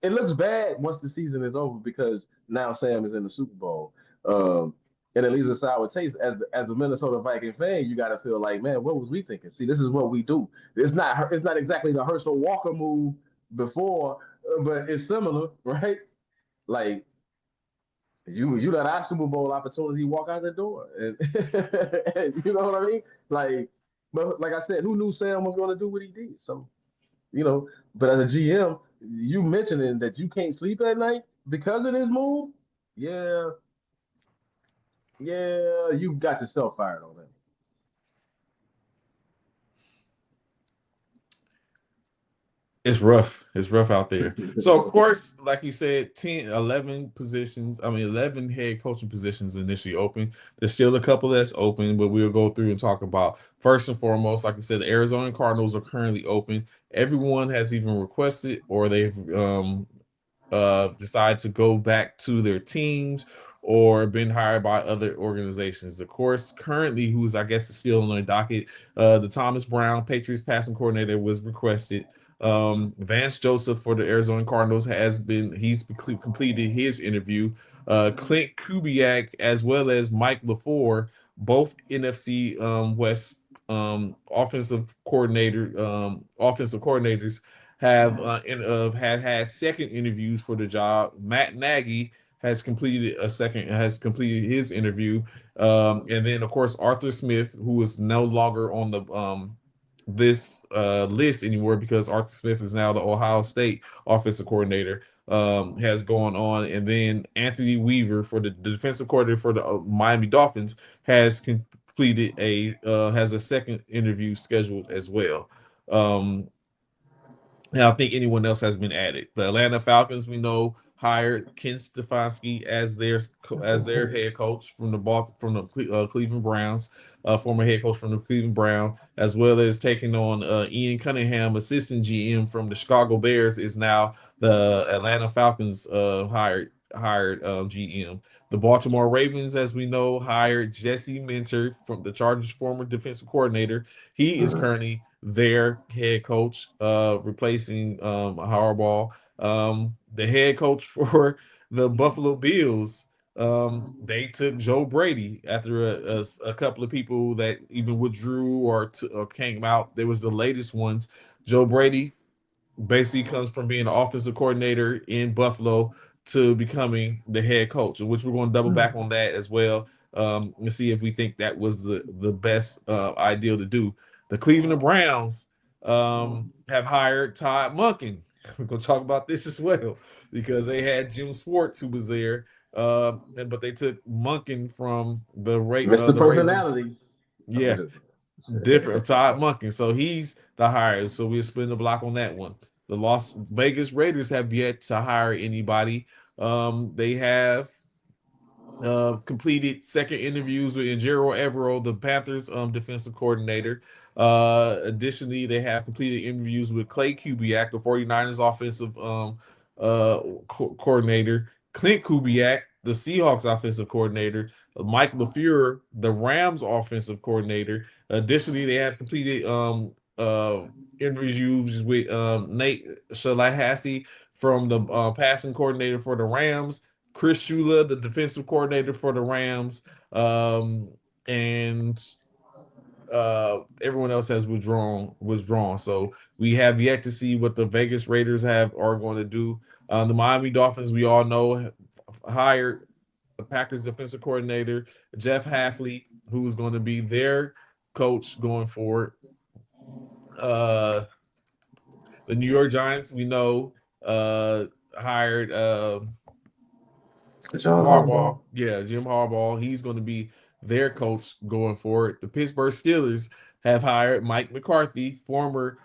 it looks bad once the season is over because now Sam is in the Super Bowl. Um, and it leaves a sour taste. As a Minnesota Viking fan, you got to feel like, man, what was we thinking? See, this is what we do. It's not exactly the Herschel Walker move before, but it's similar, right? Like you let our Super Bowl opportunity walk out the door, and, and you know what I mean? Like, but like I said, who knew Sam was going to do what he did? So but as a GM, you mentioning that you can't sleep at night because of this move, yeah, yeah, you got yourself fired on It's rough. It's rough out there. So, of that. course, like you said, 10, 11 positions, I mean, 11 head coaching positions initially open. There's still a couple that's open, but we'll go through and talk about first and foremost, like I said, the Arizona Cardinals are currently open. Everyone has even requested or they've decide to go back to their teams or been hired by other organizations. Of course, currently, who's I guess is still on their docket, the Thomas Brown Patriots passing coordinator was requested. Vance Joseph for the Arizona Cardinals he's completed his interview. Clint Kubiak as well as Mike LaFleur, both NFC West offensive coordinators have had second interviews for the job. Matt Nagy has completed his interview, and then of course Arthur Smith, who is no longer on the this list anymore because Arthur Smith is now the Ohio State offensive coordinator. Has gone on, and then Anthony Weaver for the defensive coordinator for the Miami Dolphins has a second interview scheduled as well. Um, and I think anyone else has been added. The Atlanta Falcons, we know, hired Ken Stefanski as their head coach from the Cleveland Browns, former head coach from the Cleveland Browns, as well as taking on Ian Cunningham, assistant GM from the Chicago Bears, is now the Atlanta Falcons hired GM. The Baltimore Ravens, as we know, hired Jesse Minter from the Chargers' former defensive coordinator. He is Mhm. currently their head coach, replacing Harbaugh. The head coach for the Buffalo Bills, they took Joe Brady after a couple of people that even withdrew or came out. There was the latest ones. Joe Brady basically comes from being an offensive coordinator in Buffalo to becoming the head coach, which we're going to double back on that as well, and see if we think that was the best ideal to do. The Cleveland Browns have hired Todd Monken. We're going to talk about this as well because they had Jim Schwartz who was there, but they took Monken from Mr. the Ravens. Personality. I'm Yeah, just different Todd Monken. So he's the hire. So we'll spin the block on that one. The Las Vegas Raiders have yet to hire anybody. They have completed second interviews with Gerald Evero, the Panthers defensive coordinator. Additionally, they have completed interviews with Clay Kubiak, the 49ers offensive coordinator, Clint Kubiak, the Seahawks offensive coordinator, Mike LaFleur, the Rams offensive coordinator. Additionally, they have completed interviews with Nate Shalahassey from the passing coordinator for the Rams, Chris Shula, the defensive coordinator for the Rams, and everyone else has withdrawn. So we have yet to see what the Vegas Raiders are going to do. The Miami Dolphins, we all know, hired the Packers defensive coordinator Jeff Halfley, who is going to be their coach going forward. Uh, the New York Giants, we know, hired John Harbaugh, Harbaugh. yeah, Jim Harbaugh. He's going to be their coach going forward. The Pittsburgh Steelers have hired Mike McCarthy, former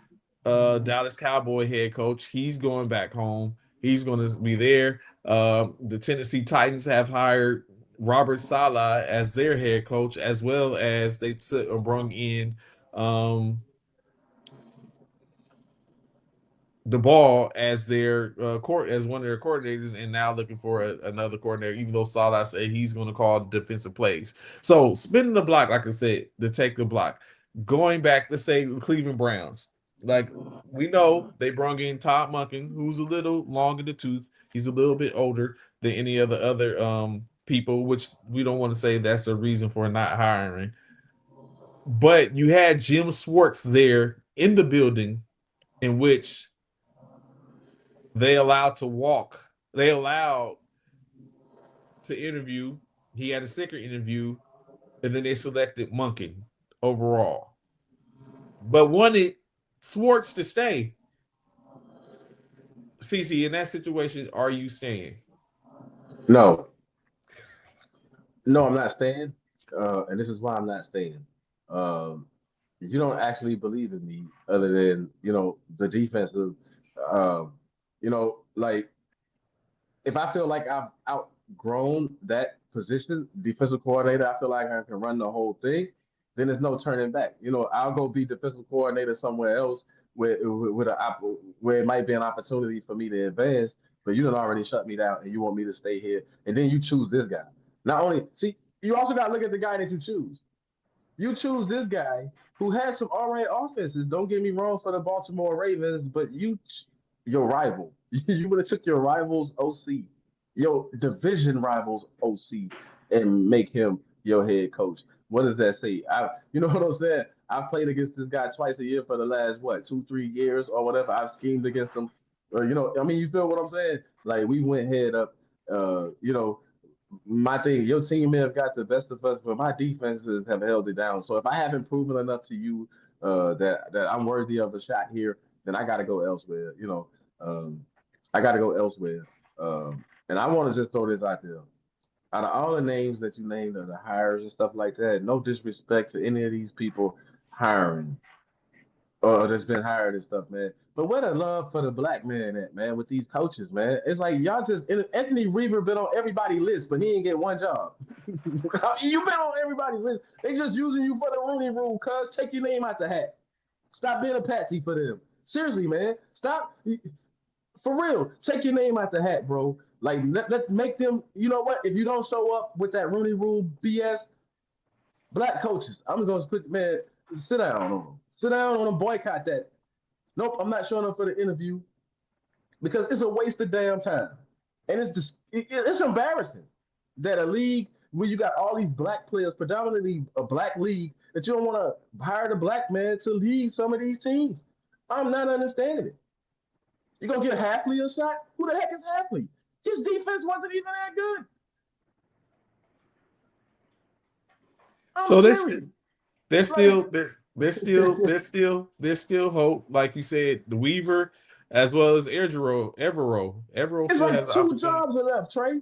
Dallas Cowboy head coach. He's going back home. He's going to be there. The Tennessee Titans have hired Robert Saleh as their head coach, as well as they brought in um, the ball as their court as one of their coordinators, and now looking for another coordinator. Even though Salah said he's going to call defensive plays, so spinning the block, like I said, to take the block. Going back, let's say the Cleveland Browns. Like we know they brought in Todd Monken, who's a little long in the tooth. He's a little bit older than any of the other people, which we don't want to say that's a reason for not hiring. But you had Jim Swartz there in the building in which they allowed to walk. They allowed to interview. He had a secret interview, and then they selected Monken overall, but wanted Swartz to stay. CC, in that situation, are you staying? No, no, I'm not staying. And this is why I'm not staying. Um, you don't actually believe in me, other than the defensive. Like if I feel like I've outgrown that position, defensive coordinator, I feel like I can run the whole thing. Then there's no turning back. I'll go be defensive coordinator somewhere else where it might be an opportunity for me to advance. But you done already shut me down, and you want me to stay here, and then you choose this guy. Not only see, you also got to look at the guy that you choose. You choose this guy who has some all right offenses. Don't get me wrong for the Baltimore Ravens, but your rival. You would have took your rival's OC, your division rival's OC, and make him your head coach. What does that say? You know what I'm saying? I've played against this guy twice a year for the last what 2, 3 years or whatever. I've schemed against him. I mean, you feel what I'm saying? Like we went head up. My thing, your team may have got the best of us, but my defenses have held it down. So if I haven't proven enough to you that I'm worthy of a shot here, then I got to go elsewhere. I got to go elsewhere. And I want to just throw this out there. Out of all the names that you named, the hires and stuff like that, no disrespect to any of these people hiring that's been hired and stuff, man. But where the love for the black man at, man, with these coaches, man? It's like y'all just Anthony Reaver been on everybody's list, but he ain't get one job. You've been on everybody's list. They just using you for the Rooney Rule, cuz take your name out the hat. Stop being a patsy for them. Seriously, man. Stop for real. Take your name out the hat, bro. Like let's make them. You know what? If you don't show up with that Rooney Rule BS, black coaches, I'm gonna put man. Sit down on them. Sit down on them. Boycott that. Nope, I'm not showing up for the interview because it's a waste of damn time, and it's embarrassing that a league where you got all these black players, predominantly a black league, that you don't want to hire the black man to lead some of these teams. I'm not understanding it. You gonna give Halfley a shot? Who the heck is Halfley? His defense wasn't even that good. I'm So serious. Like there's still hope. Like you said, the Weaver as well as Evero it's still like has an two opportunity. jobs are left, Trey.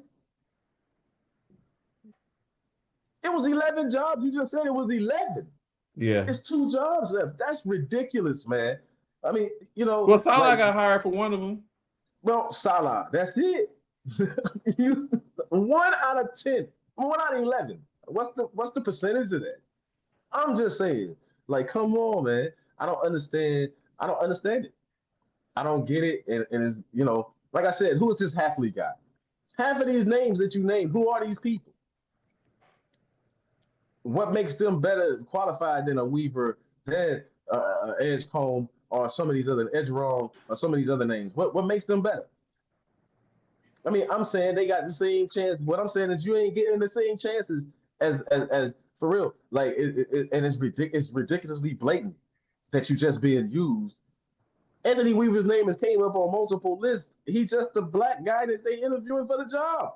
It was 11 jobs. You just said it was 11. Yeah. It's two jobs left. That's ridiculous, man. I mean, Well, Salah like, got hired for one of them. well, Salah, that's it. You, 1 out of 10, 1 out of 11. What's the percentage of that? I'm just saying, like, come on, man. I don't understand. I don't understand it. I don't get it. And it's, like I said, who is this Halfley guy? Half of these names that you named, who are these people? What makes them better qualified than a Weaver, than Edgecombe, or some of these other Edgerong, or some of these other names? What makes them better? I mean, I'm saying they got the same chance. What I'm saying is you ain't getting the same chances as for real. Like and it's ridiculously blatant that you just being used. Anthony Weaver's name has came up on multiple lists. He's just the black guy that they interviewing for the job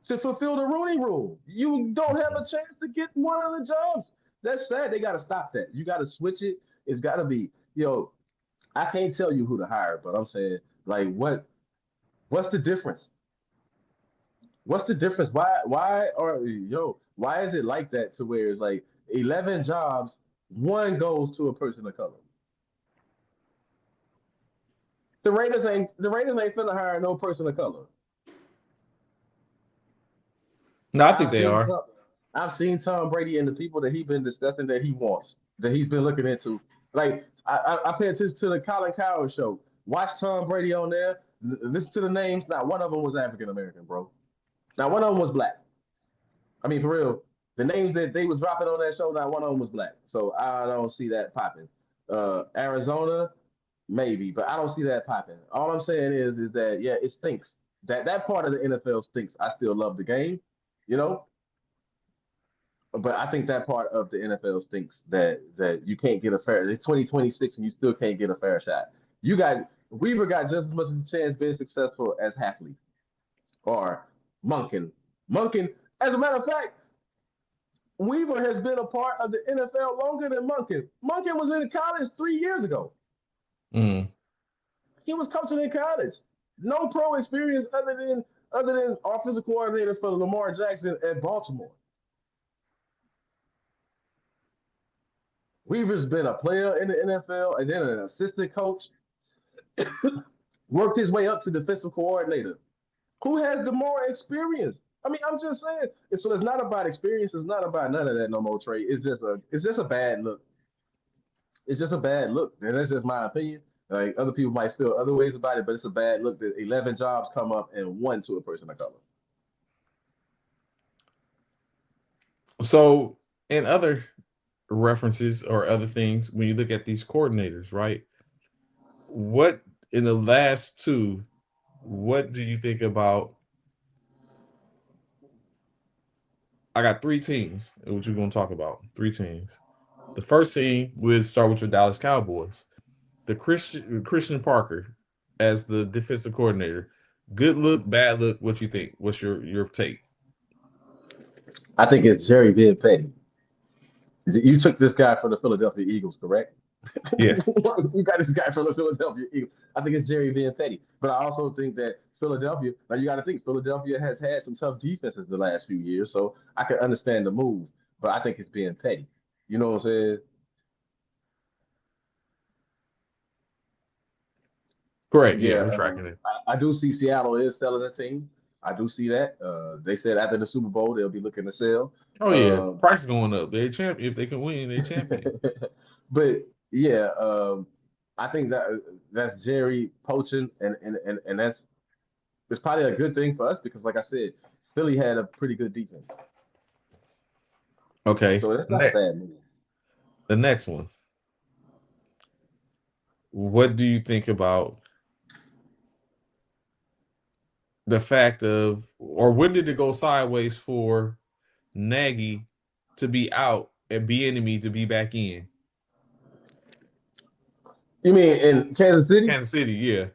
to fulfill the Rooney Rule. You don't have a chance to get one of the jobs. That's sad. They got to stop that. You got to switch it. It's got to be, I can't tell you who to hire, but I'm saying, like, what's the difference? What's the difference? Why is it like that to where it's like 11 jobs, one goes to a person of color? The Raiders ain't finna hire no person of color. No, I think I've they seen are. Tom, I've seen Tom Brady and the people that he's been discussing that he wants, that he's been looking into. Like I pay attention to the Colin Cowherd show. Watch Tom Brady on there. Listen to the names. Not one of them was African American, bro. Not one of them was black. I mean, for real. The names that they was dropping on that show, not one of them was black. So I don't see that popping. Arizona, maybe, but I don't see that popping. All I'm saying is that yeah, it stinks. That part of the NFL stinks. I still love the game, you know, but I think that part of the NFL stinks. That you can't get a fair. It's 2026 and you still can't get a fair shot. You got Weaver got just as much of a chance being successful as Hafley or Monken. Monken, as a matter of fact, Weaver has been a part of the NFL longer than Monken. Monken was in college 3 years ago. Mm. He was coaching in college. No pro experience other than offensive coordinator for Lamar Jackson at Baltimore. Weaver's been a player in the NFL and then an assistant coach, worked his way up to defensive coordinator. Who has the more experience? I mean, I'm just saying. So it's not about experience. It's not about none of that no more, Trey. It's just a bad look. It's just a bad look, and that's just my opinion. Like other people might feel other ways about it, but it's a bad look that 11 jobs come up and one to a person of color. So, in other references or other things, when you look at these coordinators, right? What in the last two, what do you think about? I got three teams, which we're going to talk about. Three teams. The first team would start with your Dallas Cowboys. The Christian Parker as the defensive coordinator. Good look, bad look. What you think? What's your take? I think it's Jerry being petty. You took this guy from the Philadelphia Eagles, correct? Yes. You got this guy from the Philadelphia Eagles. I think it's Jerry being petty. But I also think that Philadelphia, now you got to think, Philadelphia has had some tough defenses the last few years, so I can understand the move. But I think it's being petty. You know what I'm saying? Correct. Yeah, Yeah, I'm tracking it. I do see Seattle is selling a team. I do see that. They said after the Super Bowl they'll be looking to sell. Oh yeah, Um, price is going up. They champion if they can win. They champion. but yeah, I think that's Jerry poaching, and that's it's probably a good thing for us because, like I said, Philly had a pretty good defense, Okay. so that's not a bad move. The next one. What do you think about the fact of, or when did it go sideways for Nagy to be out and be enemy to be back in? You mean in Kansas City? Kansas City, yeah.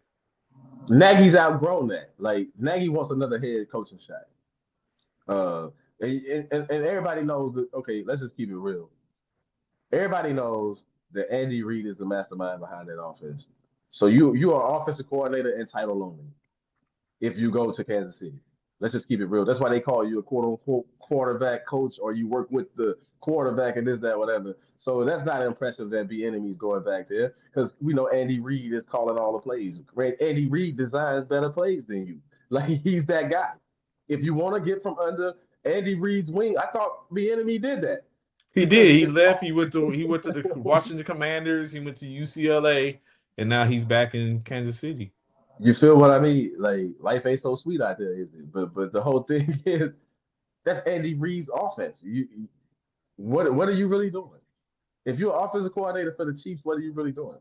Nagy's outgrown that. Like Nagy wants another head coaching shot. Uh, and everybody knows that. Okay, let's just keep it real. Everybody knows that Andy Reid is the mastermind behind that offense. So you are offensive coordinator and title only if you go to Kansas City. Let's just keep it real. That's why they call you a quote unquote quarterback coach, or you work with the quarterback and this, that, whatever. So that's not impressive that be enemies going back there because we know Andy Reid is calling all the plays. Andy Reid designs better plays than you. Like he's that guy. If you want to get from under Andy Reid's wing, I thought the enemy did that He did. because He it's left. He went to the Washington Commanders. He went to UCLA, and now he's back in Kansas City. you feel what I mean? Like life ain't so sweet out there, is it? But the whole thing is that's Andy Reid's offense. What are you really doing? If you're an offensive coordinator for the Chiefs, what are you really doing?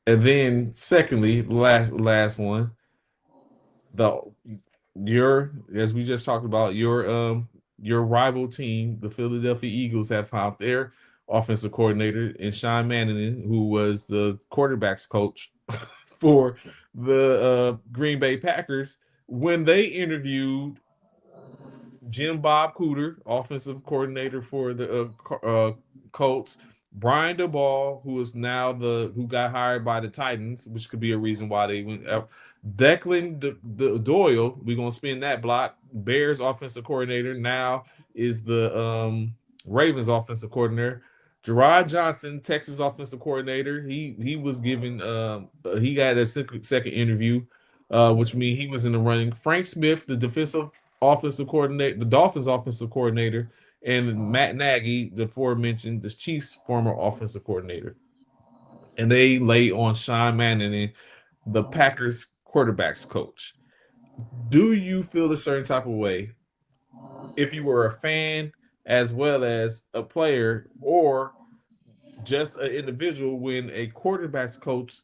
And then, secondly, last one, the your as we just talked about your rival team, the Philadelphia Eagles, have found their offensive coordinator in Sean Mannion, who was the quarterbacks coach for the Green Bay Packers. When they interviewed Jim Bob Cooter, offensive coordinator for the Colts, Brian DeBall, who is now who got hired by the Titans, which could be a reason why they went. Declan Doyle, we're gonna spin that block. Bears offensive coordinator now is the Ravens offensive coordinator. Gerard Johnson, Texas offensive coordinator. He was given he got a second interview, which means he was in the running. Frank Smith, the defensive offensive coordinator, the Dolphins offensive coordinator, and Matt Nagy, the aforementioned the Chiefs former offensive coordinator. And they lay on Sean Mannion, the Packers quarterbacks coach. Do you feel a certain type of way if you were a fan as well as a player or just an individual when a quarterbacks coach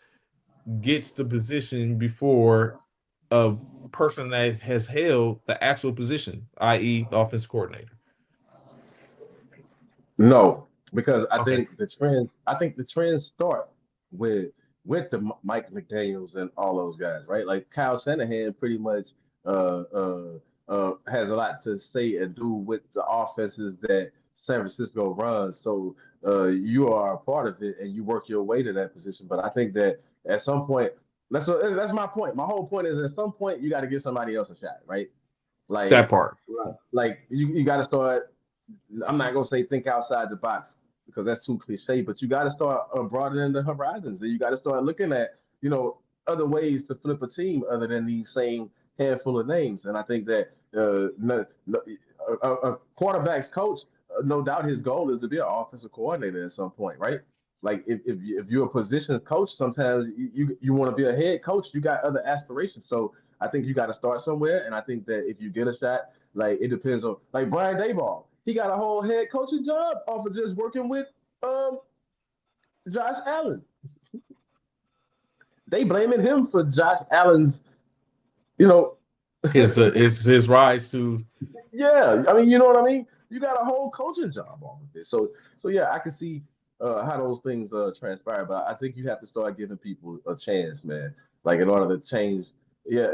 gets the position before a person that has held the actual position, i.e., the offense coordinator. No, because I Okay, think the trends. I think the trends start with Mike McDaniel's and all those guys, right? Like Kyle Shanahan, pretty much has a lot to say and do with the offenses that San Francisco runs. So you are a part of it, and you work your way to that position. But I think that at some point, that's my point. My whole point is at some point you got to give somebody else a shot, right? that Like, part. you got to start. I'm not gonna say think outside the box because that's too cliche, but you got to start broadening the horizons. And you got to start looking at other ways to flip a team other than these same handful of names. And I think that a quarterback's coach, no doubt, his goal is to be an offensive coordinator at some point, right? Like if you're a positions coach, sometimes you want to be a head coach. You got other aspirations. So I think you got to start somewhere. And I think that if you get a shot, like it depends on like Brian Daboll. He got a whole head coaching job off of just working with um Josh Allen. They blaming him for Josh Allen's, you know, His rise to yeah. I mean, you know what I mean. You got a whole coaching job off of it. So yeah, I can see how those things transpire. But I think you have to start giving people a chance, man. Like in order to change. Yeah,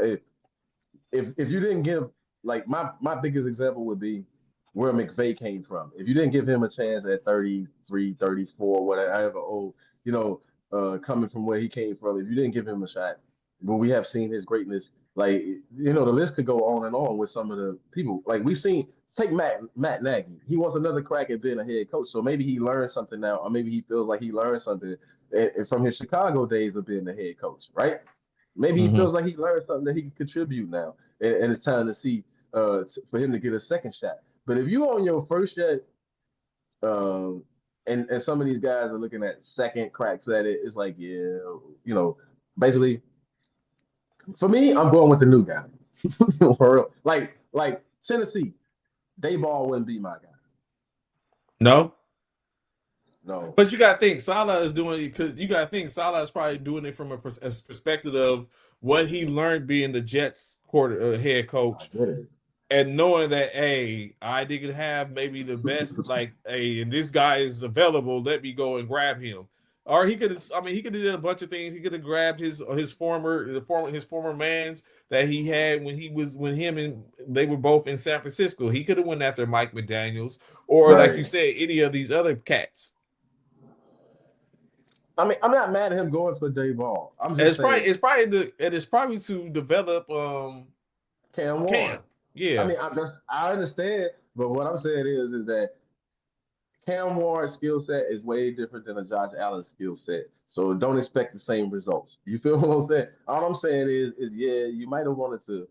if you didn't give like my biggest example would be where McVay came from. If you didn't give him a chance at 33, 34, whatever, however old, you know, coming from where he came from, if you didn't give him a shot, when we have seen his greatness, like the list could go on and on with some of the people. Like we seen take Matt Nagy. He wants another crack at being a head coach. So maybe he learned something now, or maybe he feels like he learned something from his Chicago days of being the head coach, right? Maybe he mhm. feels like he learned something that he can contribute now, and it's time to see for him to get a second shot. But if you on your first shot, um, and some of these guys are looking at second cracks at it, it's like basically for me, I'm going with the new guy. For real. Like Tennessee, Dayball wouldn't be my guy. No, No, but you got to think Salah is doing it because you got to think Salah is probably doing it from a perspective of what he learned being the Jets head I coach get it. and knowing that, hey, I didn't have maybe the best, like, hey, and this guy is available, let me go and grab him. Or he could have, I mean, he could have did a bunch of things. He could have grabbed his former man's that he had when him and they were both in San Francisco. He could have went after Mike McDaniel's or, like you Right. said, any of these other cats. I mean, I'm not mad at him going for Dayball. I'm And just saying it is probably to develop Cam Warren. Cam. I Yeah. mean, I understand, but what I'm saying is that Cam Warren's skill set is way different than a Josh Allen skill set. So don't expect the same results. You feel what I'm saying? All I'm saying is yeah, you might have wanted to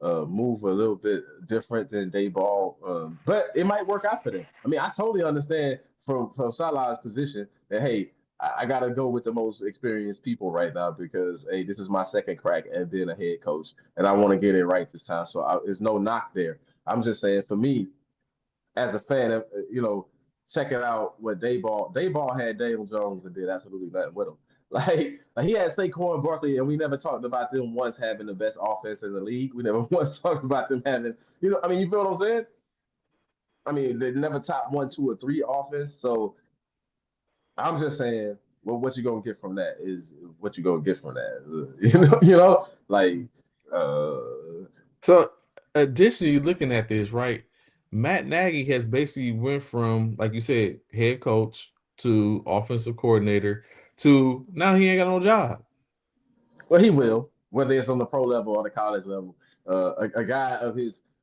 uh, move a little bit different than Dayball, but it might work out for them. I mean, I totally understand from Salah's position that hey, I gotta go with the most experienced people right now because hey, this is my second crack at being a head coach, and I want to get it right this time. So there's no knock there. I'm just saying for me as a fan, checking out what Dayball had Daniel Jones and did absolutely nothing with him. Like he had Saquon Barkley, and we never talked about them once having the best offense in the league. We never once talked about them having, I mean, you feel what I'm saying? I mean, they never top one, two, or three offense. So I'm just saying, well, what you gonna get from that is what you gonna get from that. Like, uh, So additionally, looking at this, right? Matt Nagy has basically went from, like you said, head coach to offensive coordinator to now he ain't got no job. well, he will, whether it's on the pro level or the college level.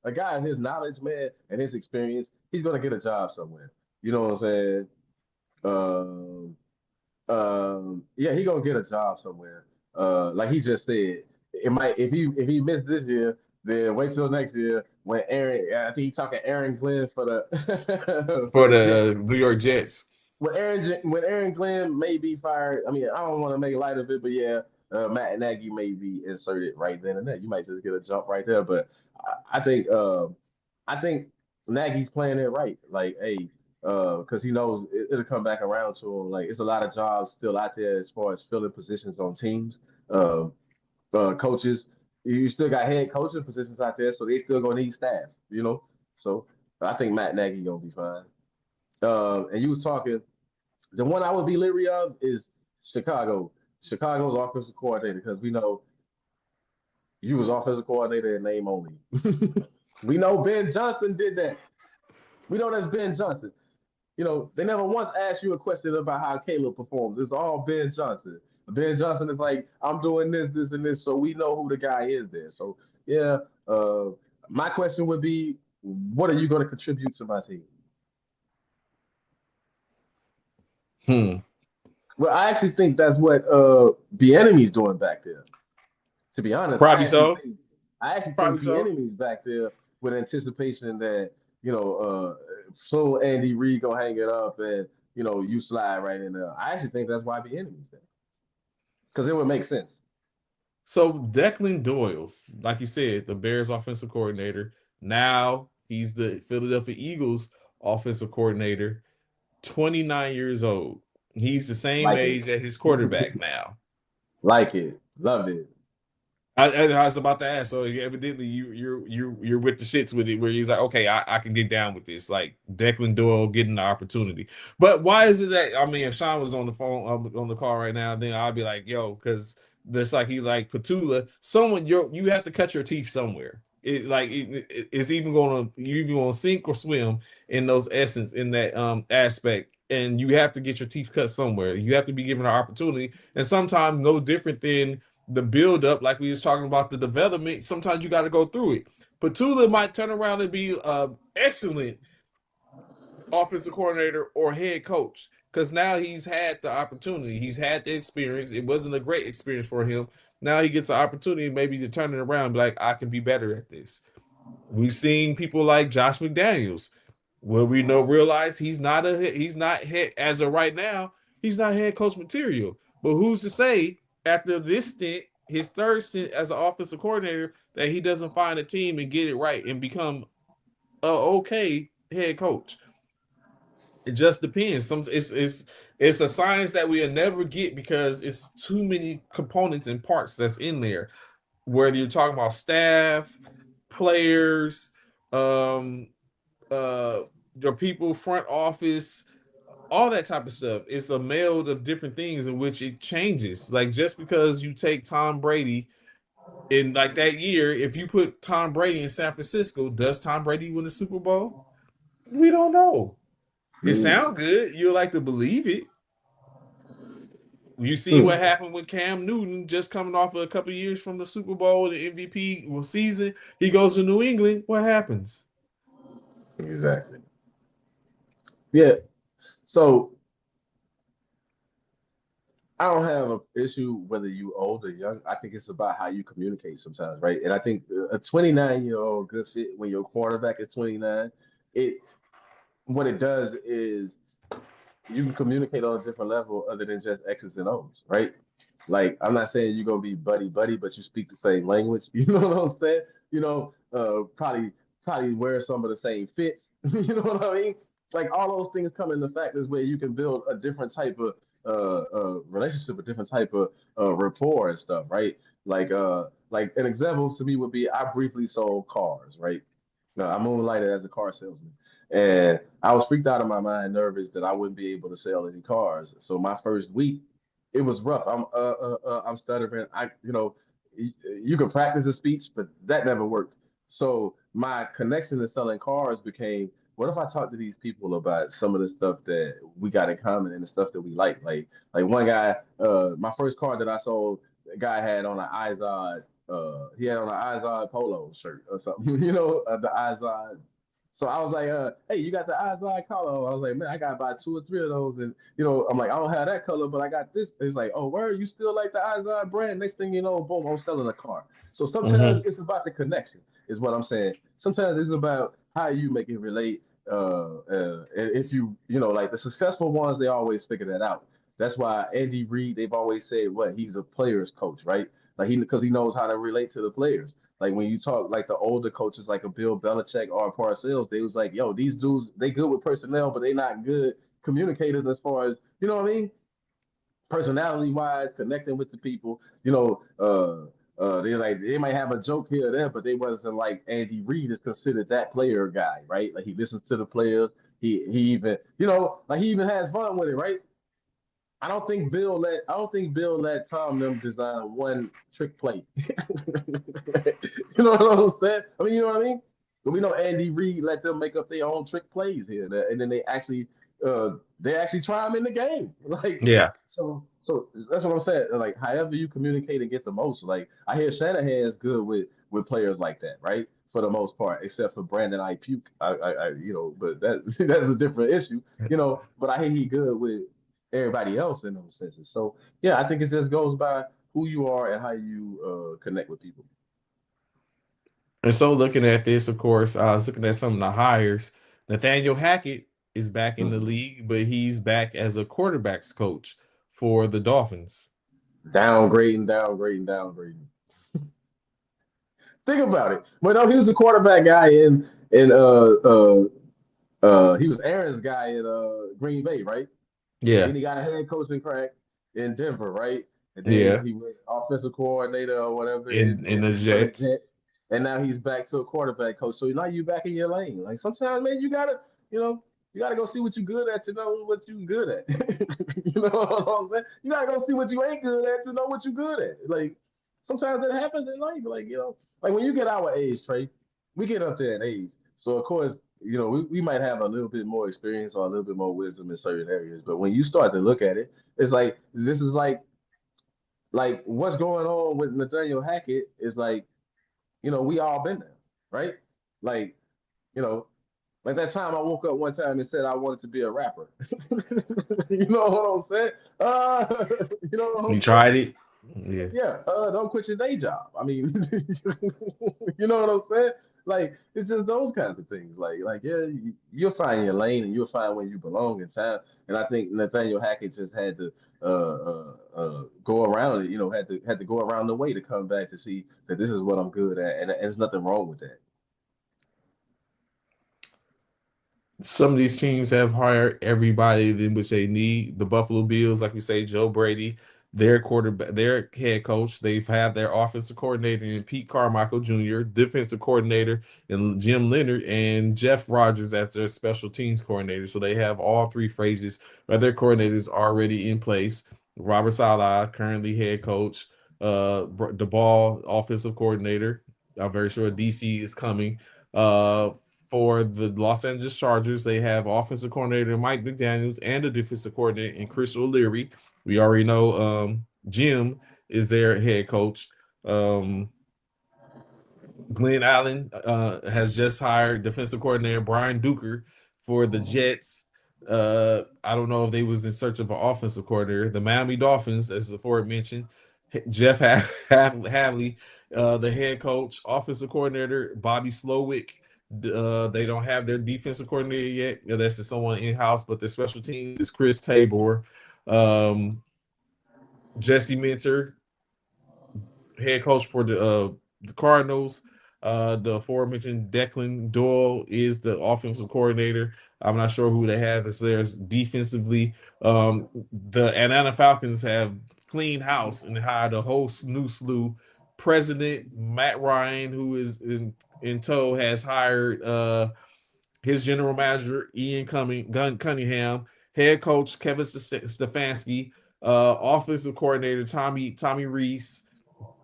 A guy of his knowledge, man, and his experience, he's gonna get a job somewhere. You know what I'm saying? Yeah, he gonna get a job somewhere. Like he just said, it might if he missed this year, then wait till next year when Aaron. I think he talking Aaron Glenn for the for For the Jets. the New York Jets. When Aaron Glenn may be fired, I mean, I don't want to make light of it, but yeah, Matt Nagy may be inserted right then and there. You might just get a jump right there, but I think I think Nagy's playing it right. Like, hey, because he knows it'll come back around to him. Like, it's a lot of jobs still out there as far as filling positions on teams. Uh, Coaches, you still got head coaching positions out there, so they still gonna need staff. So I think Matt Nagy gonna be fine. And you was talking. The one I would be leery of is Chicago. Chicago's offensive coordinator, because we know you was offensive coordinator in name only. We know Ben Johnson did that. We know that's Ben Johnson. They never once asked you a question about how Caleb performs. It's all Ben Johnson. Ben Johnson is like, I'm doing this, this, and this, so we know who the guy is there. So yeah, uh, my question would be, what are you going to contribute to my team? Hmm. Well, I actually think that's what the enemy's doing back there. To be honest, Probably so. I actually think Probably the so. enemy's back there with anticipation that so Andy Reid gonna hang it up and you slide right in there. I actually think that's why the enemy's there, because it would make sense. So Declan Doyle, like you said, the Bears offensive coordinator. Now he's the Philadelphia Eagles offensive coordinator, 29 years old. He's the same Like it, age as his quarterback now. like it, love it. I was about to ask. So evidently you're with the shits with it, where he's like, okay, I can get down with this. Like Declan Doyle getting the opportunity. But why is it that, I mean, if Sean was on the phone on the call right now, then I'd be like, yo, because that's like he like Patula. Someone you have to cut your teeth somewhere. It's even gonna you even gonna sink or swim in those essence in that aspect. And you have to get your teeth cut somewhere. You have to be given an opportunity. And sometimes no different than the build up, like we was talking about the development. Sometimes you got to go through it. Patula might turn around and be excellent offensive coordinator or head coach, because now he's had the opportunity, he's had the experience. It wasn't a great experience for him. Now he gets an opportunity maybe to turn it around, be like, I can be better at this. We've seen people like Josh McDaniels, where we know realize he's not head as of right now, he's not head coach material. But who's to say after this stint, his third stint as an offensive coordinator, that he doesn't find a team and get it right and become a okay head coach? It just depends. It's a science that we'll never get because it's too many components and parts that's in there. Whether you're talking about staff, players, um, uh, your people, front office, all that type of stuff. It's a meld of different things in which it changes. Like just because you take Tom Brady in like that year, if you put Tom Brady in San Francisco, does Tom Brady win the Super Bowl? We don't know. It Mm. sounds good. You like to believe it. You see what Mm. happened with Cam Newton just coming off of a couple of years from the Super Bowl, the MVP season. He goes to New England. What happens? Exactly. Yeah. So I don't have an issue whether you old or young. I think it's about how you communicate sometimes, right? And I think a 29-year-old good fit when your quarterback is 29, it what it does is you can communicate on a different level other than just X's and O's, right? Like I'm not saying you're gonna be buddy buddy, but you speak the same language. You know what I'm saying? Probably wear some of the same fits. You know what I mean? Like all those things come into factors where you can build a different type of relationship, a different type of rapport and stuff, right? Like an example to me would be I briefly sold cars, right? I moonlighted as a car salesman. And I was freaked out of my mind, nervous that I wouldn't be able to sell any cars. So my first week, it was rough. I'm stuttering. You can practice a speech, but that never worked. So my connection to selling cars became, what if I talk to these people about some of the stuff that we got in common and the stuff that we like? Like one guy, my first car that I sold, the guy had on an Izod, he had on an Izod polo shirt or something, the Izod. So I was like, hey, you got the Izod color? I was like, man, I got about two or three of those. And, I'm like, I don't have that color, but I got this. It's like, oh, where you still like the Izod brand? Next thing you know, boom, I'm selling a car. So sometimes Mm-hmm. it's about the connection, is what I'm saying. Sometimes it's about how you make it relate. And if like the successful ones, they always figure that out. That's why Andy Reid, they've always said, what, he's a player's coach, right? Like because he knows how to relate to the players. Like when you talk like the older coaches like a Bill Belichick or Parcells, they was like, yo, these dudes they good with personnel, but they not good communicators as far as you know what I mean, personality wise, connecting with the people. They like they might have a joke here or there, but they wasn't like Andy Reid is considered that player guy, right? Like he listens to the players. He even like he even has fun with it, right? I don't think Bill let Tom them design one trick play. You know what I'm saying? I mean, you know what I mean? But we know Andy Reid let them make up their own trick plays here, and then they actually try them in the game. Like Yeah. so that's what I'm saying. Like however you communicate and get the most. Like I hear Shanahan is good with players like that, right? For the most part, except for Brandon I puke. But that that's a different issue. But I hear he good with everybody else in those senses. So yeah, I think it just goes by who you are and how you connect with people. And so looking at this, of course, I was looking at some of the hires. Nathaniel Hackett is back in the Hmm. league, but he's back as a quarterbacks coach for the Dolphins. Downgrading, downgrading, downgrading. Think about it. But no, he was a quarterback guy in he was Aaron's guy in Green Bay, right? Yeah. Then he got a head coaching crack in Denver, right? And then Yeah. he went offensive coordinator or whatever In the for the Jets. Jets. And now he's back to a quarterback coach. So now you back in your lane. Like sometimes, man, you know, you gotta go see what you're good at to know what you're good at. You know what I'm saying? You gotta go see what you ain't good at to know what you're good at. Like sometimes it happens in life. Like when you get our age, Trey, we get up there in age. So of course, we might have a little bit more experience or a little bit more wisdom in certain areas. But when you start to look at it, it's like this is like what's going on with Nathaniel Hackett is like, we all been there, right? Like, you know, like that time I woke up one time and said I wanted to be a rapper. You know what I'm saying? You know what You I'm saying? tried it? Yeah. Yeah, don't quit your day job. I mean, you know what I'm saying? Like, it's just those kinds of things. Like, yeah, you'll find your lane and you'll find where you belong in town. And I think Nathaniel Hackett just had to go around it. Had to go around the way to come back to see that this is what I'm good at, and there's nothing wrong with that. Some of these teams have hired everybody in which they need. The Buffalo Bills, like we say, Joe Brady, their quarterback, their head coach. They've had their offensive coordinator in Pete Carmichael Jr., defensive coordinator and Jim Leonard, and Jeff Rogers as their special teams coordinator. So they have all three phases of their coordinators already in place. Robert Saleh, currently head coach. The ball offensive coordinator. I'm very sure DC is coming. Uh, for the Los Angeles Chargers, they have offensive coordinator Mike McDaniels and the defensive coordinator and Chris O'Leary. We already know Jim is their head coach. Um, Glenn Allen has just hired defensive coordinator Brian Duker for the Jets. I don't know if they was in search of an offensive coordinator. The Miami Dolphins, as before mentioned, Jeff Havley, the head coach, offensive coordinator Bobby Slowick. They don't have their defensive coordinator yet. That's just someone in house, but their special teams is Chris Tabor, um, Jesse Minter, head coach for the Cardinals. The aforementioned Declan Doyle is the offensive coordinator. I'm not sure who they have as theirs defensively. The Atlanta Falcons have clean house and hired a whole new slew. President Matt Ryan, who is in tow, has hired his general manager Cunningham, head coach Kevin Stefanski, offensive coordinator Tommy Reese,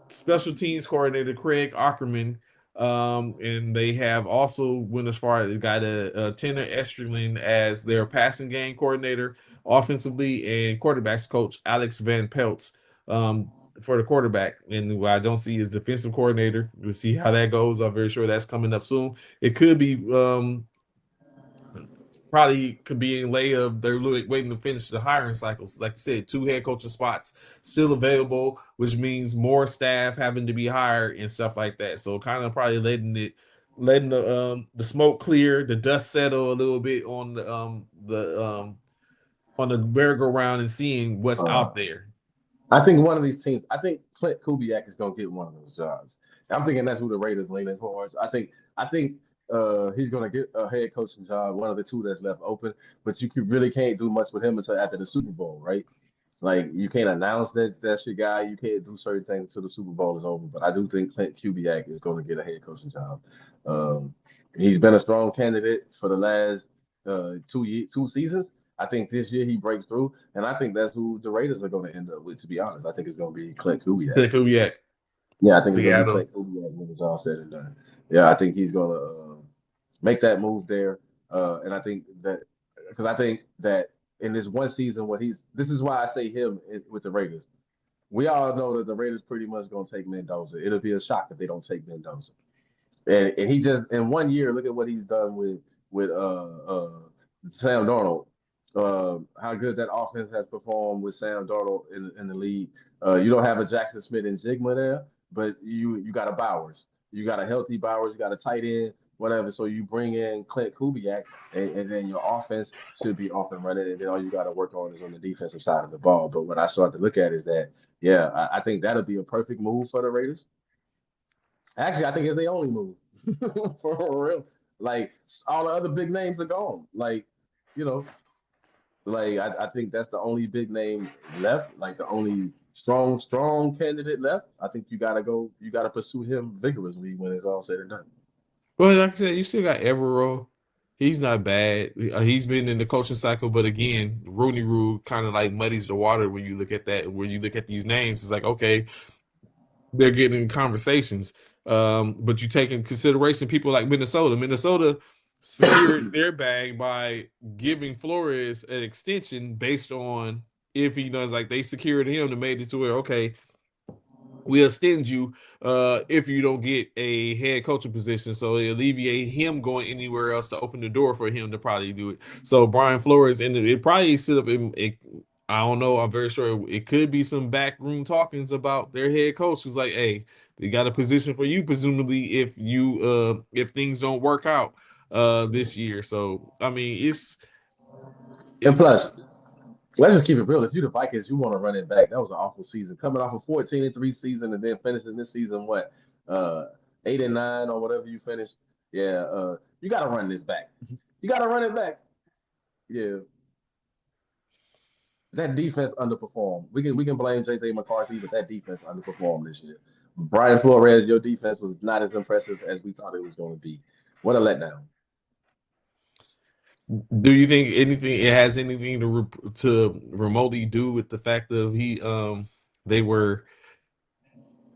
special teams coordinator Craig Ackerman. And they have also went as far as got a Tanner Esterlin as their passing game coordinator, offensively, and quarterbacks coach Alex Van Peltz for the quarterback. And what I don't see is defensive coordinator. We'll see how that goes. I'm very sure that's coming up soon. It could be probably could be in lay of they're waiting to finish the hiring cycles. Like I said, two head coaching spots still available, which means more staff having to be hired and stuff like that. So kind of probably letting the smoke clear, the dust settle a little bit the on the merry-go-round and seeing what's Uh, out there. I think one of these teams. I think Clint Kubiak is gonna get one of those jobs. I'm thinking that's who the Raiders leaning towards. I think he's gonna get a head coaching job, one of the two that's left open. But really can't do much with him until after the Super Bowl, right? Like you can't announce that's your guy. You can't do certain things until the Super Bowl is over. But I do think Clint Kubiak is going to get a head coaching job. Um, he's been a strong candidate for the last 2 seasons. I think this year he breaks through, and I think that's who the Raiders are going to end up with. To be honest, I think it's going to be Clint Kubiak. Clint Kubiak, Yeah, I think it's going to be Seattle. Clint Kubiak when it's all said and done. Yeah, I think he's going to make that move there, and I think that because I think that in this one season, this is why I say him with the Raiders. We all know that the Raiders pretty much going to take Mendoza. It'll be a shock if they don't take Mendoza. And he just in 1 year, look at what he's done with Sam Darnold. How good that offense has performed with Sam Darnold in the league. You don't have a Jackson Smith and Jigma there, but you got a Bowers. You got a healthy Bowers. You got a tight end, whatever. So you bring in Clint Kubiak, and then your offense should be off and running. And then all you got to work on is on the defensive side of the ball. But what I start to look at is that, yeah, I think that'll be a perfect move for the Raiders. Actually, I think it's the only move for real. Like all the other big names are gone. You know, I think that's the only big name left. Like the only strong candidate left. I think you gotta go. You gotta pursue him vigorously when it's all said and done. Well, like I said, you still got Evero. He's not bad. He's been in the coaching cycle, but again, Rooney Rule kind of like muddies the water when you look at that. When you look at these names, it's like okay, they're getting in conversations. But you take in consideration people like Minnesota. Minnesota secured their bag by giving Flores an extension based on if he does like they secured him to made it to where okay, we'll extend you if you don't get a head coaching position. So it alleviate him going anywhere else to open the door for him to probably do it. So Brian Flores and it probably sit up in it, I don't know. I'm very sure it could be some backroom talkings about their head coach who's like, hey, they got a position for you, presumably if things don't work out this year. So I mean And it's plus, let's just keep it real. If you the Vikings, you want to run it back. That was an awful season. Coming off a 14-3 season and then finishing this season what, uh, 8-9 or whatever you finished. Yeah, you got to run this back. You got to run it back. Yeah, that defense underperformed. We can blame JJ McCarthy, but that defense underperformed this year. Brian Flores, your defense was not as impressive as we thought it was going to be. What a letdown. do you think anything it has anything to remotely do with the fact of they were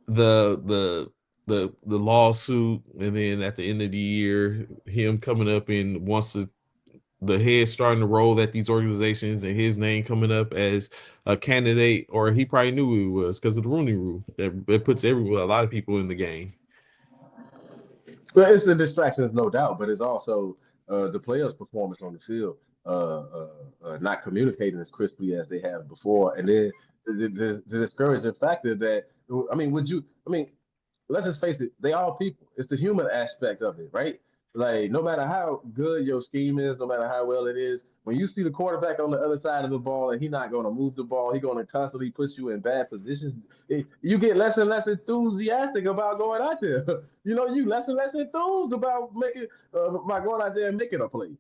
the the lawsuit and then at the end of the year him coming up and once the head starting to roll at these organizations and his name coming up as a candidate or he probably knew who he was because of the Rooney Rule that puts everyone a lot of people in the game. Well, it's the distractions, no doubt, but it's also the players' performance on the field, not communicating as crisply as they have before, and then the discouraging factor that I mean, would you? I mean, let's just face it, they all people. It's the human aspect of it, right? Like no matter how good your scheme is, no matter how well it is, when you see the quarterback on the other side of the ball and he's not going to move the ball, he's going to constantly put you in bad positions. You get less and less enthusiastic about going out there. You less and less enthused about making about going out there and making a play.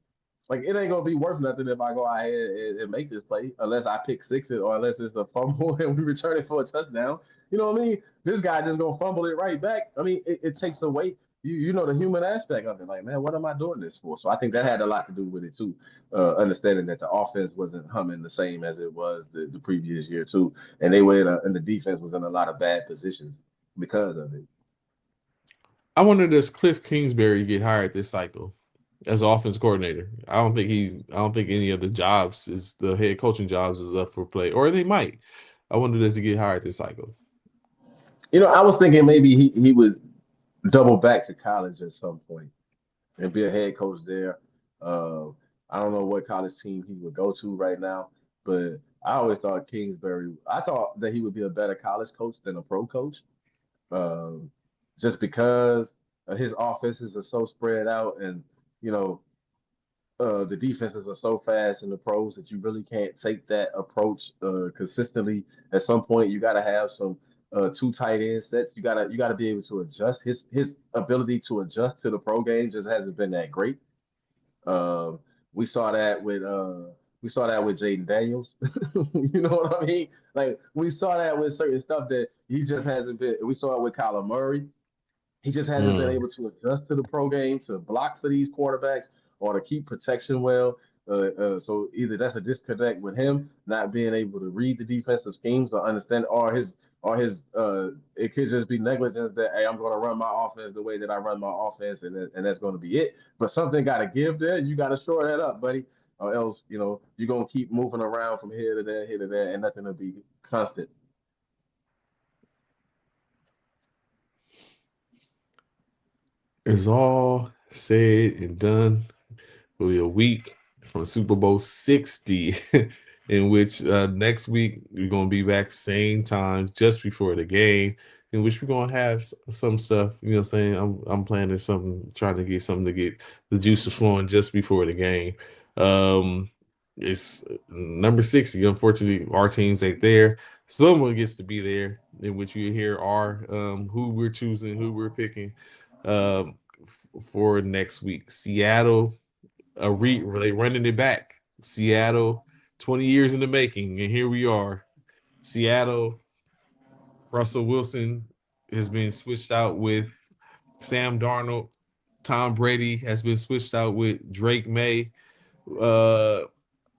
Like it ain't gonna be worth nothing if I go out here and make this play unless I pick six it or unless it's a fumble and we return it for a touchdown. You know what I mean? This guy just gonna fumble it right back. I mean, it takes away you know the human aspect of it. Like, man, what am I doing this for? So I think that had a lot to do with it too. Understanding that the offense wasn't humming the same as it was the previous year too, and they were and the defense was in a lot of bad positions because of it. I wonder does Cliff Kingsbury get hired this cycle as offense coordinator? I don't think any of the jobs is the head coaching jobs is up for play or they might. I wonder does he get hired this cycle? I was thinking maybe he would double back to college at some point and be a head coach there. Uh, I don't know what college team he would go to right now, but I always thought Kingsbury. I thought that he would be a better college coach than a pro coach, um, just because his offenses are so spread out, and you know the defenses are so fast in the pros that you really can't take that approach consistently. At some point, you got to have some two tight end sets. You gotta be able to adjust. His ability to adjust to the pro game just hasn't been that great. Um, we saw that with Jaden Daniels. You know what I mean? Like we saw that with certain stuff that he just hasn't been. We saw it with Kyler Murray. He just hasn't been Mm. able to adjust to the pro game to block for these quarterbacks or to keep protection well. So either that's a disconnect with him not being able to read the defensive schemes or understand, or his it could just be negligence that hey, I'm going to run my offense the way that I run my offense, and that's going to be it. But something got to give there. You got to shore that up, buddy, or else you're going to keep moving around from here to there, and nothing will be constant. It's all said and done. Will be a week from Super Bowl 60, in which next week we're gonna be back same time just before the game, in which we're gonna have some stuff. You know what I'm saying? I'm planning something, trying to get something to get the juices flowing just before the game. Um, it's number 60. Unfortunately, our teams ain't there. Someone gets to be there, in which you hear our who we're choosing, who we're picking for next week. Seattle they running it back. Seattle, 20 years in the making, and here we are. Seattle, Russell Wilson has been switched out with Sam Darnold. Tom Brady has been switched out with Drake May. Uh,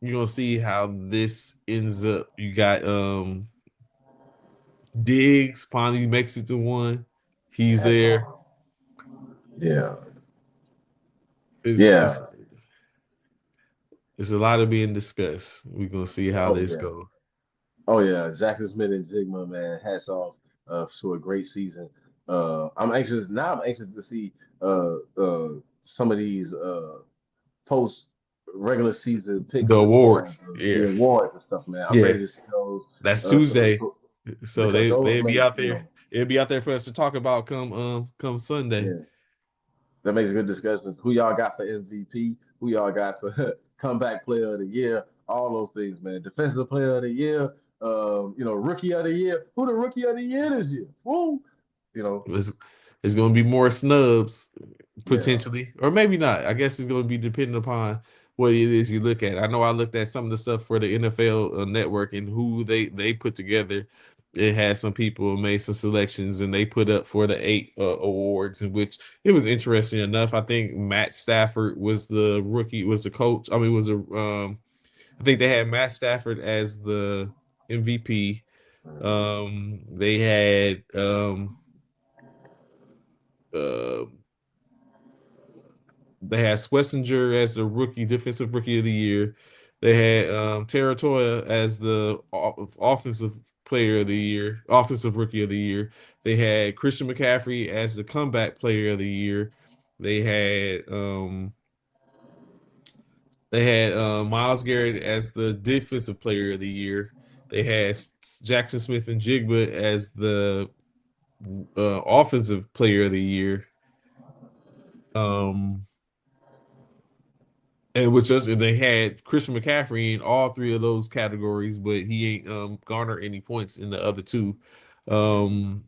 you're gonna see how this ends up. You got Diggs finally makes it to one. He's Hats there. off. Yeah, It's yeah. it's it's a lot of being discussed. We're gonna see how Oh this yeah. goes. Oh yeah, Jackson Smith and Jigma, man, hats off to a great season. I'm anxious to see some of these post regular season picks The as far as awards, the yeah. awards and stuff, man. I'm Yeah, ready to see those that's Tuesday. So because those they'll be make out there. It'll be out there for us to talk about come Sunday. yeah, that makes a good discussion. Who y'all got for MVP? Who y'all got for comeback player of the year? All those things, man. Defensive player of the year. Rookie of the year. Who the rookie of the year this year? Woo! You know, It's, it's gonna be more snubs yeah. potentially, or maybe not. I guess it's gonna be dependent upon what it is you look at. I know I looked at some of the stuff for the NFL network and who they put together. It had some people made some selections and they put up for the eight awards, in which it was interesting enough. I think Matt Stafford was the rookie, was the coach. I mean, was a I think they had Matt Stafford as the MVP. Mhm. They had uh, they had Schlesinger as the rookie defensive rookie of the year. They had Territoria as the offensive player of the year, offensive rookie of the year. They had Christian McCaffrey as the comeback player of the year. They had um they had Miles Garrett as the defensive player of the year. They had Jackson Smith and Jigba as the offensive player of the year. Um, and which just they had Christian McCaffrey in all three of those categories, but he ain't garnered any points in the other two. Um,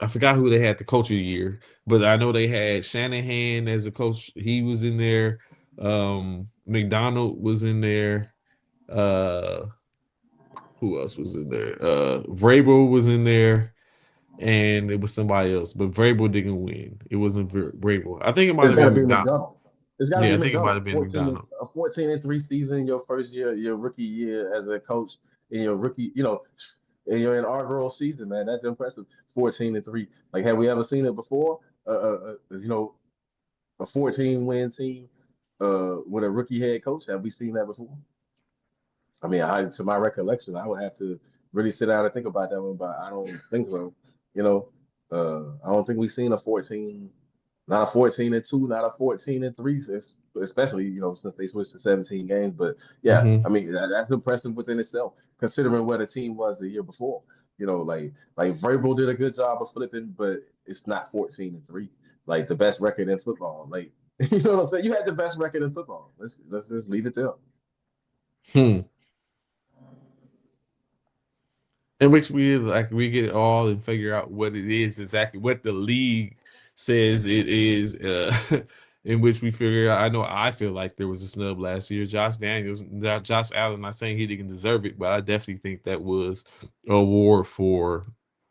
I forgot who they had the coach of the year, but I know they had Shanahan as a coach. He was in there. McDonald was in there. Uh, who else was in there? Vrabel was in there, and it was somebody else, but Vrabel didn't win. It wasn't Vrabel. I think it might It's have got to been be McDonald. McDonald. It's got to Yeah, be I think it might McDonald. have been McDonald. 14-3 season, your first year, your rookie year as a coach in your rookie, and you're inaugural season, man. That's impressive. 14-3. Like, have we ever seen it before? A 14-win team with a rookie head coach. Have we seen that before? I mean, to my recollection, I would have to really sit down and think about that one, but I don't think so. You know, I don't think we've seen a 14, not a 14-2, not a 14-3, especially since they switched to 17 games. But yeah, I Hmm. mean that's impressive within itself, considering where the team was the year before. Like Vrabel did a good job of flipping, but it's not 14-3, like the best record in football. Like you know what I'm saying? You had the best record in football. Let's just leave it there. Hmm. In which we get it all and figure out what it is exactly, what the league says it is. In which we figure out. I know I feel like there was a snub last year. Josh Allen. Not saying he didn't deserve it, but I definitely think that was an award for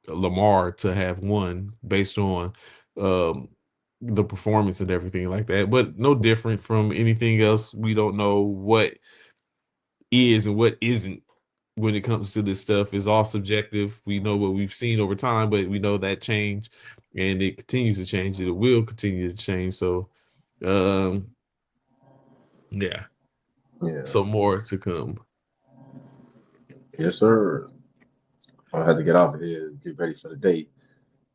Lamar to have won based on um, the performance and everything like that. But no different from anything else. We don't know what is and what isn't when it comes to this stuff. Is all subjective. We know what we've seen over time, but we know that change and it continues to change. It will continue to change. So, um, yeah. Yeah. So more to come. Yes, sir. I had to get off of here and get ready for the date.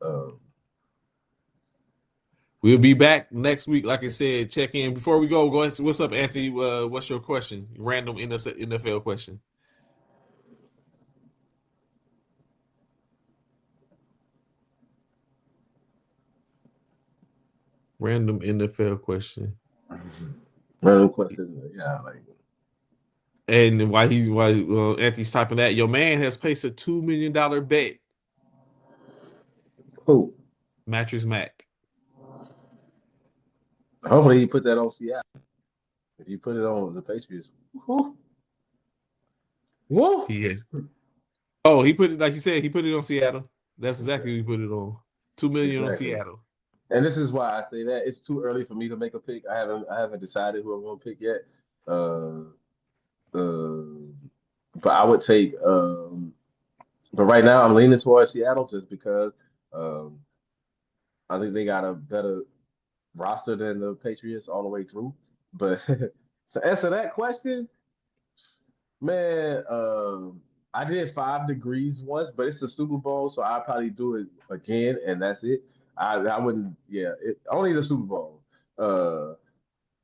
Um, We'll be back next week. Like I said, check in before we go. Go ahead. What's up, Anthony? What's your question? Random NFL question. Random NFL question. Random question. Yeah, like And why Anthony's typing that, your man has placed a $2 million bet. cool. Mattress Mac. Hopefully he put that on Seattle. If you put it on the Patriots, woo, woo. He has. Oh, he put it like you said. He put it on Seattle. That's exactly what he put it on. 2 million on Exactly. Seattle. And this is why I say that it's too early for me to make a pick. I haven't decided who I'm going to pick yet. Uh, uh, but I would take. But right now I'm leaning towards Seattle just because um, I think they got a better roster than the Patriots all the way through. But to answer that question, man, I did 5 degrees once, but it's the Super Bowl, so I'll probably do it again, and that's it. I wouldn't, yeah, only the Super Bowl. Uh,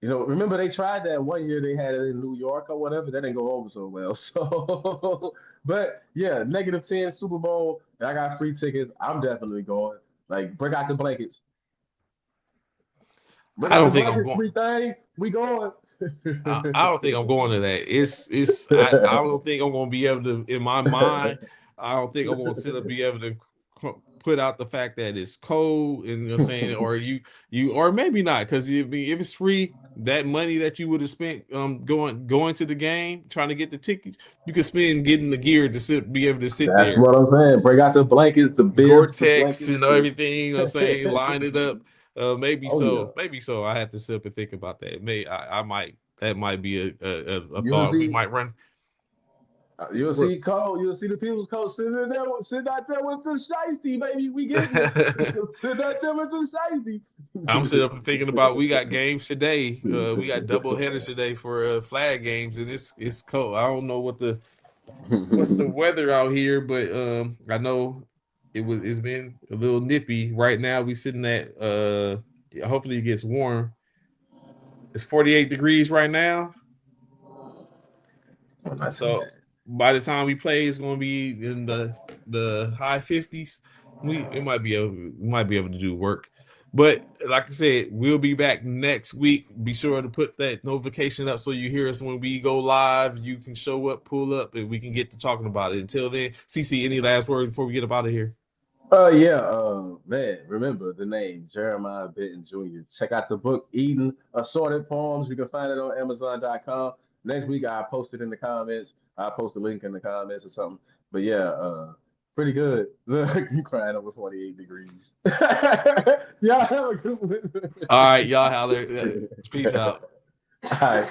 remember they tried that one year they had it in New York or whatever. That didn't go over so well. So, but yeah, -10 Super Bowl, and I got free tickets. I'm definitely going. Like, break out the blankets. Break I out the don't think I'm blankets, going. free thing. We going. I don't think I'm going to that. I don't think I'm going to be able to, in my mind. I don't think I'm going to sit up be able to put out the fact that it's cold and you're saying, or or maybe not, because if it's free, that money that you would have spent going to the game trying to get the tickets, you could spend getting the gear to be able to sit That's there. what I'm saying. Break out the blankets, the bibs, the Gore-Tex blankets. and everything, saying, line it up. Maybe Oh so, yeah. maybe so. I have to sit up and think about that. I might, that might be a You'll thought we see. might run. You'll What? see Cole. You'll see the people's coach sitting out there with the shiesty, baby. We getting it. Sitting out there with the shiesty. I'm sitting up and thinking about we got games today. We got double headers today for flag games, and it's cold. I don't know what's the weather out here, but I know it's been a little nippy. Right now we sitting at hopefully it gets warm. It's 48 degrees right now. Oh, not too So bad. by the time we play, it's going to be in the high 50s. We might be able to do work. But like I said, we'll be back next week. Be sure to put that notification up so you hear us when we go live. You can show up, pull up, and we can get to talking about it. Until then, CC, any last words before we get up out of here? Yeah, man, remember the name Jeremiah Benton Jr. Check out the book Eden Assorted Poems. You can find it on Amazon.com. Next week I'll post it in the comments. I'll post a link in the comments or something. But yeah, pretty good. Look, you crying over 48 degrees. Y'all have a good one. All right, y'all, holler. Peace out. All right.